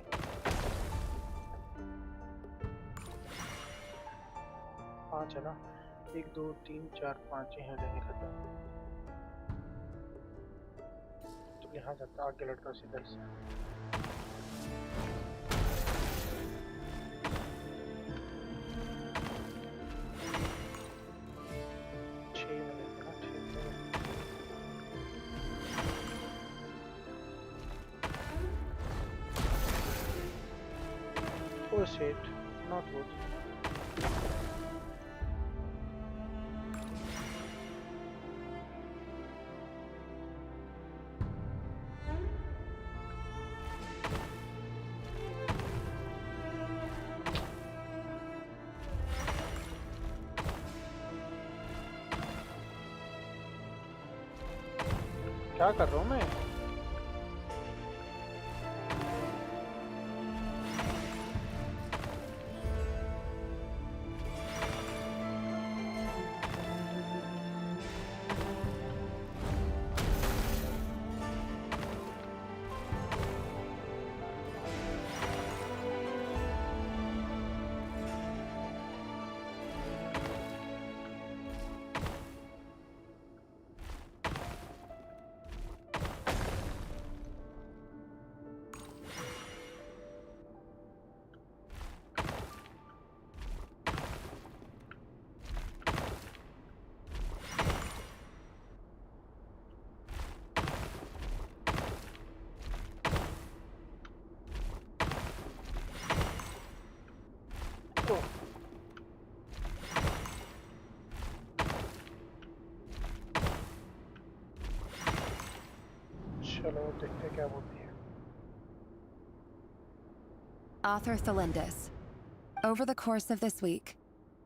5 है ना, 1 2 3 4 5 यहाँ लेंगे खत्म। तो यहाँ जाता आगे लड़का सीधा से। Oh shit, not good. क्या कर रहा हूँ मैं? चलो देखते क्या बोलती है। Author Thelindis. Over the course of this week,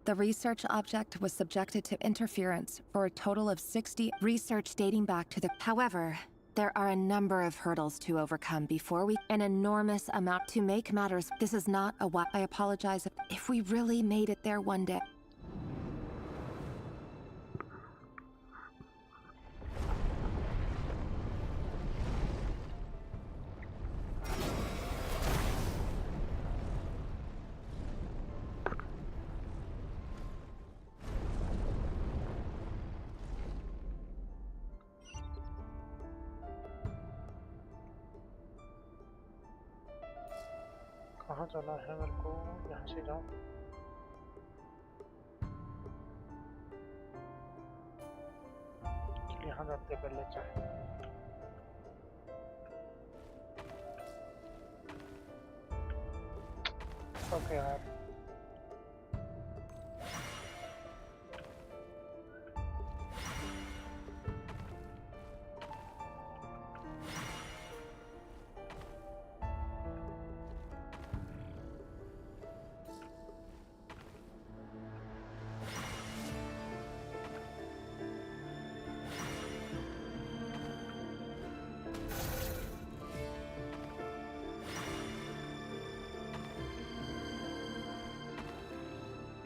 the research object was subjected to interference for a total of 60 research dating back to the... However, there are a number of hurdles to overcome before we... An enormous amount to make matters. This is not a what... I apologize if we really made it there one day. कहाँ जाना है मेरे को? यहाँ से जाऊँ? यहाँ जाते पहले चाहे। ओके यार।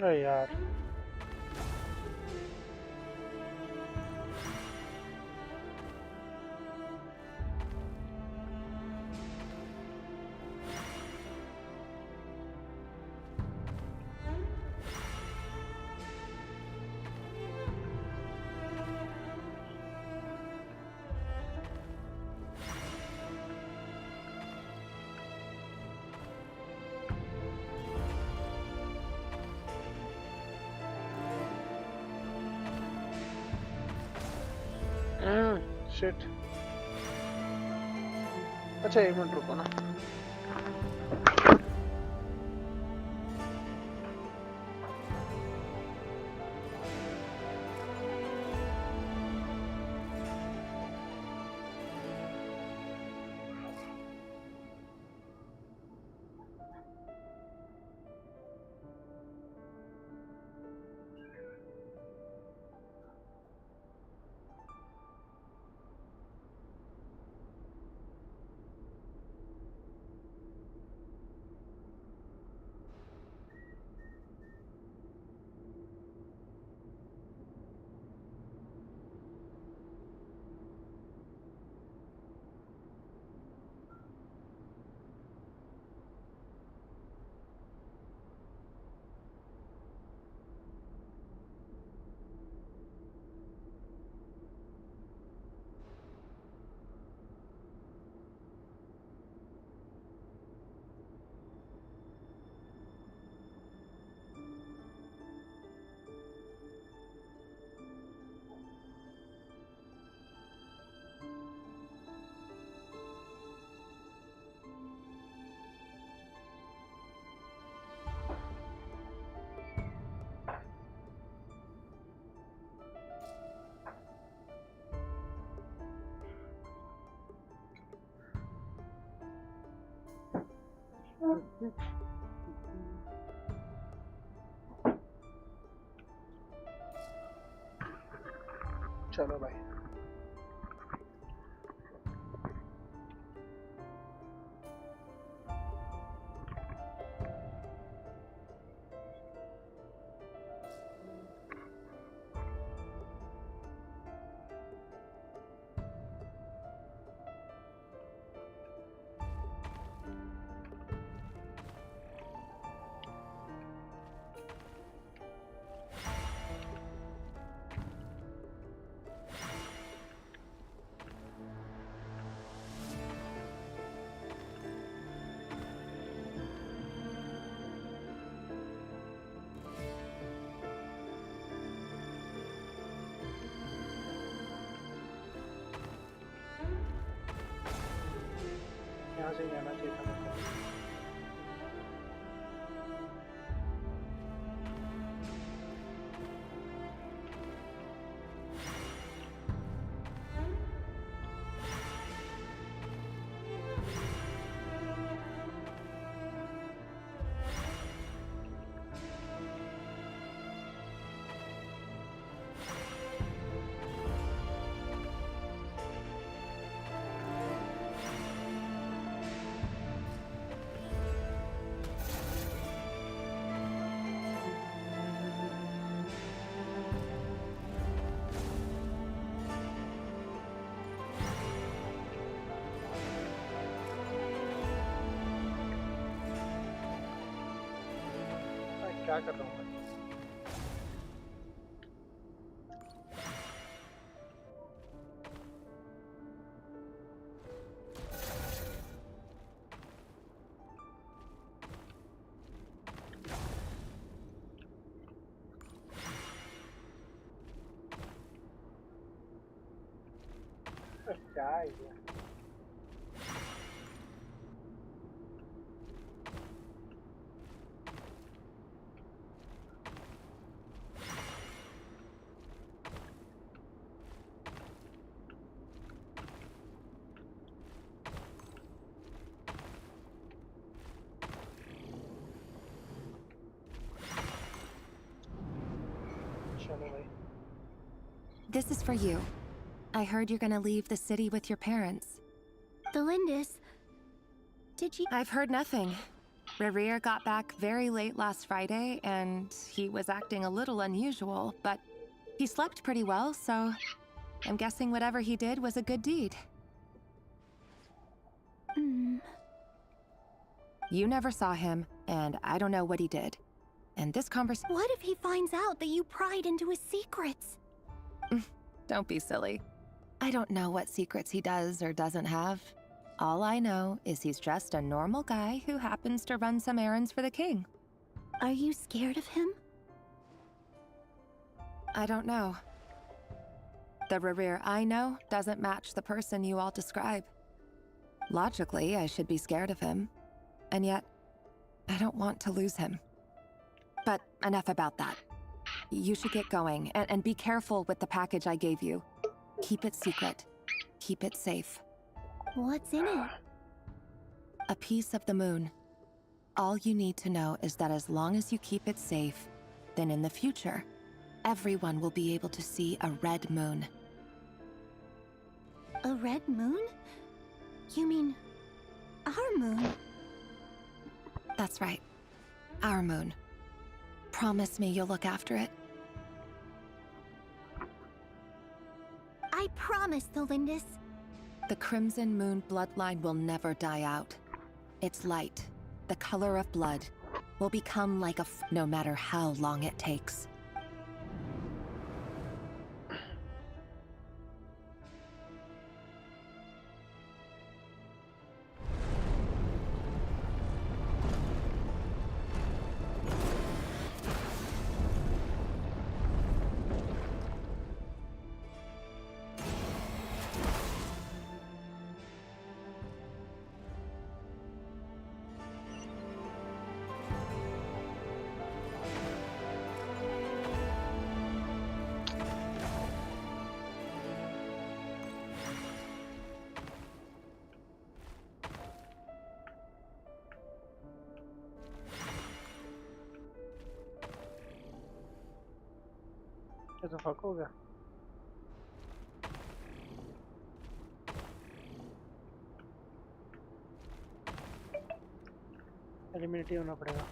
अरे यार शिट। अच्छा 1 मिनट रुको ना। चलो भाई। यहाँ से नहीं आना चाहिए था मेरे को। क्या कर रहा हूँ मैं? क्या है ये? चलो भाई। This is for you. I heard you're gonna leave the city with your parents. The Lindis. Did you? I've heard nothing. Rerir got back very late last Friday, and he was acting a little unusual, but he slept pretty well, so I'm guessing whatever he did was a good deed. You never saw him, and I don't know what he did. And this conversation... What if he finds out that you pried into his secrets? Don't be silly. I don't know what secrets he does or doesn't have. All I know is he's just a normal guy who happens to run some errands for the king. Are you scared of him? I don't know. The Rerir I know doesn't match the person you all describe. Logically, I should be scared of him. And yet, I don't want to lose him. But enough about that. You should get going, and be careful with the package I gave you. Keep it secret. Keep it safe. What's in it? A piece of the moon. All you need to know is that as long as you keep it safe, then in the future, everyone will be able to see a red moon. A red moon? You mean our moon? That's right. Our moon. Promise me you'll look after it. I promise, the Lindis. The Crimson Moon bloodline will never die out. Its light, the color of blood, will become like no matter how long it takes. ये तो fuck हो गया। Eliminate ही होना पड़ेगा।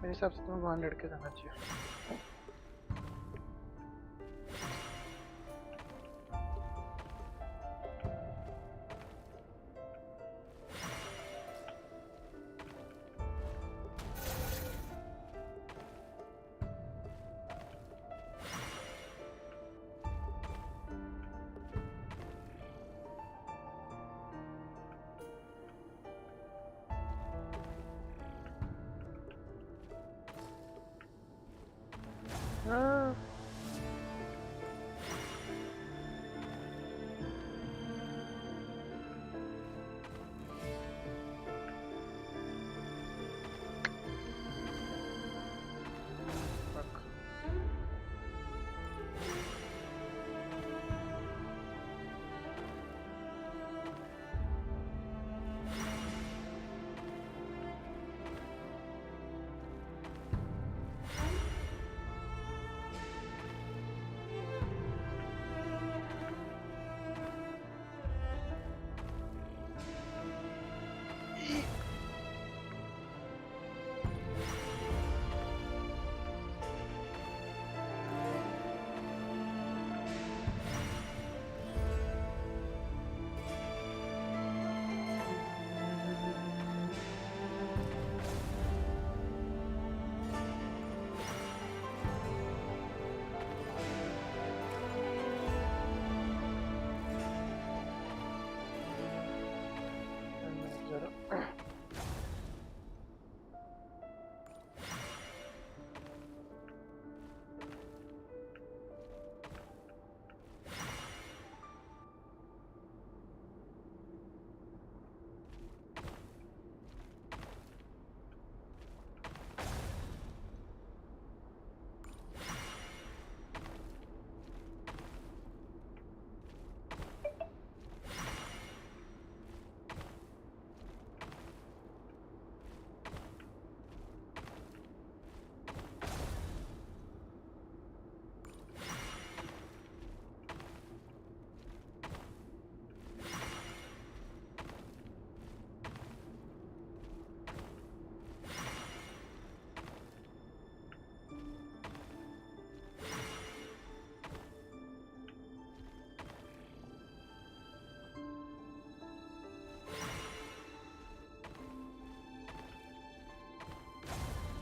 मेरे हिसाब से तुम्हें वहाँ लड़के जाना चाहिए। हाँ।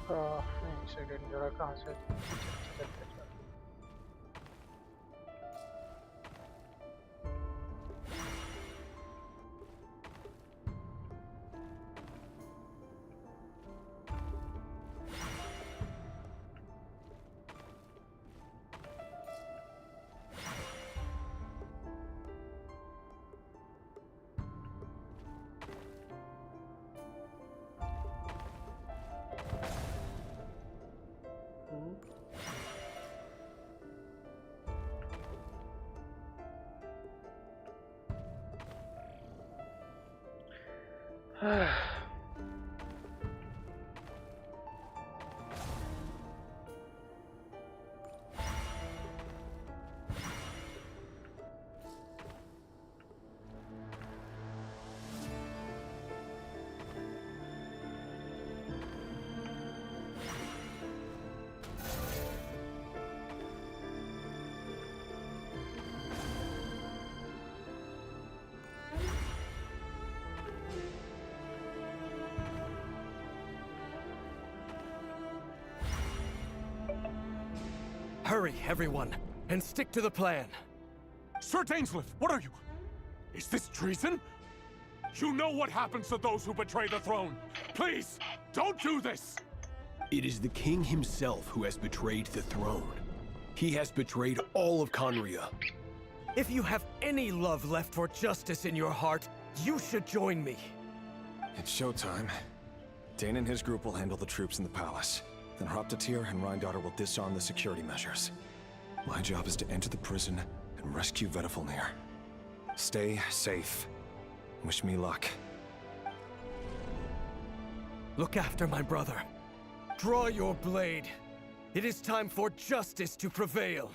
नहीं सेकंड जरा कहाँ से पीछे चलते चल। Hurry, everyone, and stick to the plan. Sir Dainsleif, what are you? Is this treason? You know what happens to those who betray the throne. Please, don't do this! It is the king himself who has betrayed the throne. He has betrayed all of Conria. If you have any love left for justice in your heart, you should join me. It's showtime. Dane and his group will handle the troops in the palace. Then Hraptatir and Rhindaughter will disarm the security measures. My job is to enter the prison and rescue Vedifalnir. Stay safe. Wish me luck. Look after my brother. Draw your blade. It is time for justice to prevail.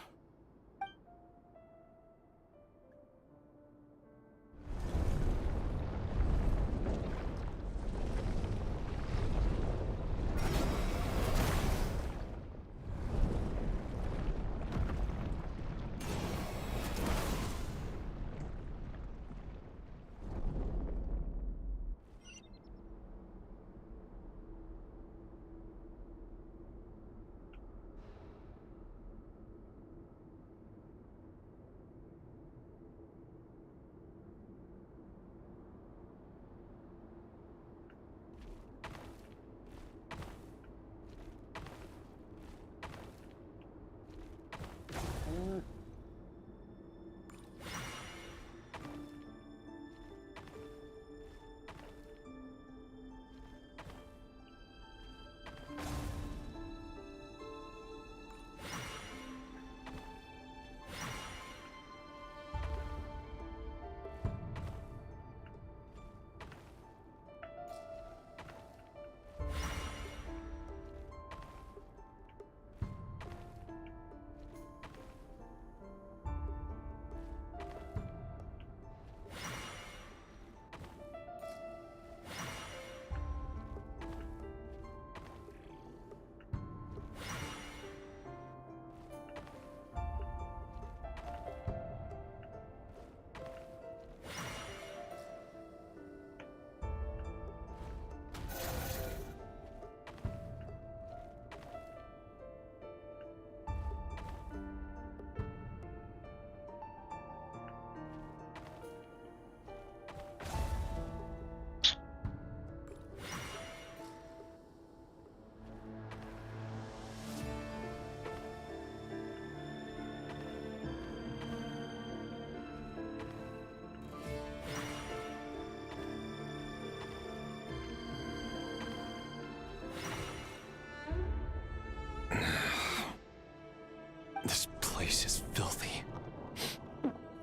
This place is filthy.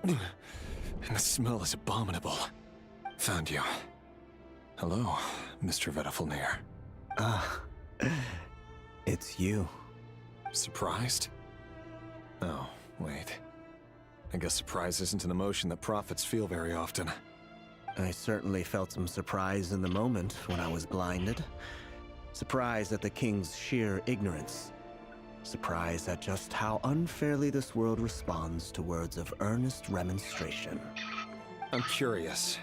And the smell is abominable. Found you. Hello, Mr. Vedifalnir. Ah, it's you. Surprised? Oh, wait. I guess surprise isn't an emotion that prophets feel very often. I certainly felt some surprise in the moment when I was blinded. Surprise at the king's sheer ignorance. Surprise at just how unfairly this world responds to words of earnest remonstration. I'm curious.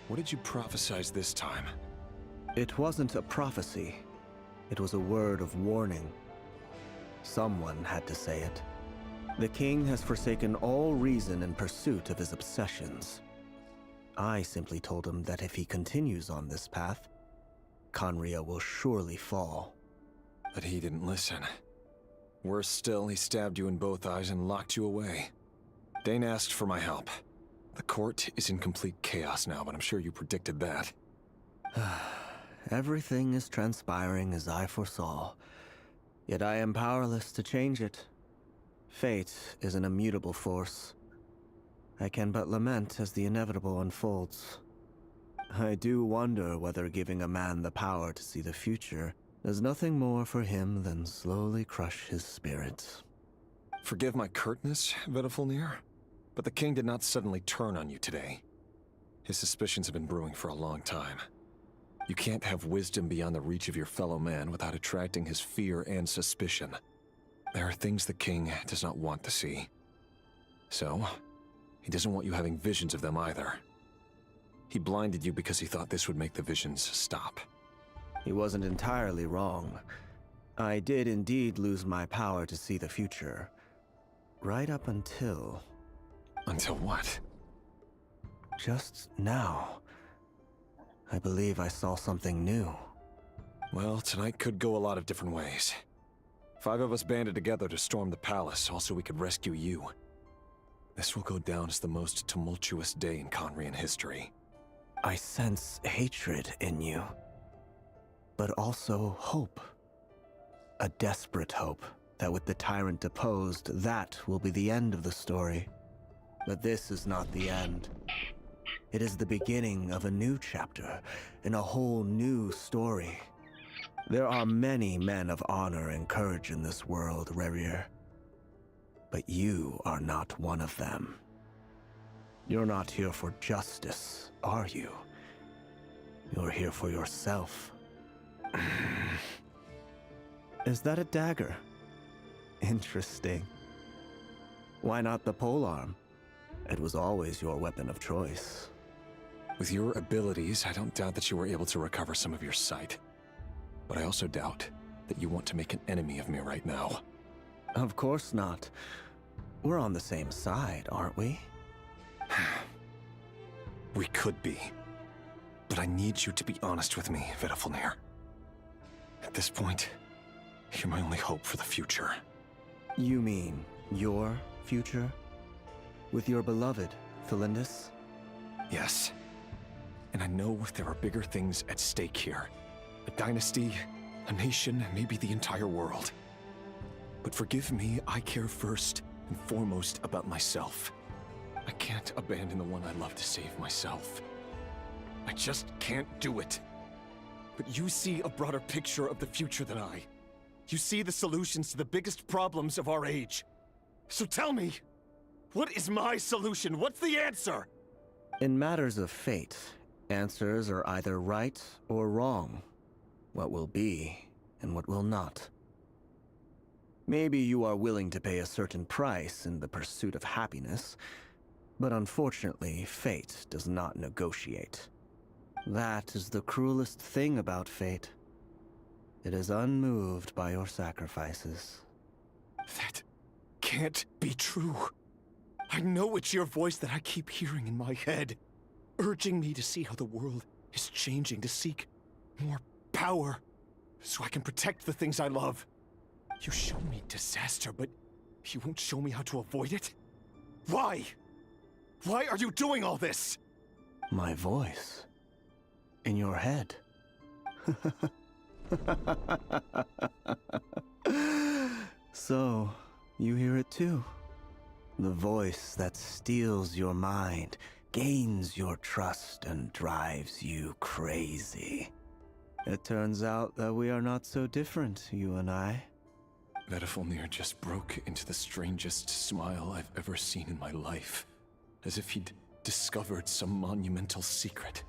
What did you prophesize this time? It wasn't a prophecy. It was a word of warning. Someone had to say it. The king has forsaken all reason in pursuit of his obsessions. I simply told him that if he continues on this path, Conria will surely fall. But he didn't listen. Worse still, he stabbed you in both eyes and locked you away. Dane asked for my help. The court is in complete chaos now, but I'm sure you predicted that. Everything is transpiring as I foresaw, yet I am powerless to change it. Fate is an immutable force. I can but lament as the inevitable unfolds. I do wonder whether giving a man the power to see the future does nothing more for him than slowly crush his spirit. Forgive my curtness, Vedifalnir, but the king did not suddenly turn on you today. His suspicions have been brewing for a long time. You can't have wisdom beyond the reach of your fellow man without attracting his fear and suspicion. There are things the king does not want to see. So, he doesn't want you having visions of them either. He blinded you because he thought this would make the visions stop. He wasn't entirely wrong. I did indeed lose my power to see the future, right up until... Until what? Just now. I believe I saw something new. Well, tonight could go a lot of different ways. 5 of us banded together to storm the palace, also we could rescue you. This will go down as the most tumultuous day in Conrian history. I sense hatred in you, but also hope. A desperate hope that with the tyrant deposed, that will be the end of the story. But this is not the end. It is the beginning of a new chapter in a whole new story. There are many men of honor and courage in this world, Rerir. But you are not one of them. You're not here for justice, are you? You're here for yourself. Is that a dagger? Interesting. Why not the polearm? It was always your weapon of choice. With your abilities, I don't doubt that you were able to recover some of your sight. But I also doubt that you want to make an enemy of me right now. Of course not. We're on the same side, aren't we? We could be. But I need you to be honest with me, Vedafilnir. At this point, you're my only hope for the future. You mean your future? With your beloved, Thelindis? Yes. And I know there are bigger things at stake here. A dynasty, a nation, maybe the entire world. But forgive me, I care first and foremost about myself. I can't abandon the one I love to save myself. I just can't do it. But you see a broader picture of the future than I. You see the solutions to the biggest problems of our age. So tell me, what is my solution? What's the answer? In matters of fate, answers are either right or wrong. What will be and what will not. Maybe you are willing to pay a certain price in the pursuit of happiness, but unfortunately, fate does not negotiate. That is the cruelest thing about fate. It is unmoved by your sacrifices. That can't be true. I know it's your voice that I keep hearing in my head, urging me to see how the world is changing, to seek more power, so I can protect the things I love. You show me disaster, but you won't show me how to avoid it? Why? Why are you doing all this? My voice. In your head. So, you hear it too? The voice that steals your mind, gains your trust, and drives you crazy. It turns out that we are not so different, you and I. Vedafilnir just broke into the strangest smile I've ever seen in my life, as if he'd discovered some monumental secret.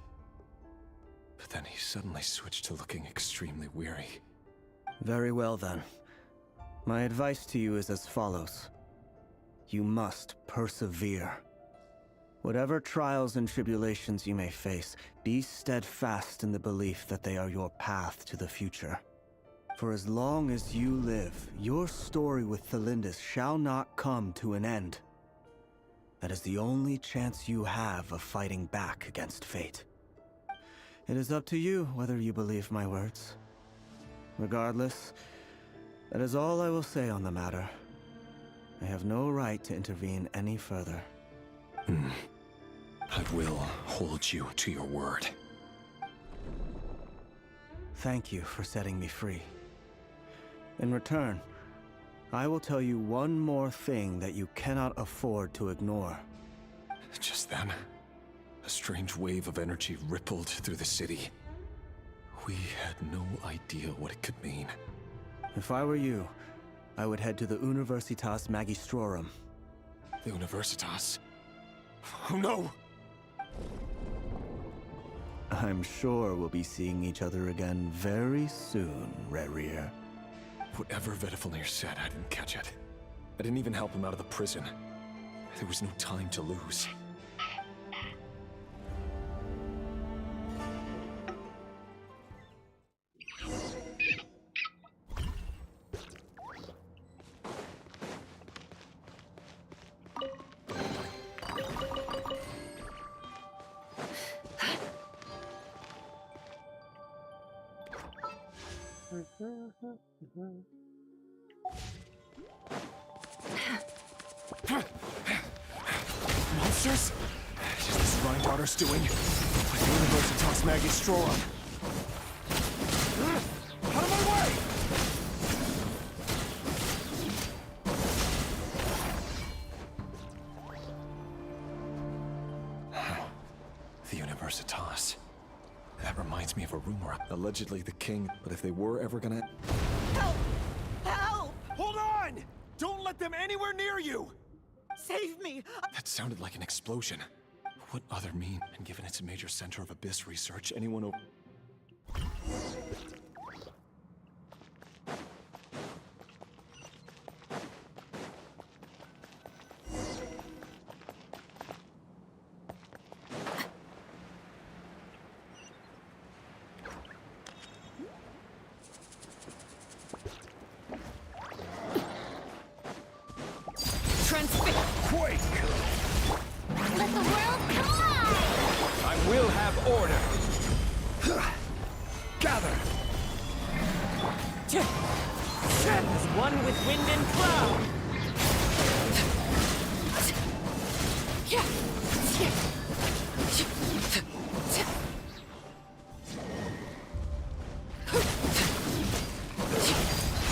But then he suddenly switched to looking extremely weary. Very well then. My advice to you is as follows. You must persevere. Whatever trials and tribulations you may face, be steadfast in the belief that they are your path to the future. For as long as you live, your story with Thelindis shall not come to an end. That is the only chance you have of fighting back against fate. It is up to you whether you believe my words. Regardless, that is all I will say on the matter. I have no right to intervene any further. I will hold you to your word. Thank you for setting me free. In return, I will tell you one more thing that you cannot afford to ignore. Just then, a strange wave of energy rippled through the city. We had no idea what it could mean. If I were you, I would head to the Universitas Magistrorum. The Universitas? Oh no! I'm sure we'll be seeing each other again very soon, Rerir. Whatever Vedafilnir said, I didn't catch it. I didn't even help him out of the prison. There was no time to lose. Monsters? Is this Rhine daughter stewing? Like the Universitas Magistrorum. Out of my way! The Universitas. That reminds me of a rumor. Allegedly the king, but if they were ever gonna... Help! Help! Hold on! Don't let them anywhere near you! Save me! That sounded like an explosion. What other mean? And given it's a major center of abyss research, anyone over... Quake! Let the world collide! I will have order. Gather! As one with wind and cloud!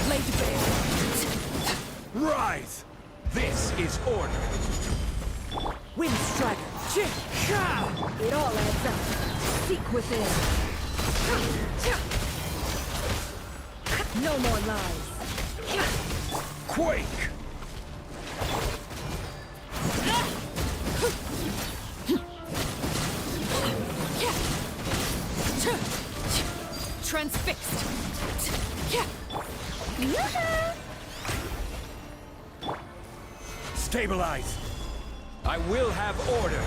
Laid bare. Rise! This is order. Wind striker. It all adds up. Seek within. No more lies. Quake! Transfixed. Stabilize! I will have order!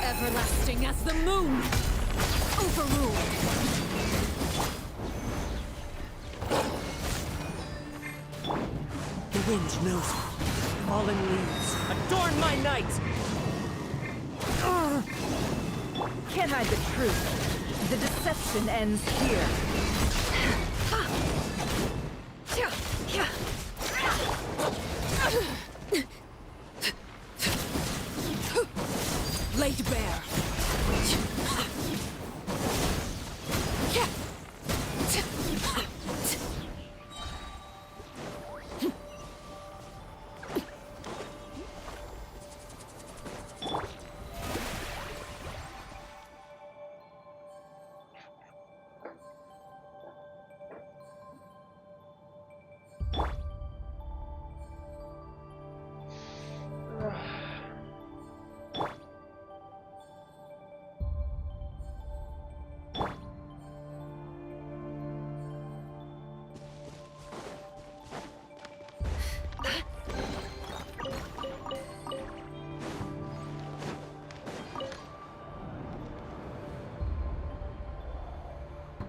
Everlasting as the moon. Overruled. The wind knows me. Fallen leaves, adorn my night! Can't hide the truth. The deception ends here. Laid bare.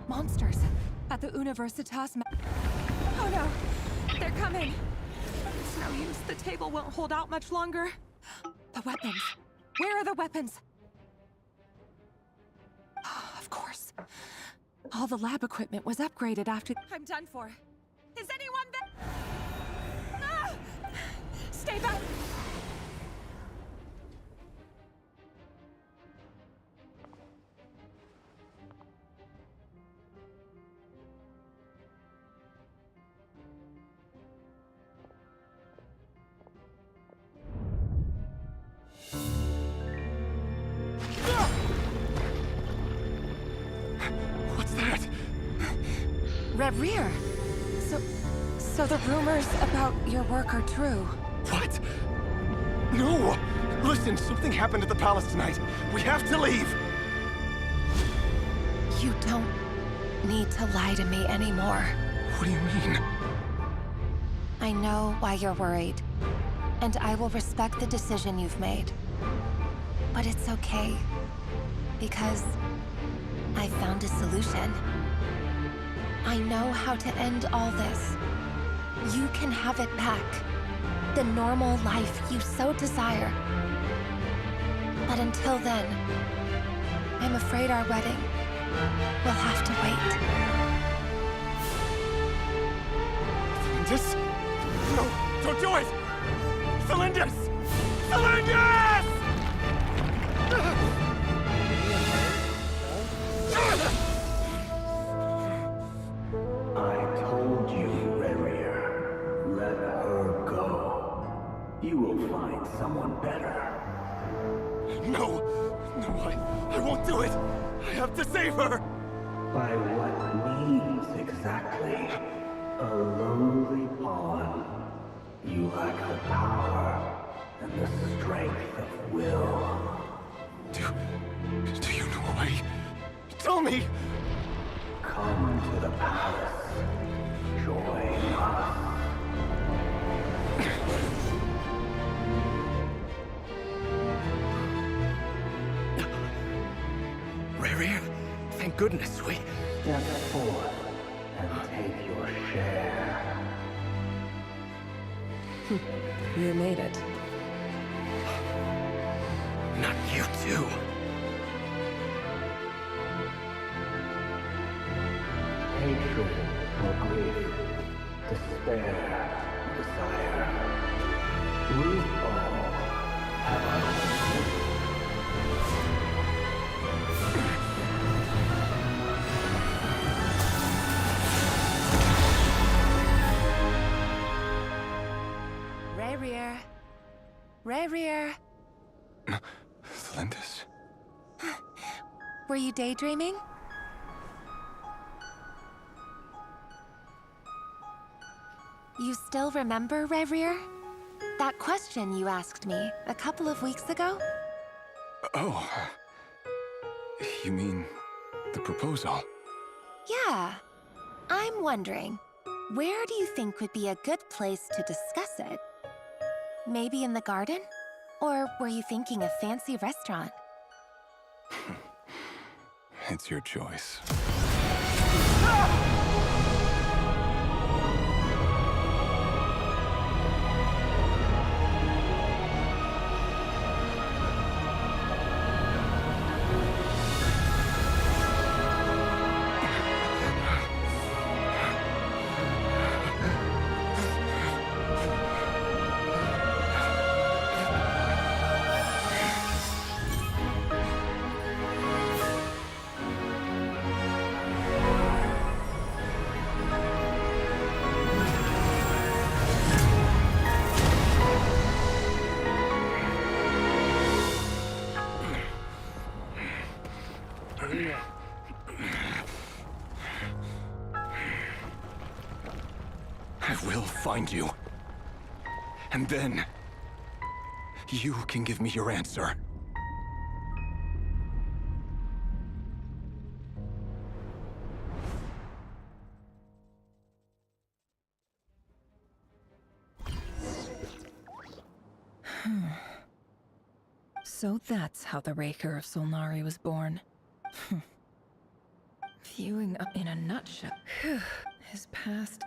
Monsters at the Universitas. Oh no, they're coming. It's no use. The table won't hold out much longer. The weapons. Where are the weapons? Of course. All the lab equipment was upgraded after. I'm done for. Is anyone there? Ah! Stay back. What's that? Rear. So the rumors about your work are true. What? No! Listen, something happened at the palace tonight. We have to leave! You don't need to lie to me anymore. What do you mean? I know why you're worried, and I will respect the decision you've made. But it's okay, because I found a solution. I know how to end all this. You can have it back. the normal life you so desire. But until then, I'm afraid our wedding will have to wait. Cylindus? No, don't do it! Cylindus! Cylindus! I told you, Rarier. Let her go. You will find someone better. No! No, I won't do it! I have to save her! By what means exactly? A lowly pawn. You lack the power and the strength of will. Do you know a way? Tell me! Come to the palace. Join us. Rarier, thank goodness we... Step forth and take your share. You made it. Not you too. Hatred or grief, despair, desire. We all have our own. Rarier. Rarier. Cylindus? Were you daydreaming? You still remember, Rarier? That question you asked me a couple of weeks ago? Oh. You mean the proposal? Yeah. I'm wondering, where do you think would be a good place to discuss it? Maybe in the garden? Or were you thinking a fancy restaurant? It's your choice. I will find you. And then, you can give me your answer. So that's how the Raker of Solnari was born. Viewing up in a nutshell. His past...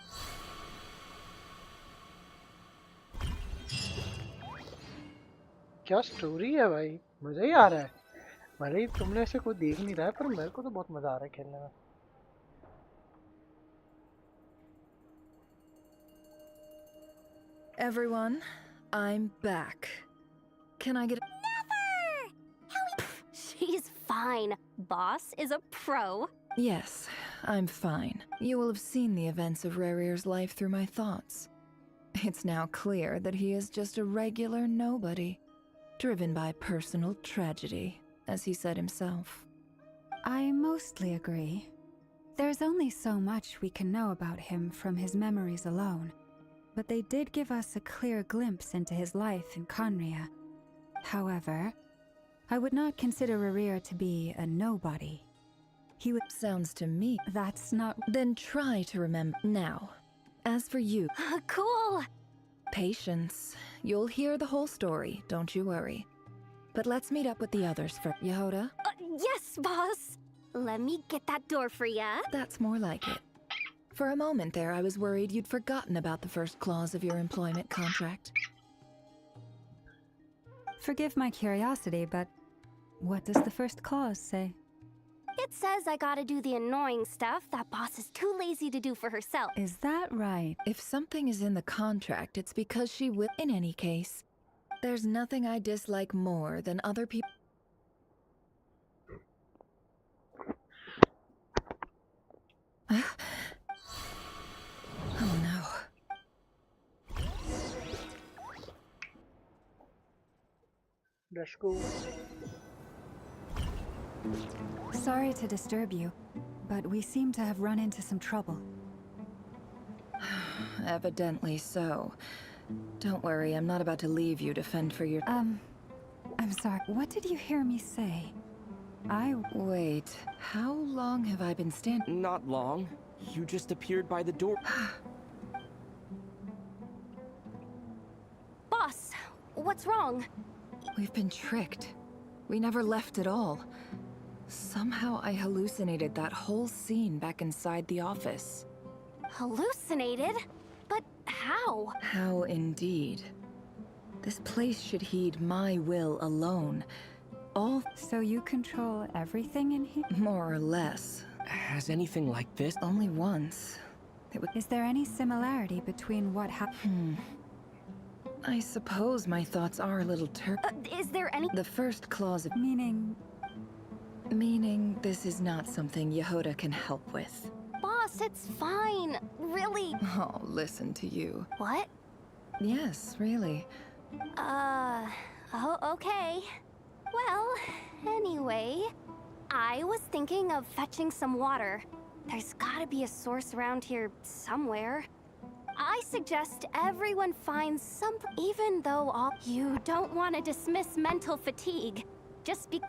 क्या story है भाई, मजा ही आ रहा है। भले ही तुमने ऐसे कोई देख नहीं रहा है, पर मेरे को तो बहुत मजा आ रहा है खेलने में। Everyone, I'm back. Can I get a... Never! She's fine. Boss is a pro. Yes, I'm fine. You will have seen the events of Rarier's life through my thoughts. It's now clear that he is just a regular nobody, driven by personal tragedy, as he said himself. I mostly agree. There's only so much we can know about him from his memories alone, but they did give us a clear glimpse into his life in Conria. However, I would not consider Rarier to be a nobody. He would... Sounds to me... That's not... Then try to remember... Now, as for you... Cool! Patience. You'll hear the whole story, don't you worry. But let's meet up with the others for... Yehoda? Yes, boss! Let me get that door for ya. That's more like it. For a moment there, I was worried you'd forgotten about the first clause of your employment contract. Forgive my curiosity, but what does the first clause say? It says I gotta do the annoying stuff that boss is too lazy to do for herself. Is that right? If something is in the contract, it's because she will. In any case, there's nothing I dislike more than other people. Oh no. Let's go. Sorry to disturb you, but we seem to have run into some trouble. Evidently so. Don't worry, I'm not about to leave you to fend for your... I'm sorry. What did you hear me say? Wait, how long have I been standing? Not long. You just appeared by the door. Boss, what's wrong? We've been tricked. We never left at all. Somehow I hallucinated that whole scene back inside the office. Hallucinated? But how? How indeed. This place should heed my will alone. So you control everything in here? More or less. Has anything like this? Only once. Is there any similarity between what happened? I suppose my thoughts are a little Is there any... The first clause of... Meaning this is not something Yehuda can help with. Boss, it's fine. Really. Oh, listen to you. What? Yes, really. Oh, okay. Well, anyway, I was thinking of fetching some water. There's gotta be a source around here somewhere. I suggest everyone finds something, even though you don't want to dismiss mental fatigue.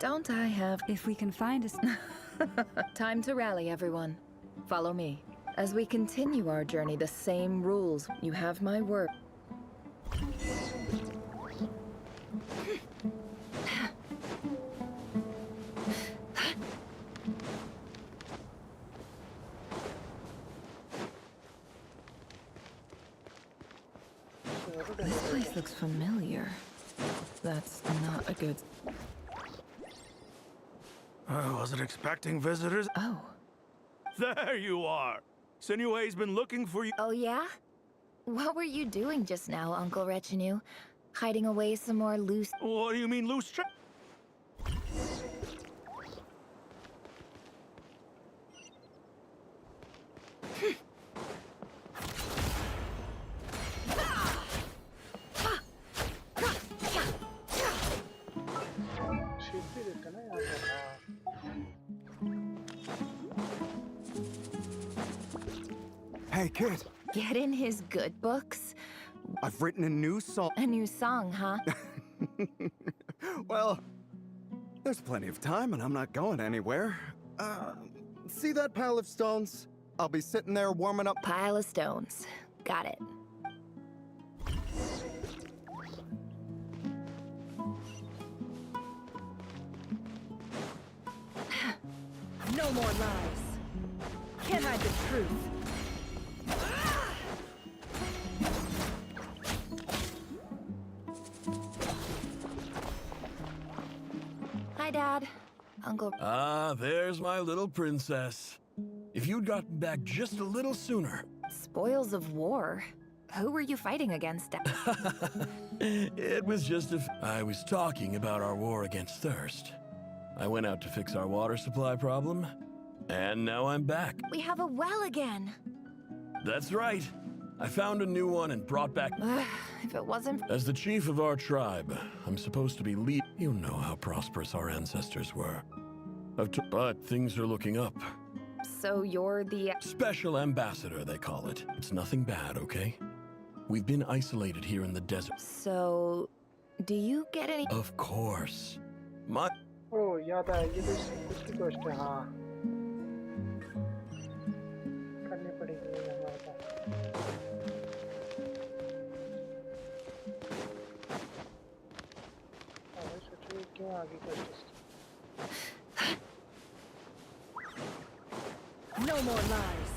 Don't I have... If we can find us... Time to rally, everyone. Follow me. As we continue our journey, the same rules. You have my word. This place looks familiar. That's not a good... I wasn't expecting visitors. Oh. There you are. Sinue's been looking for you. Oh, yeah? What were you doing just now, Uncle Retinue? Hiding away some more loose... What do you mean, loose tra... Hey, kid. Get in his good books? I've written a new song. A new song, huh? Well, there's plenty of time and I'm not going anywhere. See that pile of stones? I'll be sitting there warming up. Pile of stones. Got it. No more lies. Can't hide the truth. Hi, Dad. Uncle... Ah, there's my little princess. If you'd gotten back just a little sooner. Spoils of war? Who were you fighting against? It was just I was talking about our war against thirst. I went out to fix our water supply problem, and now I'm back. We have a well again. That's right. I found a new one and brought back... If it wasn't... As the chief of our tribe, I'm supposed to be lead... You know how prosperous our ancestors were. But things are looking up. So you're the... Special ambassador, they call it. It's nothing bad, okay? We've been isolated here in the desert. So... do you get any... Of course. My... Oh, याद आया ये तो उसकी question है हाँ करनी पड़ेगी हमारे पास मैं सोचूं क्यों आगे question No more lies.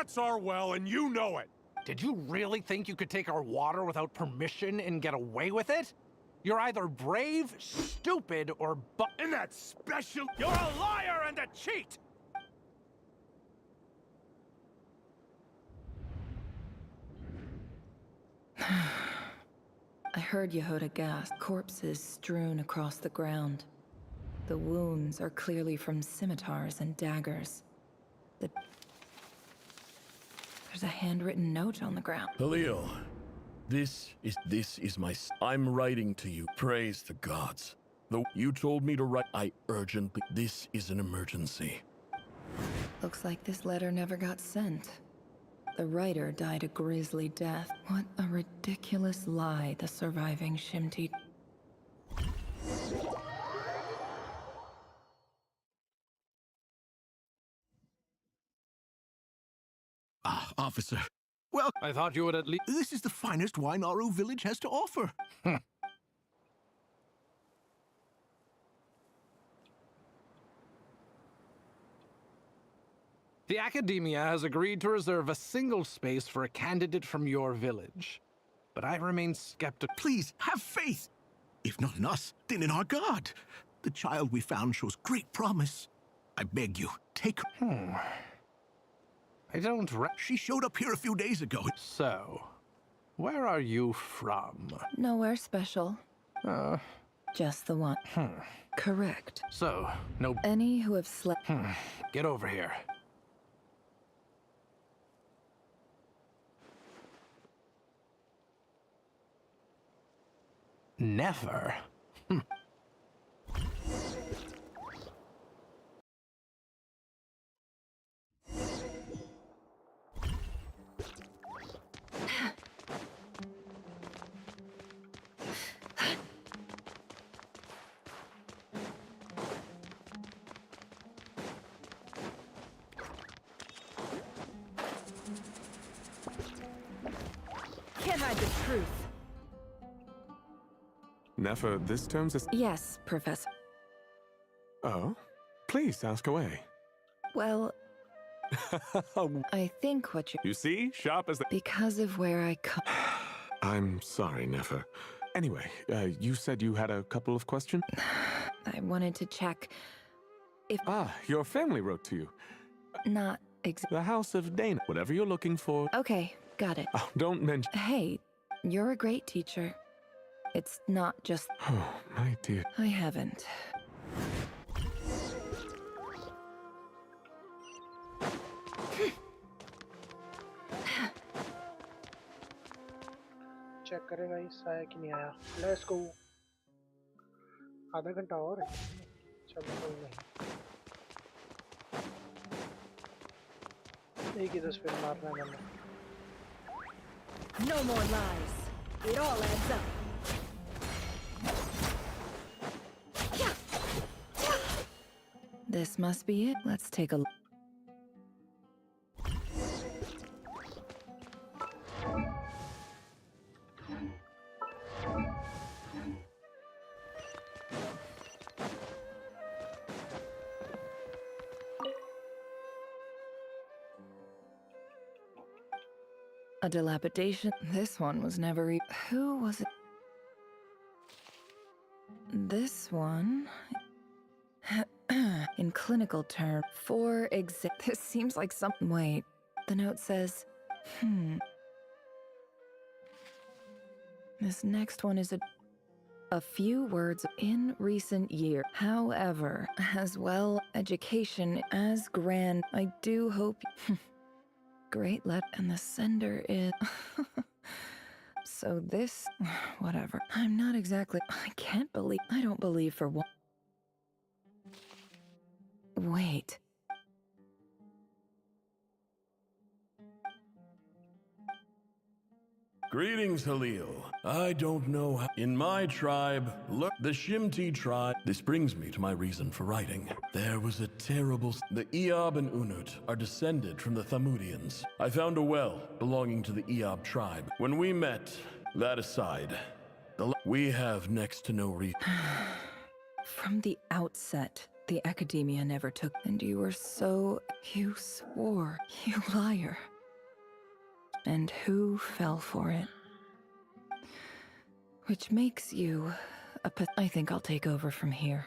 That's our well, and you know it. Did you really think you could take our water without permission and get away with it? You're either brave, stupid, or And that's special. You're a liar and a cheat. I heard Yehuda gasp. Corpses strewn across the ground. The wounds are clearly from scimitars and daggers. There's a handwritten note on the ground. Halil, this is my... I'm writing to you. Praise the gods. Though you told me to write, I urgently... This is an emergency. Looks like this letter never got sent. The writer died a grisly death. What a ridiculous lie the surviving Shimti... Ah, officer. Well, I thought you would at least... This is the finest wine Aru village has to offer. The Academia has agreed to reserve a single space for a candidate from your village. But I remain skeptical. Please, have faith. If not in us, then in our god. The child we found shows great promise. I beg you, take her. I don't... She showed up here a few days ago. So, where are you from? Nowhere special. Just the one. Correct. So, no... Any who have slept... Get over here. Never. Can't hide the truth. Nefer, this terms is... Yes, Professor. Oh? Please, ask away. Well, I think what You see? Sharp as the... Because of where I come... I'm sorry, Nefer. Anyway, you said you had a couple of questions? I wanted to check if... Ah, your family wrote to you. Not The House of Dana. Whatever you're looking for... Okay, got it. Oh, don't mention... Hey, you're a great teacher. It's not just... Oh, my dear. I haven't. Check करें guys आया कि नहीं आया let's go आधा घंटा और है चलो कोई नहीं एक ही 10 मिनट मारना है मैंने No more lies. It all adds up. This must be it. Let's take a look. A dilapidation. This one was never Who was it? This one... In clinical terms, for example, this seems like some... Wait, the note says, This next one is a few words in recent year. However, as well, education as grand, I do hope... Great let, and the sender is... So this... Whatever. I'm not exactly... I can't believe... I don't believe for one... Wait. Greetings, Halil. I don't know how... In my tribe, look, the Shimti tribe... This brings me to my reason for writing. There was a terrible... The Eob and Unut are descended from the Thamudians. I found a well belonging to the Eob tribe. When we met, that aside, we have next to no reason. From the outset, the Academia never took... And you were so... You swore. You liar. And who fell for it? Which makes you I think I'll take over from here.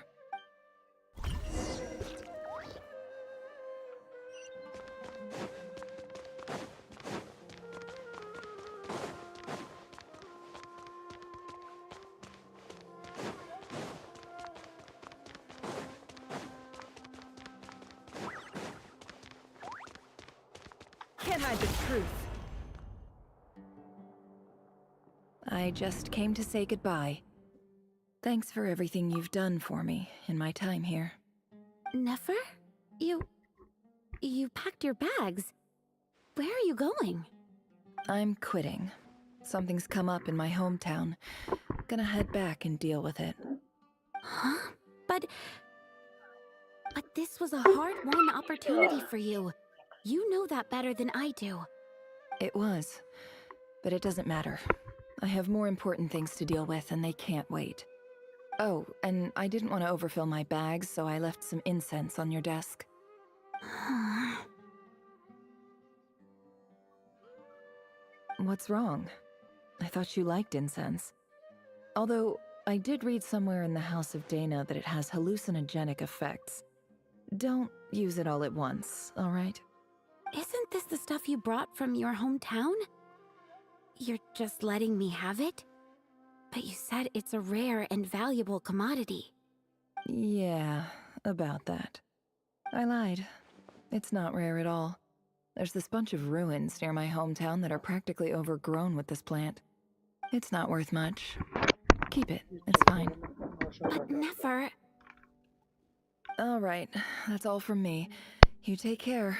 Can't hide the truth. I just came to say goodbye. Thanks for everything you've done for me in my time here. Nefer? You packed your bags. Where are you going? I'm quitting. Something's come up in my hometown. Gonna head back and deal with it. Huh? But this was a hard-won opportunity for you. You know that better than I do. It was. But it doesn't matter. I have more important things to deal with and they can't wait. Oh, and I didn't want to overfill my bags, so I left some incense on your desk. What's wrong? I thought you liked incense. Although, I did read somewhere in the House of Dana that it has hallucinogenic effects. Don't use it all at once, all right? Isn't this the stuff you brought from your hometown? You're just letting me have it? But you said it's a rare and valuable commodity. Yeah, about that. I lied. It's not rare at all. There's this bunch of ruins near my hometown that are practically overgrown with this plant. It's not worth much. Keep it. It's fine. But Nefer... All right. That's all from me. You take care.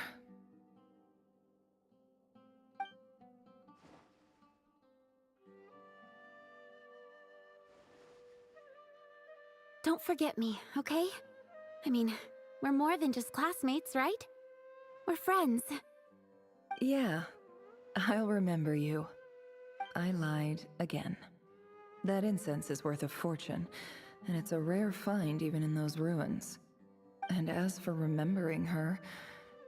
Don't forget me, okay? I mean, we're more than just classmates, right? We're friends. Yeah. I'll remember you. I lied again. That incense is worth a fortune, and it's a rare find even in those ruins. And as for remembering her,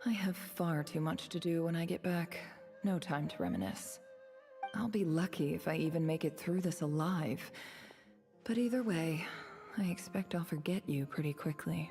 I have far too much to do when I get back. No time to reminisce. I'll be lucky if I even make it through this alive. But either way, I expect I'll forget you pretty quickly.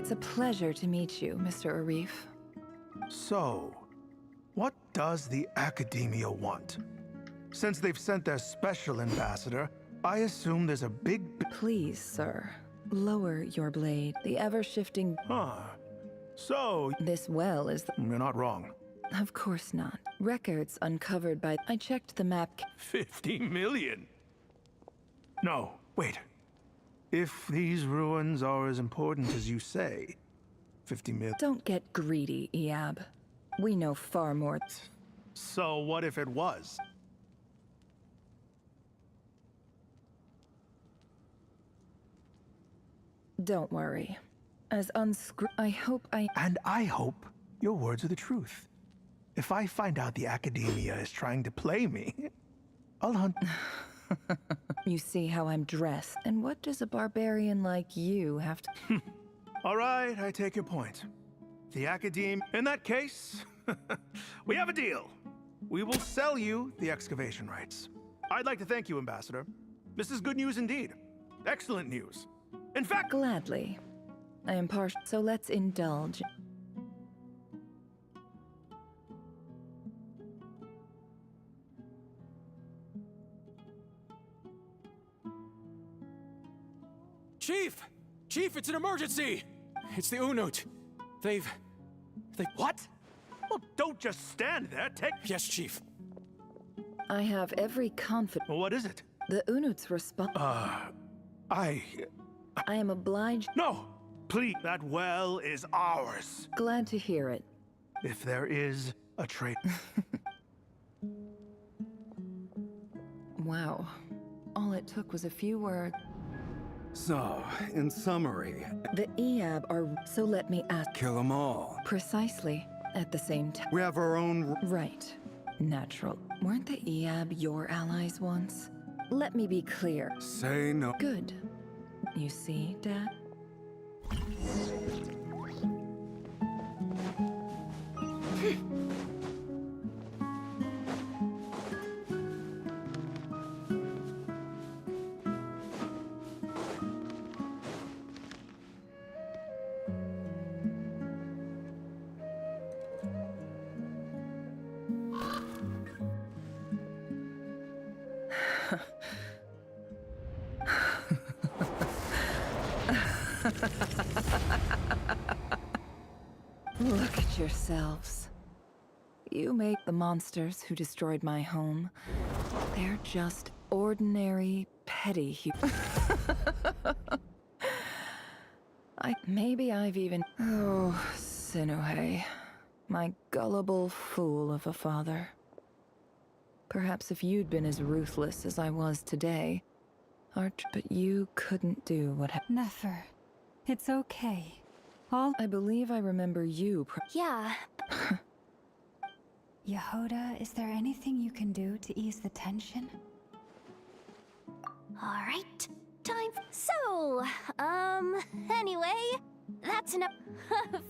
It's a pleasure to meet you, Mr. Arif. So, what does the Academia want? Since they've sent their special ambassador, I assume there's a big... Please, sir. Lower your blade. The ever-shifting... So... This well is the... You're not wrong. Of course not. Records uncovered by... I checked the map... 50 million? No, wait. If these ruins are as important as you say, 50 million... Don't get greedy, Iab. We know far more... So what if it was? Don't worry. As I hope And I hope your words are the truth. If I find out the Academia is trying to play me, I'll hunt. You see how I'm dressed, and what does a barbarian like you have to... All right, I take your point. The Academe... In that case, we have a deal. We will sell you the excavation rights. I'd like to thank you, Ambassador. This is good news indeed. Excellent news. In fact... Gladly. I am partial, so let's indulge. Chief! Chief, it's an emergency! It's the Unut. They... What? Well, don't just stand there. Take... Yes, Chief. I have every confidence... What is it? The Unut's response... I am obliged... No! Please, that well is ours. Glad to hear it. If there is a trade... Wow. All it took was a few words. So, in summary... The Eab are... So let me ask... Kill them all. Precisely. At the same time... We have our own... Right. Natural. Weren't the Eab your allies once? Let me be clear. Say no. Good. You see, Dad? Look at yourselves. You made the monsters who destroyed my home. They're just ordinary, petty Maybe I've even... Oh, Sinuhe. My gullible fool of a father. Perhaps if you'd been as ruthless as I was today, but you couldn't do what happened. Nefer, it's okay. I believe I remember you. Yeah. Yehoda, is there anything you can do to ease the tension? All right. Time. So, anyway, that's enough.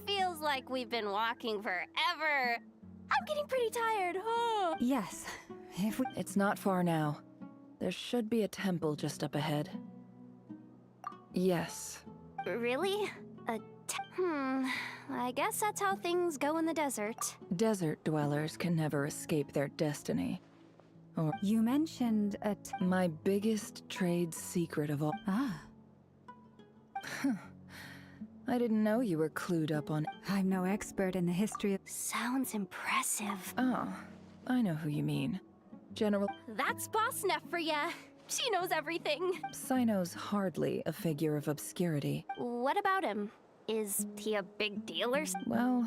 Feels like we've been walking forever. I'm getting pretty tired. Oh. Yes. It's not far now. There should be a temple just up ahead. Yes. Really? I guess that's how things go in the desert. Desert dwellers can never escape their destiny. Or you mentioned my biggest trade secret of all. Ah. I didn't know you were clued up on... I'm no expert in the history of... Sounds impressive. Oh, I know who you mean. General... That's Boss Neff for ya. She knows everything. Sino's hardly a figure of obscurity. What about him? Is he a big deal or... Well,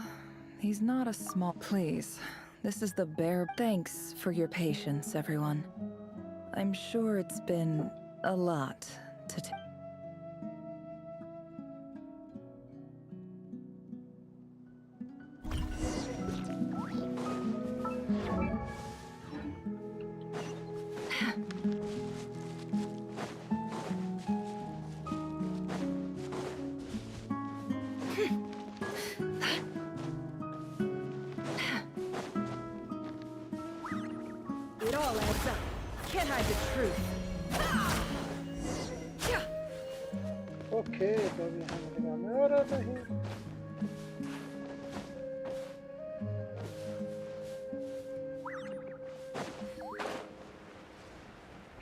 he's not a small... Please, this is the bare... Thanks for your patience, everyone. I'm sure it's been a lot to... It all adds up. Can't hide the truth. Okay तो अभी हम लगाने और नहीं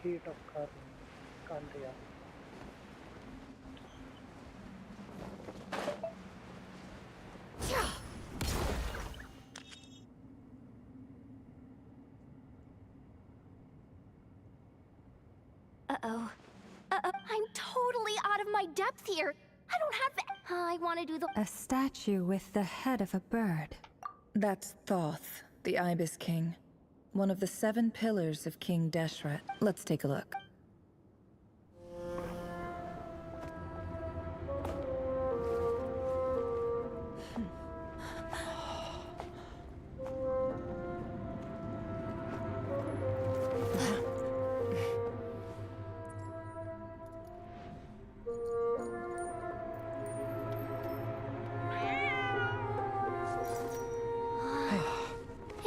heat of Kantia Uh-oh. I'm totally out of my depth here. I don't have the... I want to do the... A statue with the head of a bird. That's Thoth, the Ibis King. One of the 7 pillars of King Deshret. Let's take a look.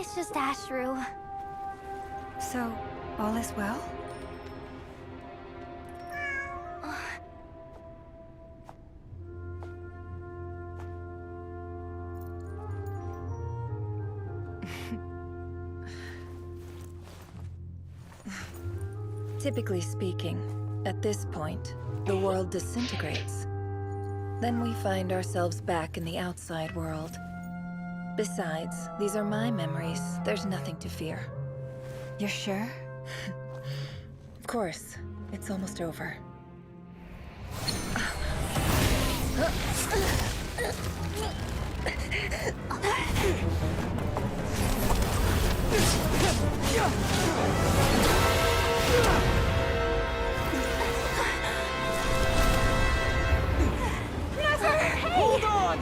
It's just Ashru. So, all is well? Typically speaking, at this point, the world disintegrates. Then we find ourselves back in the outside world. Besides, these are my memories. There's nothing to fear. You're sure? Of course. It's almost over. Hold on!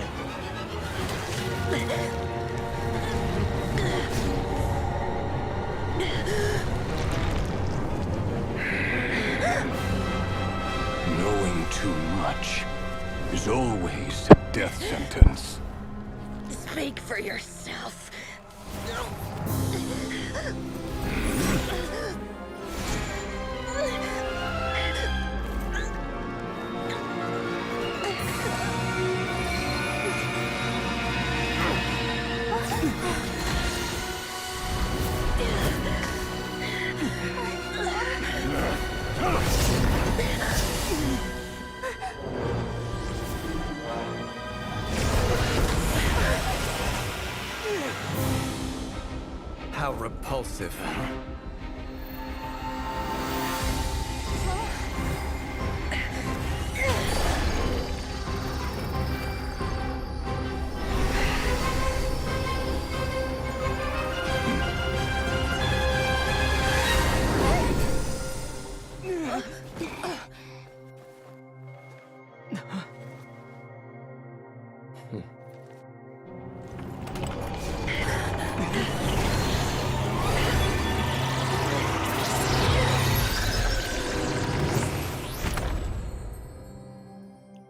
Knowing too much is always a death sentence. Speak for yourself. How repulsive.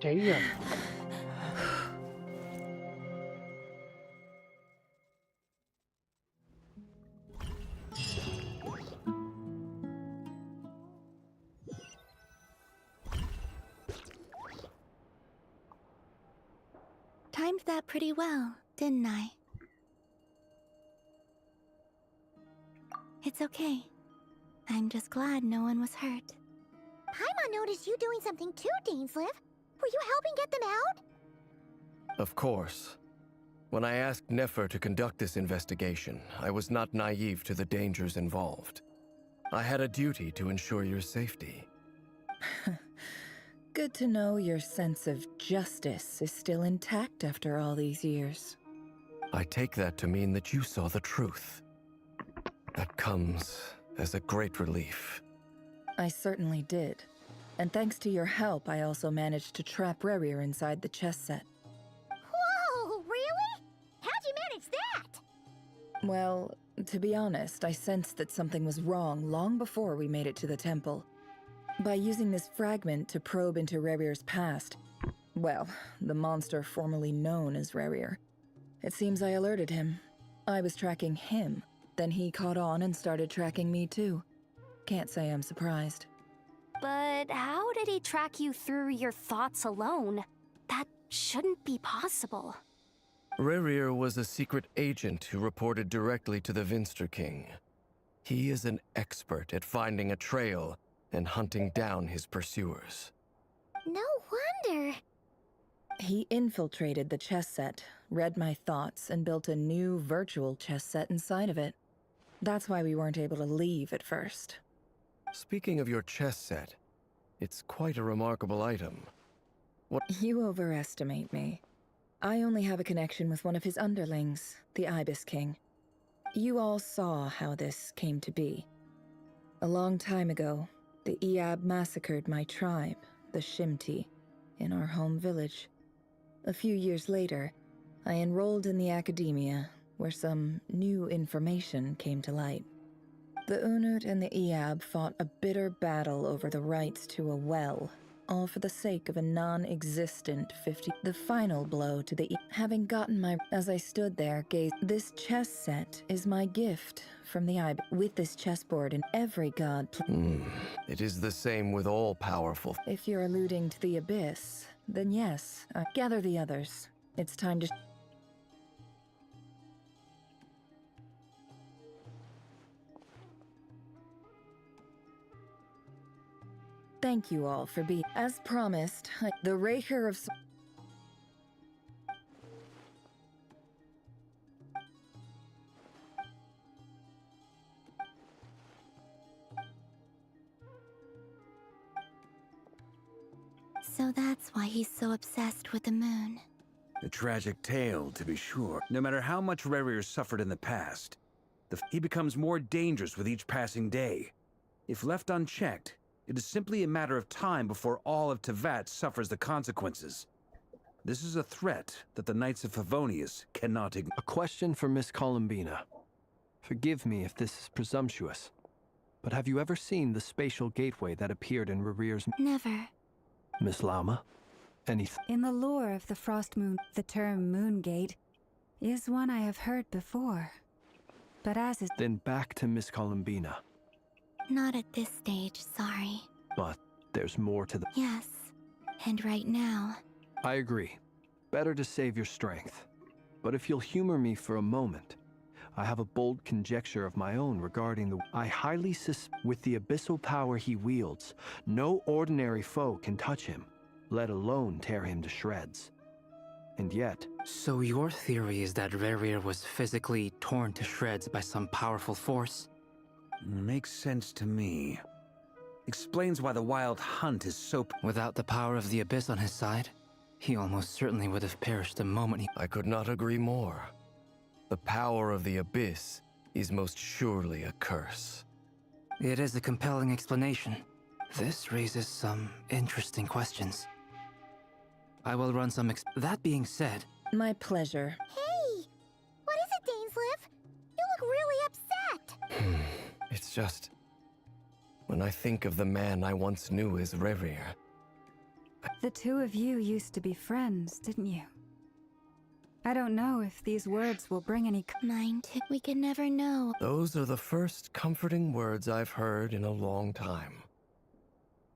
Damn. Timed that pretty well, didn't I? It's okay. I'm just glad no one was hurt. Paimon noticed you doing something too, Dainsleif. Were you helping get them out? Of course. When I asked Nefer to conduct this investigation, I was not naive to the dangers involved. I had a duty to ensure your safety. Good to know your sense of justice is still intact after all these years. I take that to mean that you saw the truth. That comes as a great relief. I certainly did. And thanks to your help, I also managed to trap Rerir inside the chess set. Whoa, really? How'd you manage that? Well, to be honest, I sensed that something was wrong long before we made it to the temple. By using this fragment to probe into Rerir's past, well, the monster formerly known as Rerir, it seems I alerted him. I was tracking him, then he caught on and started tracking me too. Can't say I'm surprised. But how did he track you through your thoughts alone? That shouldn't be possible. Rerir was a secret agent who reported directly to the Vinster King. He is an expert at finding a trail and hunting down his pursuers. No wonder. He infiltrated the chess set, read my thoughts, and built a new virtual chess set inside of it. That's why we weren't able to leave at first. Speaking of your chess set, it's quite a remarkable item. What? You overestimate me. I only have a connection with one of his underlings, the Ibis King. You all saw how this came to be. A long time ago, the Eab massacred my tribe, the Shimti, in our home village. A few years later, I enrolled in the academia, where some new information came to light. The Unut and the Eab fought a bitter battle over the rights to a well, all for the sake of a non-existent 50. The final blow to the having gotten my. As I stood there, this chess set is my gift from the eye. With this chessboard and every god. It is the same with all powerful. If you're alluding to the abyss, then yes. Gather the others. It's time to. Thank you all for being. As promised, the raker of. So that's why he's so obsessed with the moon. A tragic tale, to be sure. No matter how much Rarier suffered in the past, he becomes more dangerous with each passing day. If left unchecked, it is simply a matter of time before all of Tevat suffers the consequences. This is a threat that the Knights of Favonius cannot ignore. A question for Miss Columbina. Forgive me if this is presumptuous, but have you ever seen the spatial gateway that appeared in Rarier's... Never. Miss Lama? Anything? In the lore of the Frost Moon, the term Moongate is one I have heard before. But as is... Then back to Miss Columbina. Not at this stage, sorry. But there's more to the... Yes. And right now... I agree. Better to save your strength. But if you'll humor me for a moment, I have a bold conjecture of my own regarding the... I highly suspect with the abyssal power he wields, no ordinary foe can touch him, let alone tear him to shreds. And yet... So your theory is that Rarier was physically torn to shreds by some powerful force? Makes sense to me. Explains why the Wild Hunt is so... Without the power of the Abyss on his side, he almost certainly would have perished the moment he... I could not agree more. The power of the Abyss is most surely a curse. It is a compelling explanation. This raises some interesting questions. I will run some That being said... My pleasure. Hey! What is it, Dainsleif? You look really upset! It's just... When I think of the man I once knew as Rarier... The two of you used to be friends, didn't you? I don't know if these words will bring any... Mine too. We can never know. Those are the first comforting words I've heard in a long time.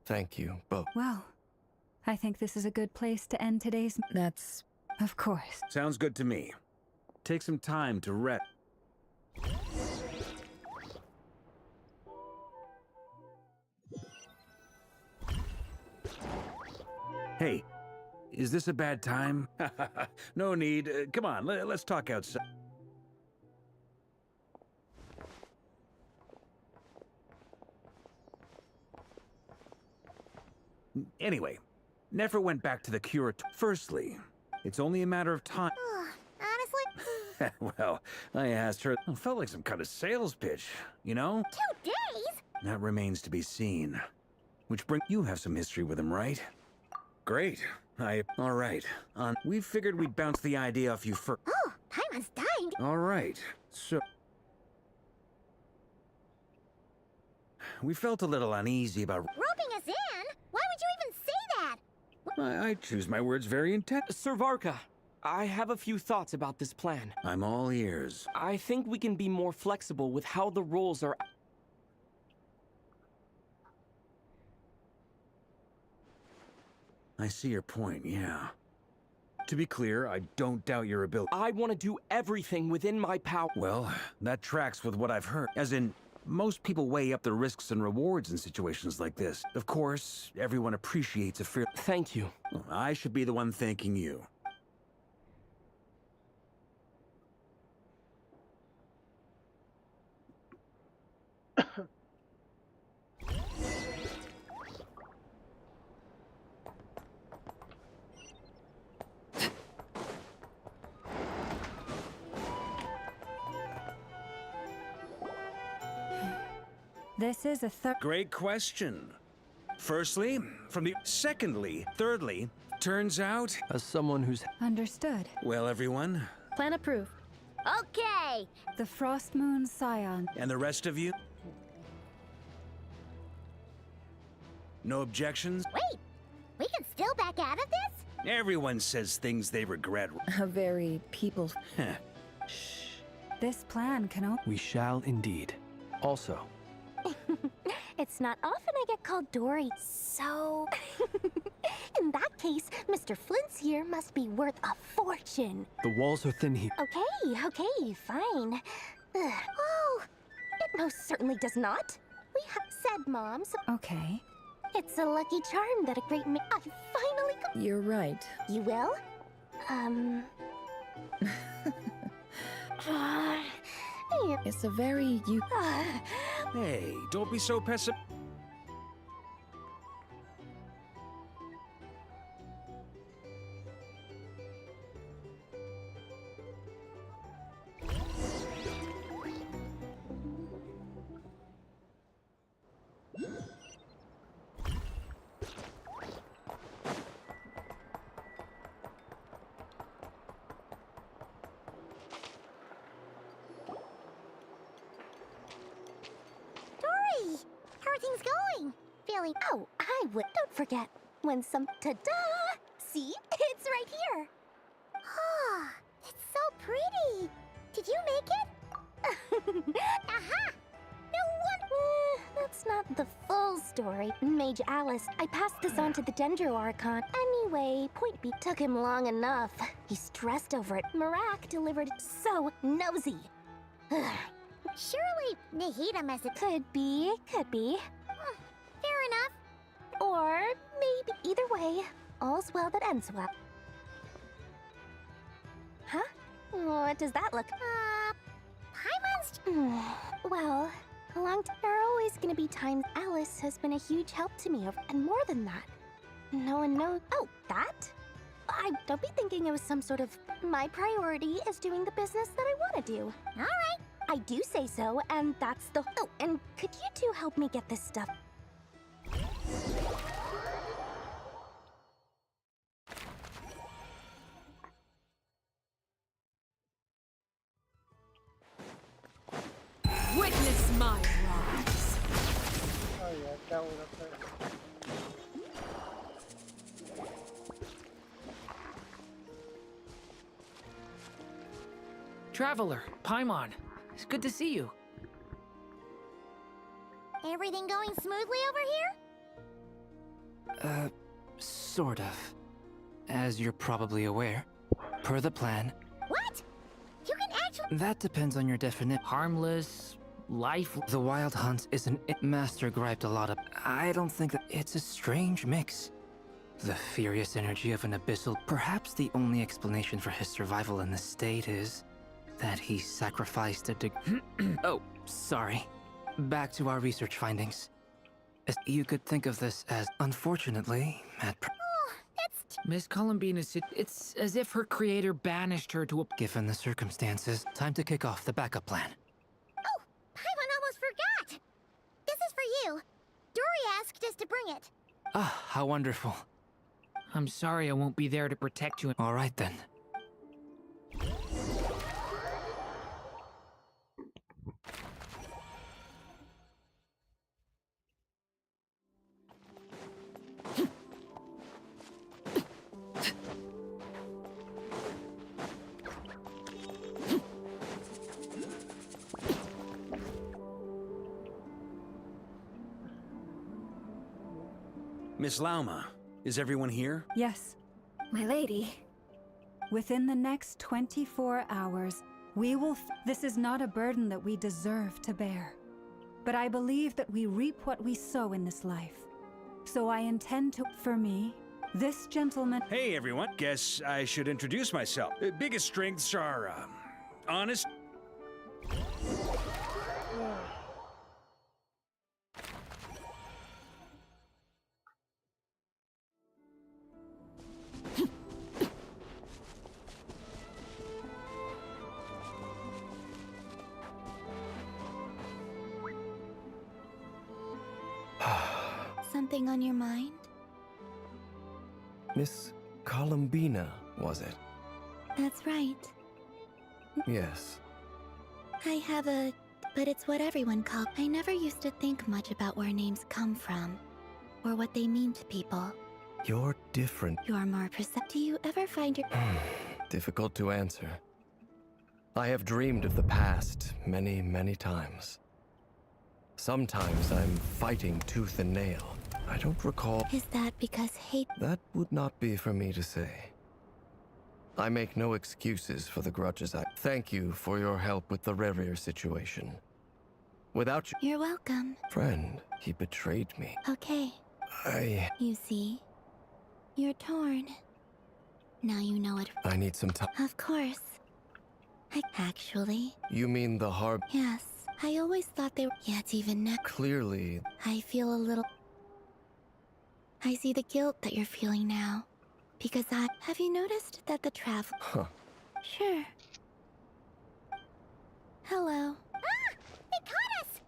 Thank you, both. Well, I think this is a good place to end today's... That's... Of course. Sounds good to me. Take some time to rest. Hey, is this a bad time? No need. Come on, let's talk outside. Anyway, Nefer went back to the curator. Firstly, it's only a matter of time. Honestly? Well, I asked her. It felt like some kind of sales pitch, you know? 2 days? That remains to be seen. Which you have some history with him, right? Great. All right. We figured we'd bounce the idea off you first. Oh, Paimon's dying. All right. So... We felt a little uneasy about... Roping us in? Why would you even say that? I choose my words very intentionally. Sir Varka, I have a few thoughts about this plan. I'm all ears. I think we can be more flexible with how the roles are... I see your point, yeah. To be clear, I don't doubt your ability. I want to do everything within my power. Well, that tracks with what I've heard. As in, most people weigh up the risks and rewards in situations like this. Of course, everyone appreciates a fair... Thank you. I should be the one thanking you. This is a Great question. Firstly, from the... Secondly, thirdly, turns out... As someone who's... Understood. Well, everyone... Plan approved. Okay! The Frost Moon Scion. And the rest of you? No objections? Wait! still back out of this? Everyone says things they regret. A very people. This plan can only. We shall indeed. Also, It's not often I get called Dory, so... In that case, Mr. Flint's here must be worth a fortune. the walls are thin here. Okay, fine. Oh, it most certainly does not. We have said, Mom, so Okay. it's a lucky charm that a great I finally got. You're right. You will? It's a very you. Hey, don't be so pessimistic. Dory! How are things going? Feeling... Oh, I would. Don't forget. When some... Ta-da! See? It's right here. Oh, it's so pretty. Did you make it? Aha! No one... that's not the full story. Mage Alice, I passed this on to the Dendro Archon. Anyway, point B took him long enough. He stressed over it. Marak delivered it. So nosy. Surely Nahida must have... Could be. Fair enough. Or maybe either way, all's well that ends well. Huh? What does that look? Paimon's... Well, there are always gonna be times Alice has been a huge help to me, and more than that. No one knows. Oh, that? I don't be thinking it was some sort of... My priority is doing the business that I want to do. All right. I do say so, and that's the... Oh, and could you two help me get this stuff? Witness my rise. Oh यार क्या हो रहा है? Traveler, Paimon, it's good to see you. Everything going smoothly over here? Sort of. As you're probably aware, per the plan. What? You can actually... That depends on your definition. Harmless, life... The Wild Hunt isn't... Master griped a lot of... I don't think that... It's a strange mix. The furious energy of an abyssal... Perhaps the only explanation for his survival in this state is... that he sacrificed a Oh, sorry. Back to our research findings. You could think of this as... Unfortunately, at... Miss Columbine is... It's as if her creator banished her to a... Given the circumstances, time to kick off the backup plan. Oh, Paimon almost forgot. This is for you. Dory asked us to bring it. Ah, how wonderful. I'm sorry I won't be there to protect you. All right, then. Miss Lauma, is everyone here? Yes. My lady. Within the next 24 hours, we will... This is not a burden that we deserve to bear. But I believe that we reap what we sow in this life. So I intend to... For me, this gentleman... Hey, everyone. Guess I should introduce myself. Biggest strengths are, honest... Something on your mind? Miss Columbina, was it? That's right. Yes. I have a... But it's what everyone calls... I never used to think much about where names come from, or what they mean to people. You're different. You're more perceptive. Do you ever find your... Difficult to answer. I have dreamed of the past many, many times. Sometimes I'm fighting tooth and nail. I don't recall. Is that because hate... That would not be for me to say. I make no excuses for the grudges I... Thank you for your help with the Rerir situation. Without you... You're welcome. Friend, he betrayed me. Okay. You see? You're torn. Now you know it. I need some time. Of course. Actually... You mean the harb... Yes. I always thought they were... Yet even now... Clearly... I feel a little... I see the guilt that you're feeling now. Because I... Have you noticed that the travel... Huh. Sure. Hello. Ah! They caught us!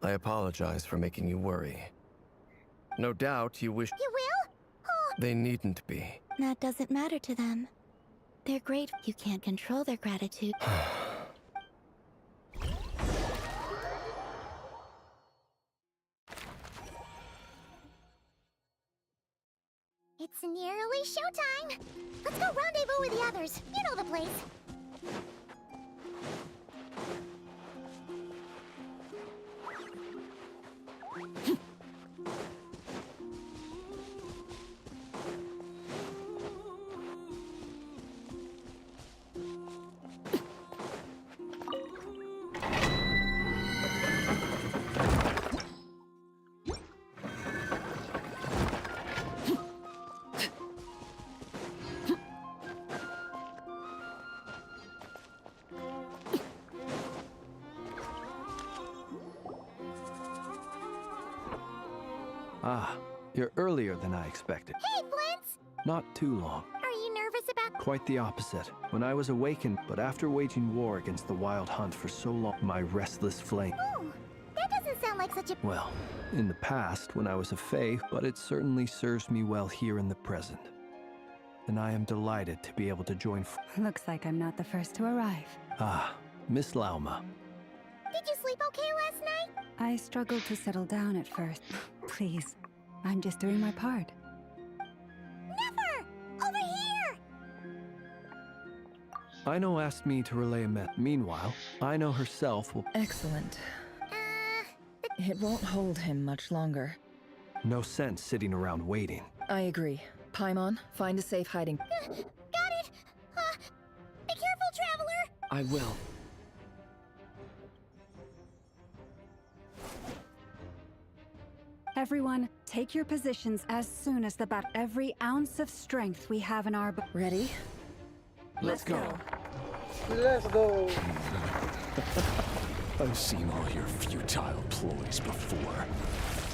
I apologize for making you worry. No doubt you wish... You will? Oh. They needn't be. That doesn't matter to them. They're great. You can't control their gratitude. It's nearly showtime! Let's go rendezvous with the others. You know the place. Ah, you're earlier than I expected. Hey, Flint's! Not too long. Are you nervous about... Quite the opposite. When I was awakened, but after waging war against the Wild Hunt for so long, my restless flame... Ooh, that doesn't sound like such a... Well, in the past, when I was a Fae, but it certainly serves me well here in the present. And I am delighted to be able to join... Looks like I'm not the first to arrive. Ah, Miss Lauma. Did you sleep okay last night? I struggled to settle down at first. Please, I'm just doing my part. Never! Over here! Aino asked me to relay a message. Meanwhile, Aino herself will... Excellent. It won't hold him much longer. No sense sitting around waiting. I agree. Paimon, find a safe hiding. Got it! Be careful, traveler! I will. Everyone, take your positions as soon as the battle. Every ounce of strength we have in our... Ready? Let's go. Let's go. I've seen all your futile ploys before.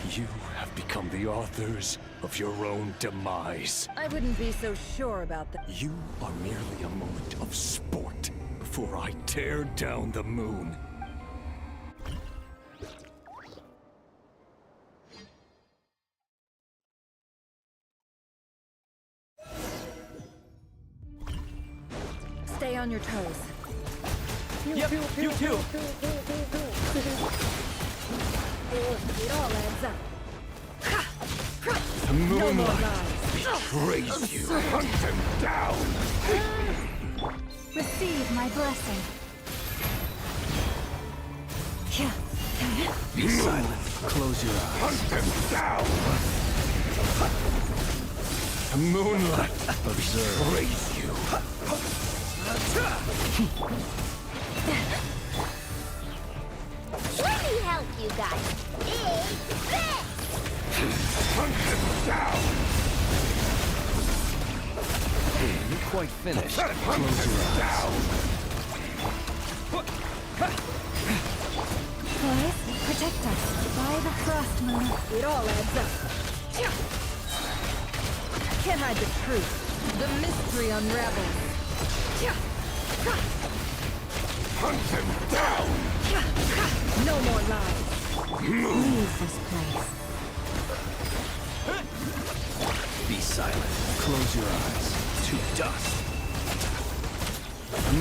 You have become the authors of your own demise. I wouldn't be so sure about that. You are merely a moment of sport before I tear down the moon. Stay on your toes. Yep, you too. It all adds up. The moonlight betrays you. Hunt them down. Receive my blessing. Be silent. Close your eyes. Hunt them down. The moonlight betrays you. Let me help you guys. Big this! Hunt them down. You're quite finished. Hunt Close them your eyes. down. Boys, protect us. By the frost moon. It all adds up. Can't hide the truth. The mystery unravels. Hunt them down. No more lies. Leave this place. Be silent. Close your eyes. To dust.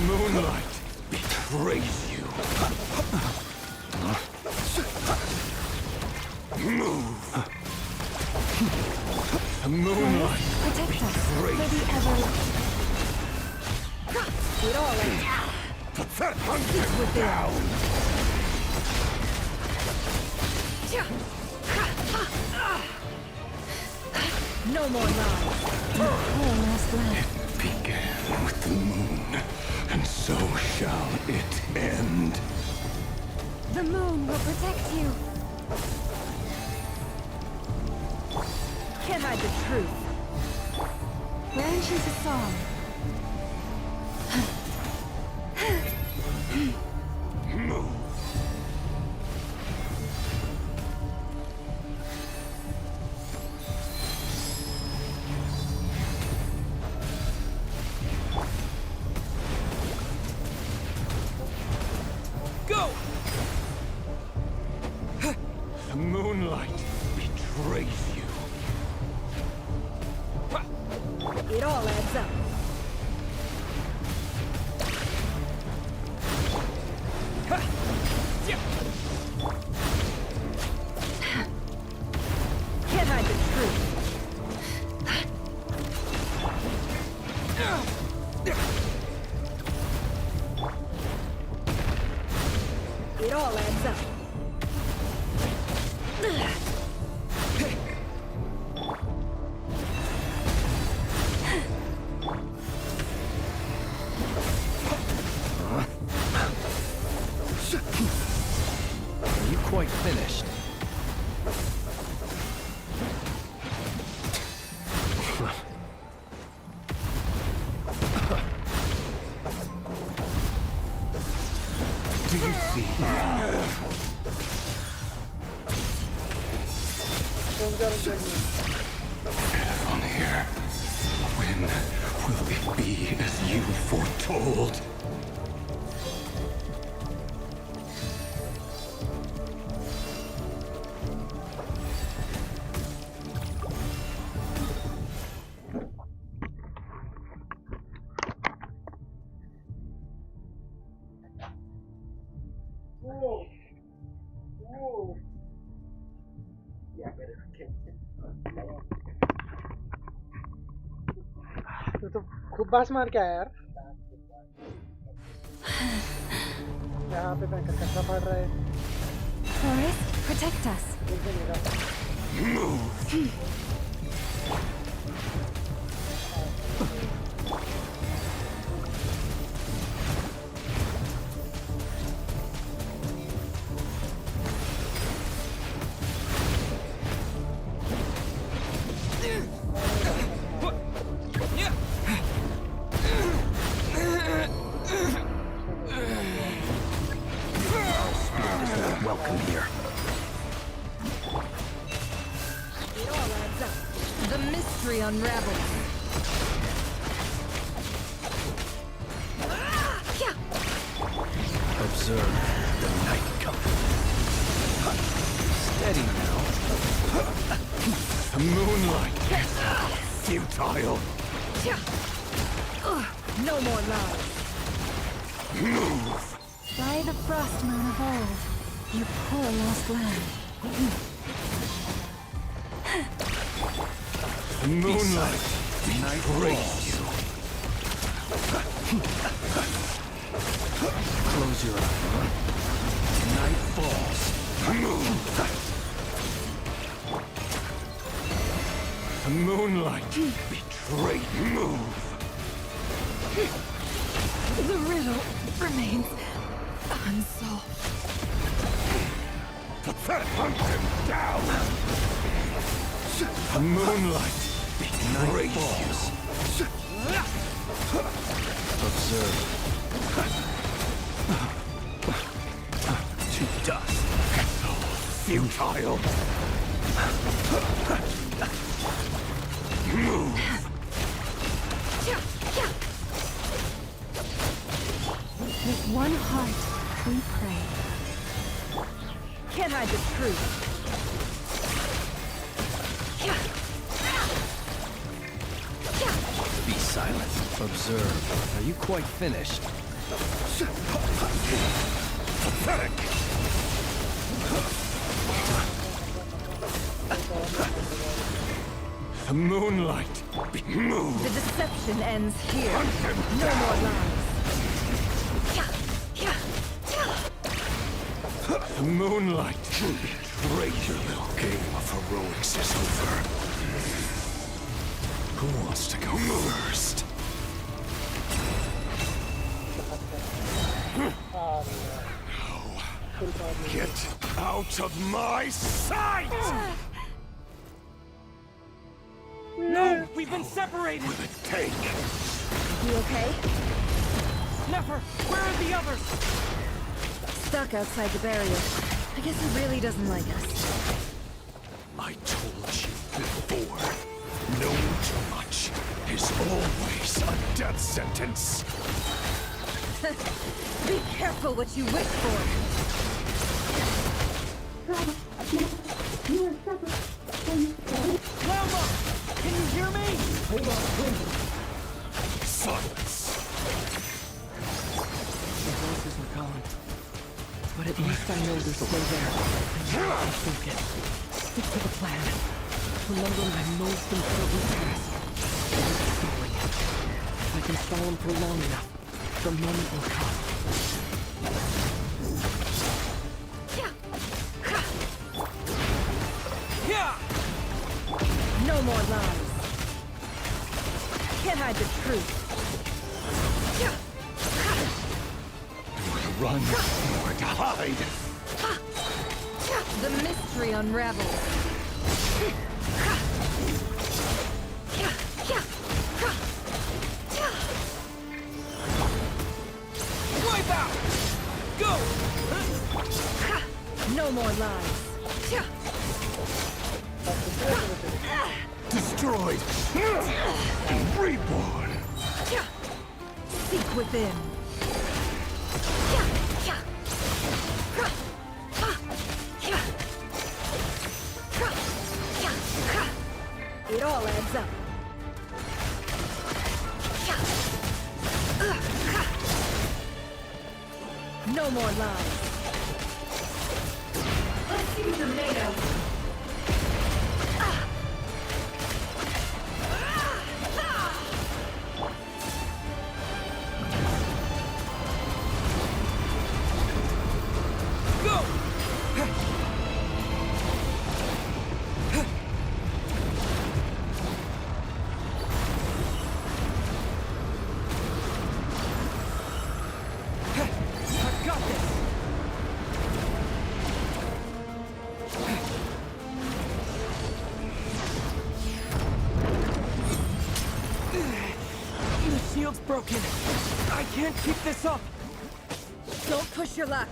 Moonlight betrays you. Move. The moonlight Protect us betrays for the ever. It all ends. That hunted down. No more lies. It began with the moon, and so shall it end. The moon will protect you. Can't hide the truth. Branches a song. Move. Go! The moonlight betrays you. It all adds up. Can't hide the truth. It all adds up. Are you quite finished? Do you see? On here. When will it be as you foretold? Whoa. Whoa. Yeah, I get it. Okay. तो खूब बास मार के आया यार। यहाँ पे मैं कच्चा पड़ रहा है। Forest, protect us. Welcome here. It all adds up. The mystery unravels. Observe the night coming. Steady now. The moonlight is futile. No more lies. Move. By the frost moon of old, you poor lost land. The moonlight betrays you. Close your eyes. Night falls. Move. The moonlight betrayed. Move. The riddle remains unsolved. Hunt him down. The moonlight betrays you. Observe. To dust. So futile. Move. With one heart, we pray. Can't hide the truth. Be silent. Observe. Are you quite finished? Pathetic. The moonlight. Move. The deception ends here. No more lies. The moonlight. Betrayed. Your little game of heroics is over. Who wants to go first? No. Get out of my sight! No! We've been separated! Will it take? You okay? Never! Where are the others? Stuck outside the barrier. I guess he really doesn't like us. I told you before. Knowing too much is always a death sentence. Be careful what you wish for. Lama! Can you hear me? Hold on, silence. The voices are gone. But at least I know they're still there. I need to focus. Stick to the plan. Remember my most important task. Stalling him. If I can stall him for long enough, the moment will come. No more lies. Can't hide the truth. Run or to hide. The mystery unravels. Wipe out! Go! No more lies. Destroyed and reborn. Seek within. It all adds up. No more lies. Let's see what you're made of. Shield's broken. I can't keep this up. Don't push your luck.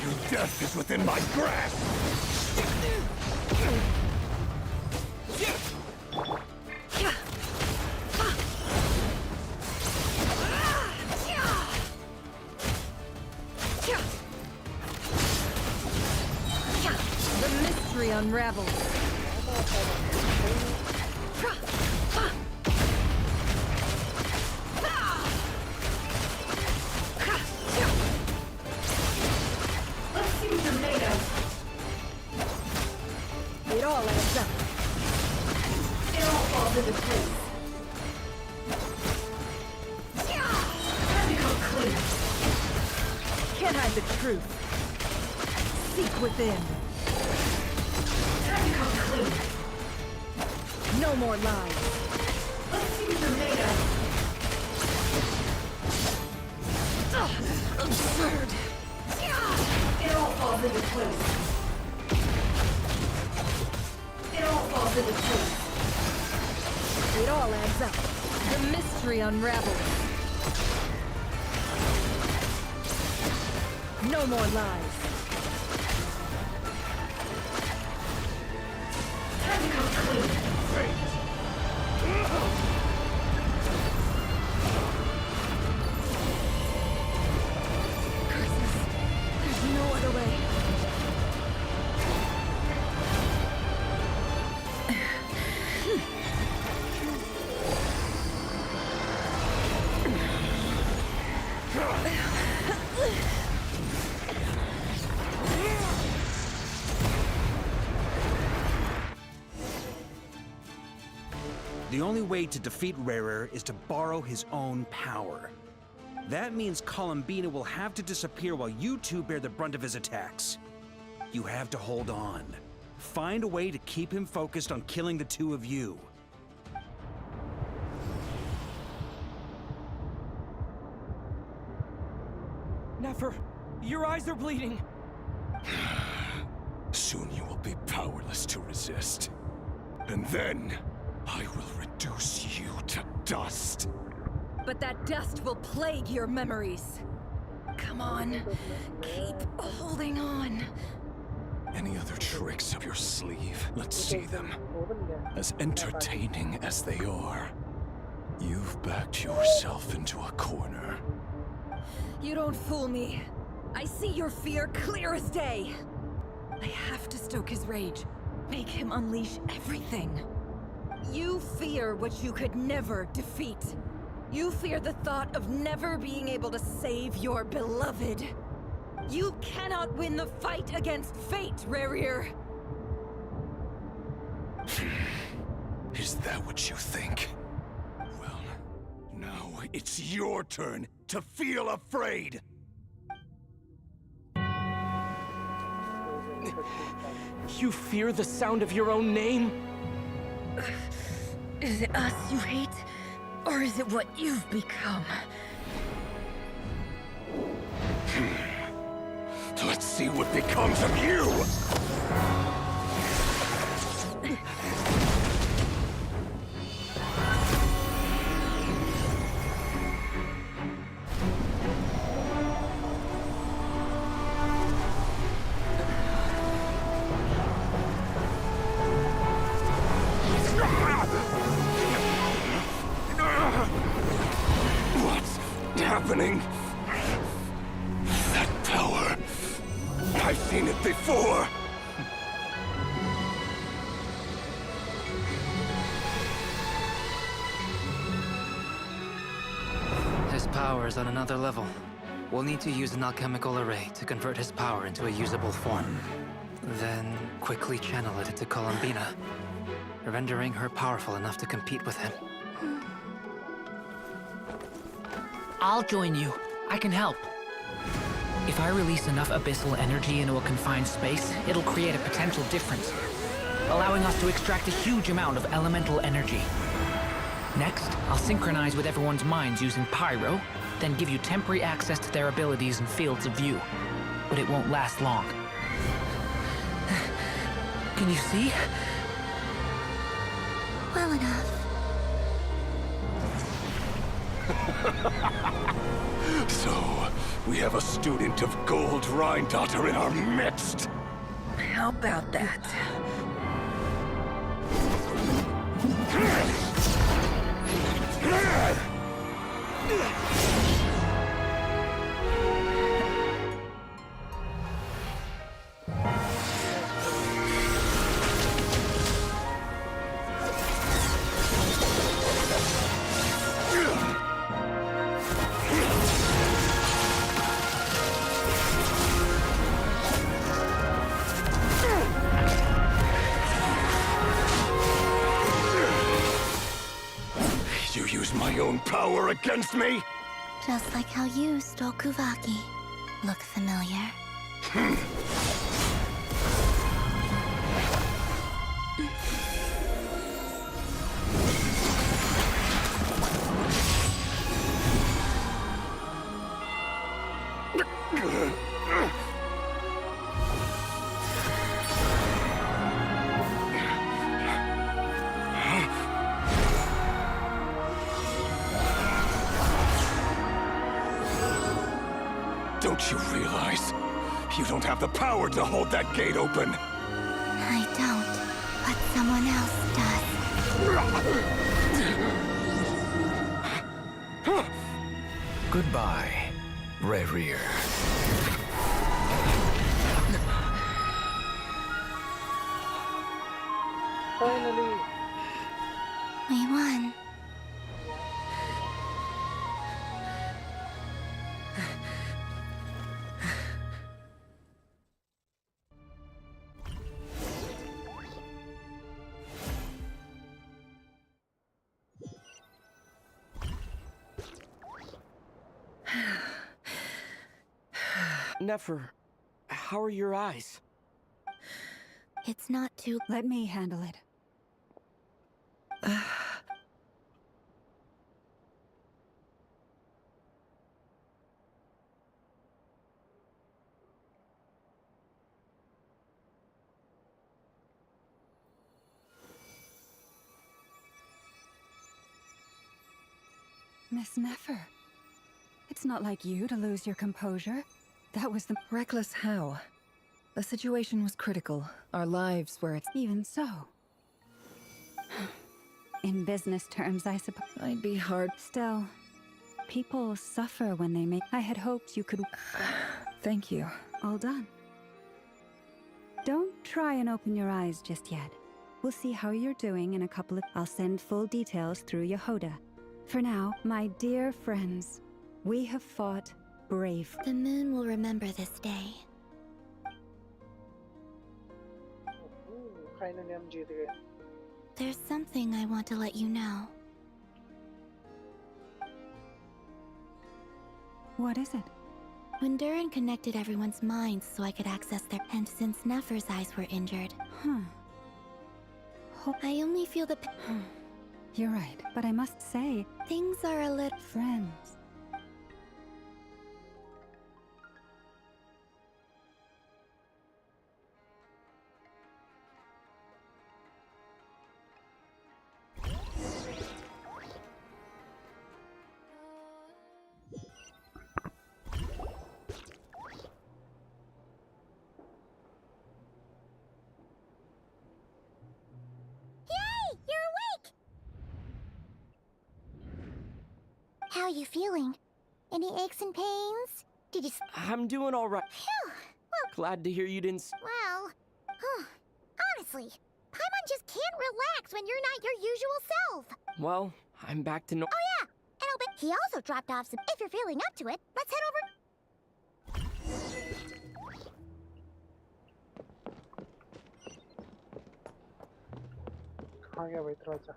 Your death is within my grasp. The mystery unravels. It all adds up. It all falls into place. Time to come clean. Can't hide the truth. Seek within. Time to come clean. No more lies. Let's see what you're made of. Absurd. It all falls into place. It all falls into place. It all adds up. The mystery unravels. No more lies. Time to come clean. Curses. There's no other way. only way to defeat Rarer is to borrow his own power. That means Columbina will have to disappear while you two bear the brunt of his attacks. You have to hold on. Find a way to keep him focused on killing the two of you. Nefer, your eyes are bleeding. Soon you will be powerless to resist. And then, I will reduce you to dust. But that dust will plague your memories. Come on, keep holding on. Any other tricks up your sleeve? Let's see them. As entertaining as they are, you've backed yourself into a corner. You don't fool me. I see your fear clear as day. I have to stoke his rage. Make him unleash everything. You fear what you could never defeat. You fear the thought of never being able to save your beloved. You cannot win the fight against fate, Rarir. Is that what you think? Well, now it's your turn to feel afraid! You fear the sound of your own name? Is it us you hate? Or is it what you've become? Let's see what becomes of you! What's happening? That power. I've seen it before. His power is on another level. We'll need to use an alchemical array to convert his power into a usable form. Then quickly channel it into Columbina, rendering her powerful enough to compete with him. I'll join you. I can help. If I release enough abyssal energy into a confined space, it'll create a potential difference, allowing us to extract a huge amount of elemental energy. Next, I'll synchronize with everyone's minds using Pyro, then give you temporary access to their abilities and fields of view. But it won't last long. Can you see? Well enough. So, we have a student of Gold Rheindotter in our midst. How about that? You use my own power against me? Just like how you stole Kuvaki. Look familiar? Don't you realize? You don't have the power to hold that gate open. I don't, but someone else does. Goodbye, Rarir. Finally. We won. Nefer, how are your eyes? It's not too. Let me handle it. Miss Nefer, it's not like you to lose your composure. That was the... Reckless how? The situation was critical. Our lives were at... Even so. In business terms, I suppose... I'd be hard... Still, people suffer when they make... I had hoped you could... Thank you. All done. Don't try and open your eyes just yet. We'll see how you're doing in a couple of... I'll send full details through Yehoda. For now, my dear friends, we have fought brave. The moon will remember this day. Finally हम जीत गए. There's something I want to let you know. What is it? When Durin connected everyone's minds so I could access their... And since Nefer's eyes were injured... I only feel the... You're right, but I must say... Things are a little... Friends. How are you feeling? Any aches and pains? Did you... I'm doing all right. Phew. Well... Glad to hear you didn't... Well... honestly, Paimon just can't relax when you're not your usual self. Well, I'm back to no... Oh yeah, and I'll bet he also dropped off some... If you're feeling up to it, let's head over... कहाँ गया भाई दरवाजा?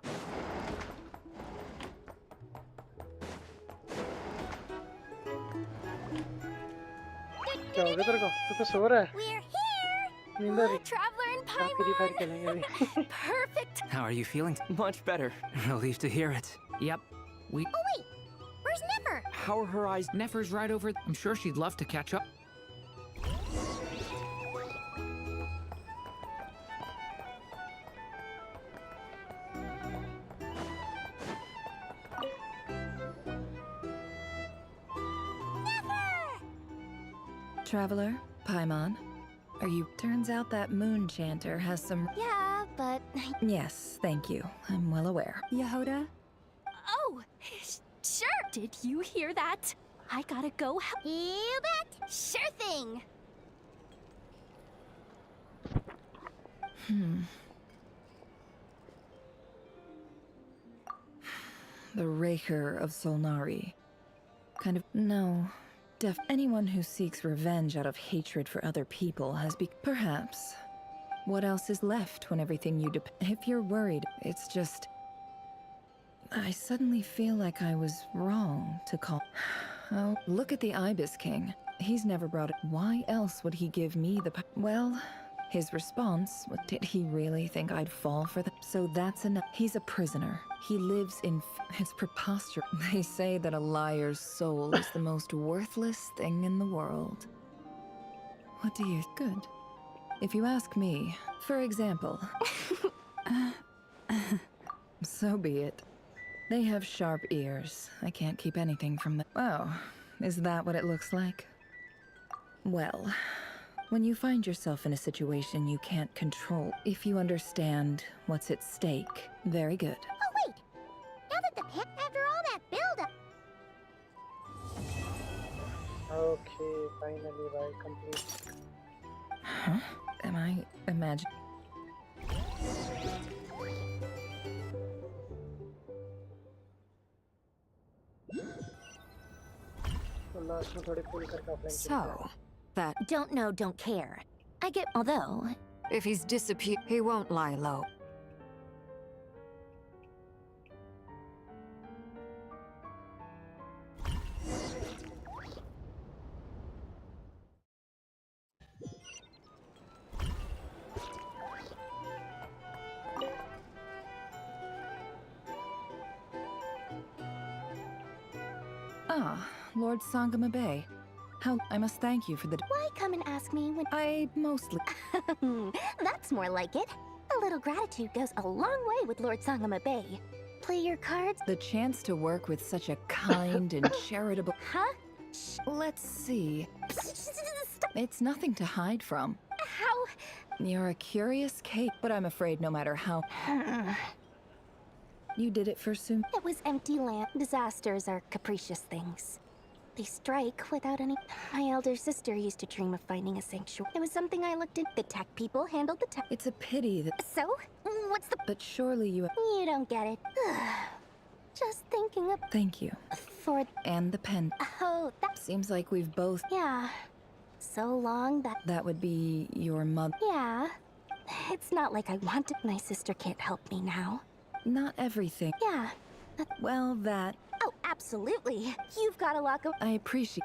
क्या हो गया तेरे को? तू तो सो रहा है? नींद आ रही? Traveler and Free Fire खेलेंगे अभी. Perfect. How are you feeling? Much better. Relieved to hear it. Yep. Oh wait, where's Nefer? How are her eyes? Nefer's right over... I'm sure she'd love to catch up. Traveler, Paimon, are you... Turns out that moon chanter has some... Yeah, but... Yes, thank you. I'm well aware. Yehoda? Oh, sure. Did you hear that? I gotta go help. You bet. Sure thing. The Raker of Solnari. Kind of... No. Anyone who seeks revenge out of hatred for other people has Perhaps. What else is left when everything you If you're worried, it's just... I suddenly feel like I was wrong to call... Oh, look at the Ibis King. He's never brought it. Why else would he give me the... Well, his response was, did he really think I'd fall for that? So that's enough. He's a prisoner. He lives in... It's preposterous. They say that a liar's soul is the most worthless thing in the world. What do you... Good. If you ask me, for example... So be it. They have sharp ears. I can't keep anything from them. Oh, is that what it looks like? Well, when you find yourself in a situation you can't control, if you understand what's at stake, very good. Oh wait! Now that after all that build-up... Okay, finally, right, complete. Huh? Am I imagining? So, that... Don't know, don't care. I get... Although... If he's disappeared, he won't lie low. Ah, Lord Sangama Bay. How I must thank you for the... Why come and ask me when... I mostly... That's more like it. A little gratitude goes a long way with Lord Sangama Bay. Play your cards. The chance to work with such a kind and charitable... Huh? Let's see. It's nothing to hide from. How? You're a curious case, but I'm afraid no matter how... You did it for Sum... It was empty land. Disasters are capricious things. They strike without any... My elder sister used to dream of finding a sanctuary. It was something I looked at. The tech people handled the tech. It's a pity that... So? What's the... But surely you... You don't get it. Just thinking of... Thank you. For... And the pen. Oh, that... Seems like we've both... Yeah. So long that... That would be your mother. Yeah. It's not like I want to... My sister can't help me now. Not everything. Yeah. Well, that... Oh, absolutely. You've got a lot of... I appreciate...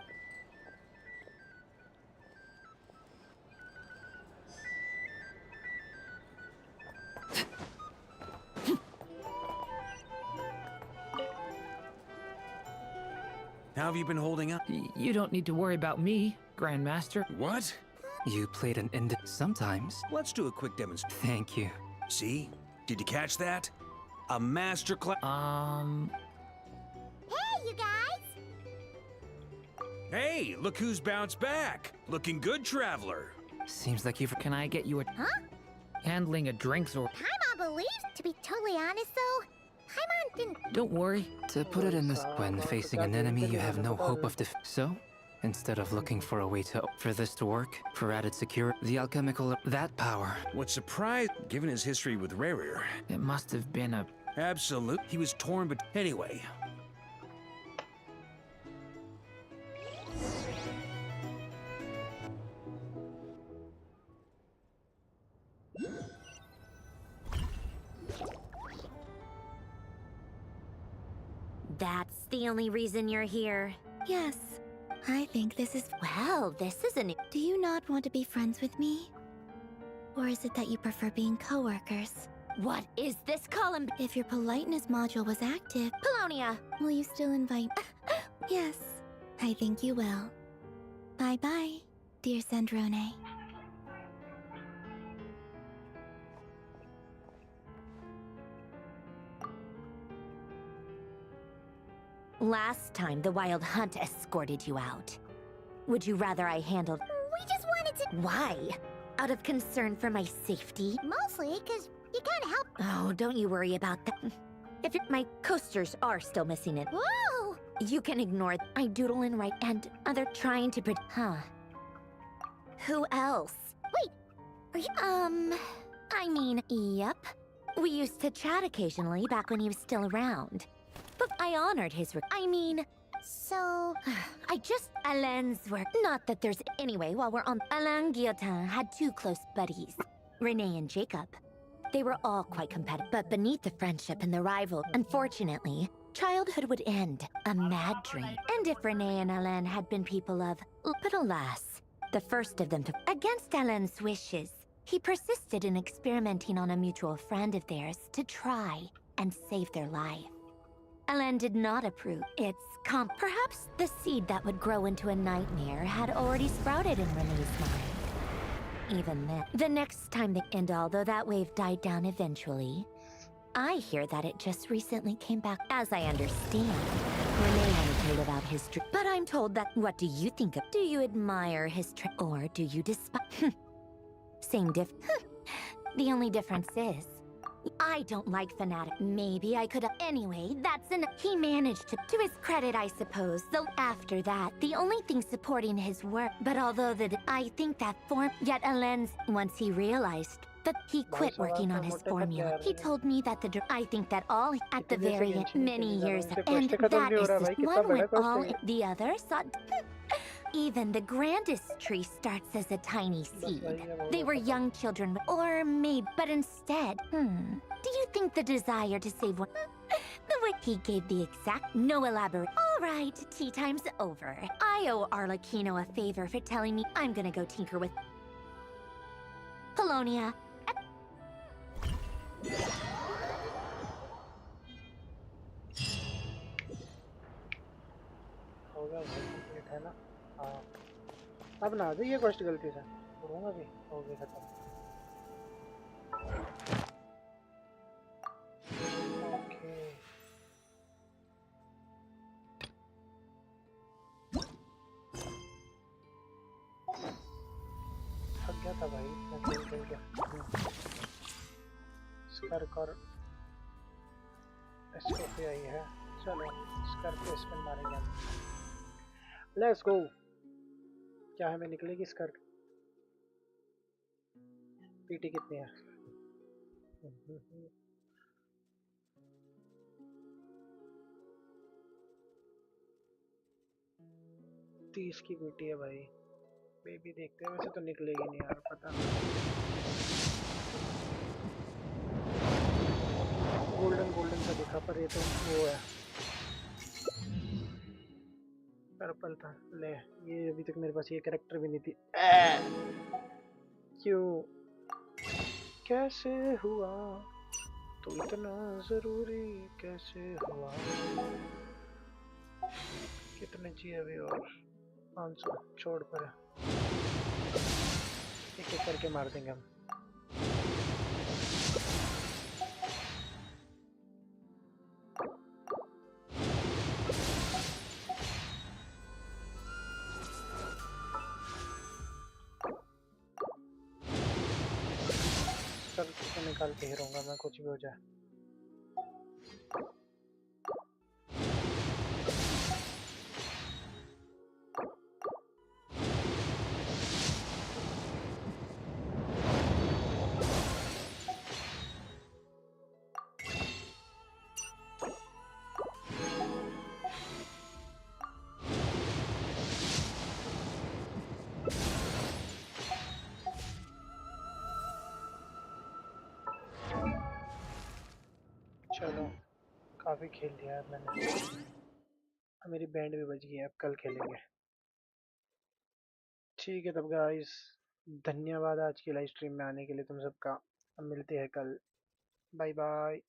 How have you been holding up? You don't need to worry about me, Grandmaster. What? You played an end sometimes. Let's do a quick demonstration. Thank you. See? Did you catch that? A master class. Hey, you guys! Hey, look who's bounced back. Looking good, traveler. Seems like you've... Can I get you a... Huh? Handling a drinks or... Paimon believes, to be totally honest though, Paimon didn't... Don't worry. To put it in this... When facing an enemy, you have no hope of So, instead of looking for a way for this to work, for added security, the alchemical... That power... What's surprised, given his history with Rarir? It must have been a... Absolute. He was torn, but anyway... That's the only reason you're here. Yes, I think this is... Well, this is a new... Do you not want to be friends with me? Or is it that you prefer being co-workers? What is this column? If your politeness module was active... Polonia! Will you still invite... Yes, I think you will. Bye-bye, dear Sandrone. Last time, the Wild Hunt escorted you out. Would you rather I handled... We just wanted to... Why? Out of concern for my safety? Mostly, because you can't help... Oh, don't you worry about that. If my coasters are still missing it... Whoa! You can ignore... I doodle and write, and other trying to... Huh. Who else? Wait! Are you... I mean, yep. We used to chat occasionally back when he was still around. But I honored his So... I just... Alain's work. Not that there's... Anyway, while we're on... Alain Guillotin had two close buddies. Renee and Jacob. They were all quite competitive. But beneath the friendship and the rival, unfortunately, childhood would end. A mad dream. And if Renee and Alain had been people of... But alas, the first of them... Against Alain's wishes, he persisted in experimenting on a mutual friend of theirs to try and save their life. Alain did not approve. Perhaps the seed that would grow into a nightmare had already sprouted in Renee's mind. Even then, the next time and although that wave died down eventually, I hear that it just recently came back. As I understand, Renee wanted to live out his dream. But I'm told that... What do you think of... Do you admire his or do you despise... Same The only difference is... I don't like fanatic. Maybe I could have... Anyway, that's enough. He managed to his credit, I suppose. Though after that, the only thing supporting his work... But although I think that form... Yet Alain's... Once he realized that he quit working on his formula, he told me that I think that all... At the very end, many years... And that is just one when all... The other sought... Even the grandest tree starts as a tiny seed. They were young children, or maybe, but instead, do you think the desire to save one... The way he gave the exact, no elaborate... All right, tea time's over. I owe Arlecchino a favor for telling me I'm gonna go tinker with... Polonia. हो गया भाई, complete है ना? हाँ, अब ना आ जाइए quest गलती से, करूँगा भी, हो गया खत्म। ओके, थक गया था भाई इतना खेल के। स्कर्क और एस्कोफी आई है, चलो स्कर्क पे स्पिन मारेंगे हम। Let's go. क्या हमें निकलेगी स्कर्क? पीटी कितनी है? 30 की पीटी है भाई। बेबी देखते हैं, वैसे तो निकलेगी नहीं यार, पता नहीं। गोल्डन गोल्डन का दिखा, पर ये तो वो है, पर्पल था। ले, ये अभी तक मेरे पास ये कैरेक्टर भी नहीं थी। क्यों, कैसे हुआ, तो इतना जरूरी कैसे हुआ? कितने चाहिए अभी? और 500 छोड़ पर, एक एक करके मार देंगे हम। सब तो निकाल के ही रहूंगा मैं, कुछ भी हो जाए। चलो, काफी खेल लिया है मैंने, अब मेरी बैंड भी बज गई है, अब कल खेलेंगे। ठीक है तब गाइस, धन्यवाद आज की लाइव स्ट्रीम में आने के लिए तुम सबका। अब मिलते हैं कल, बाय बाय।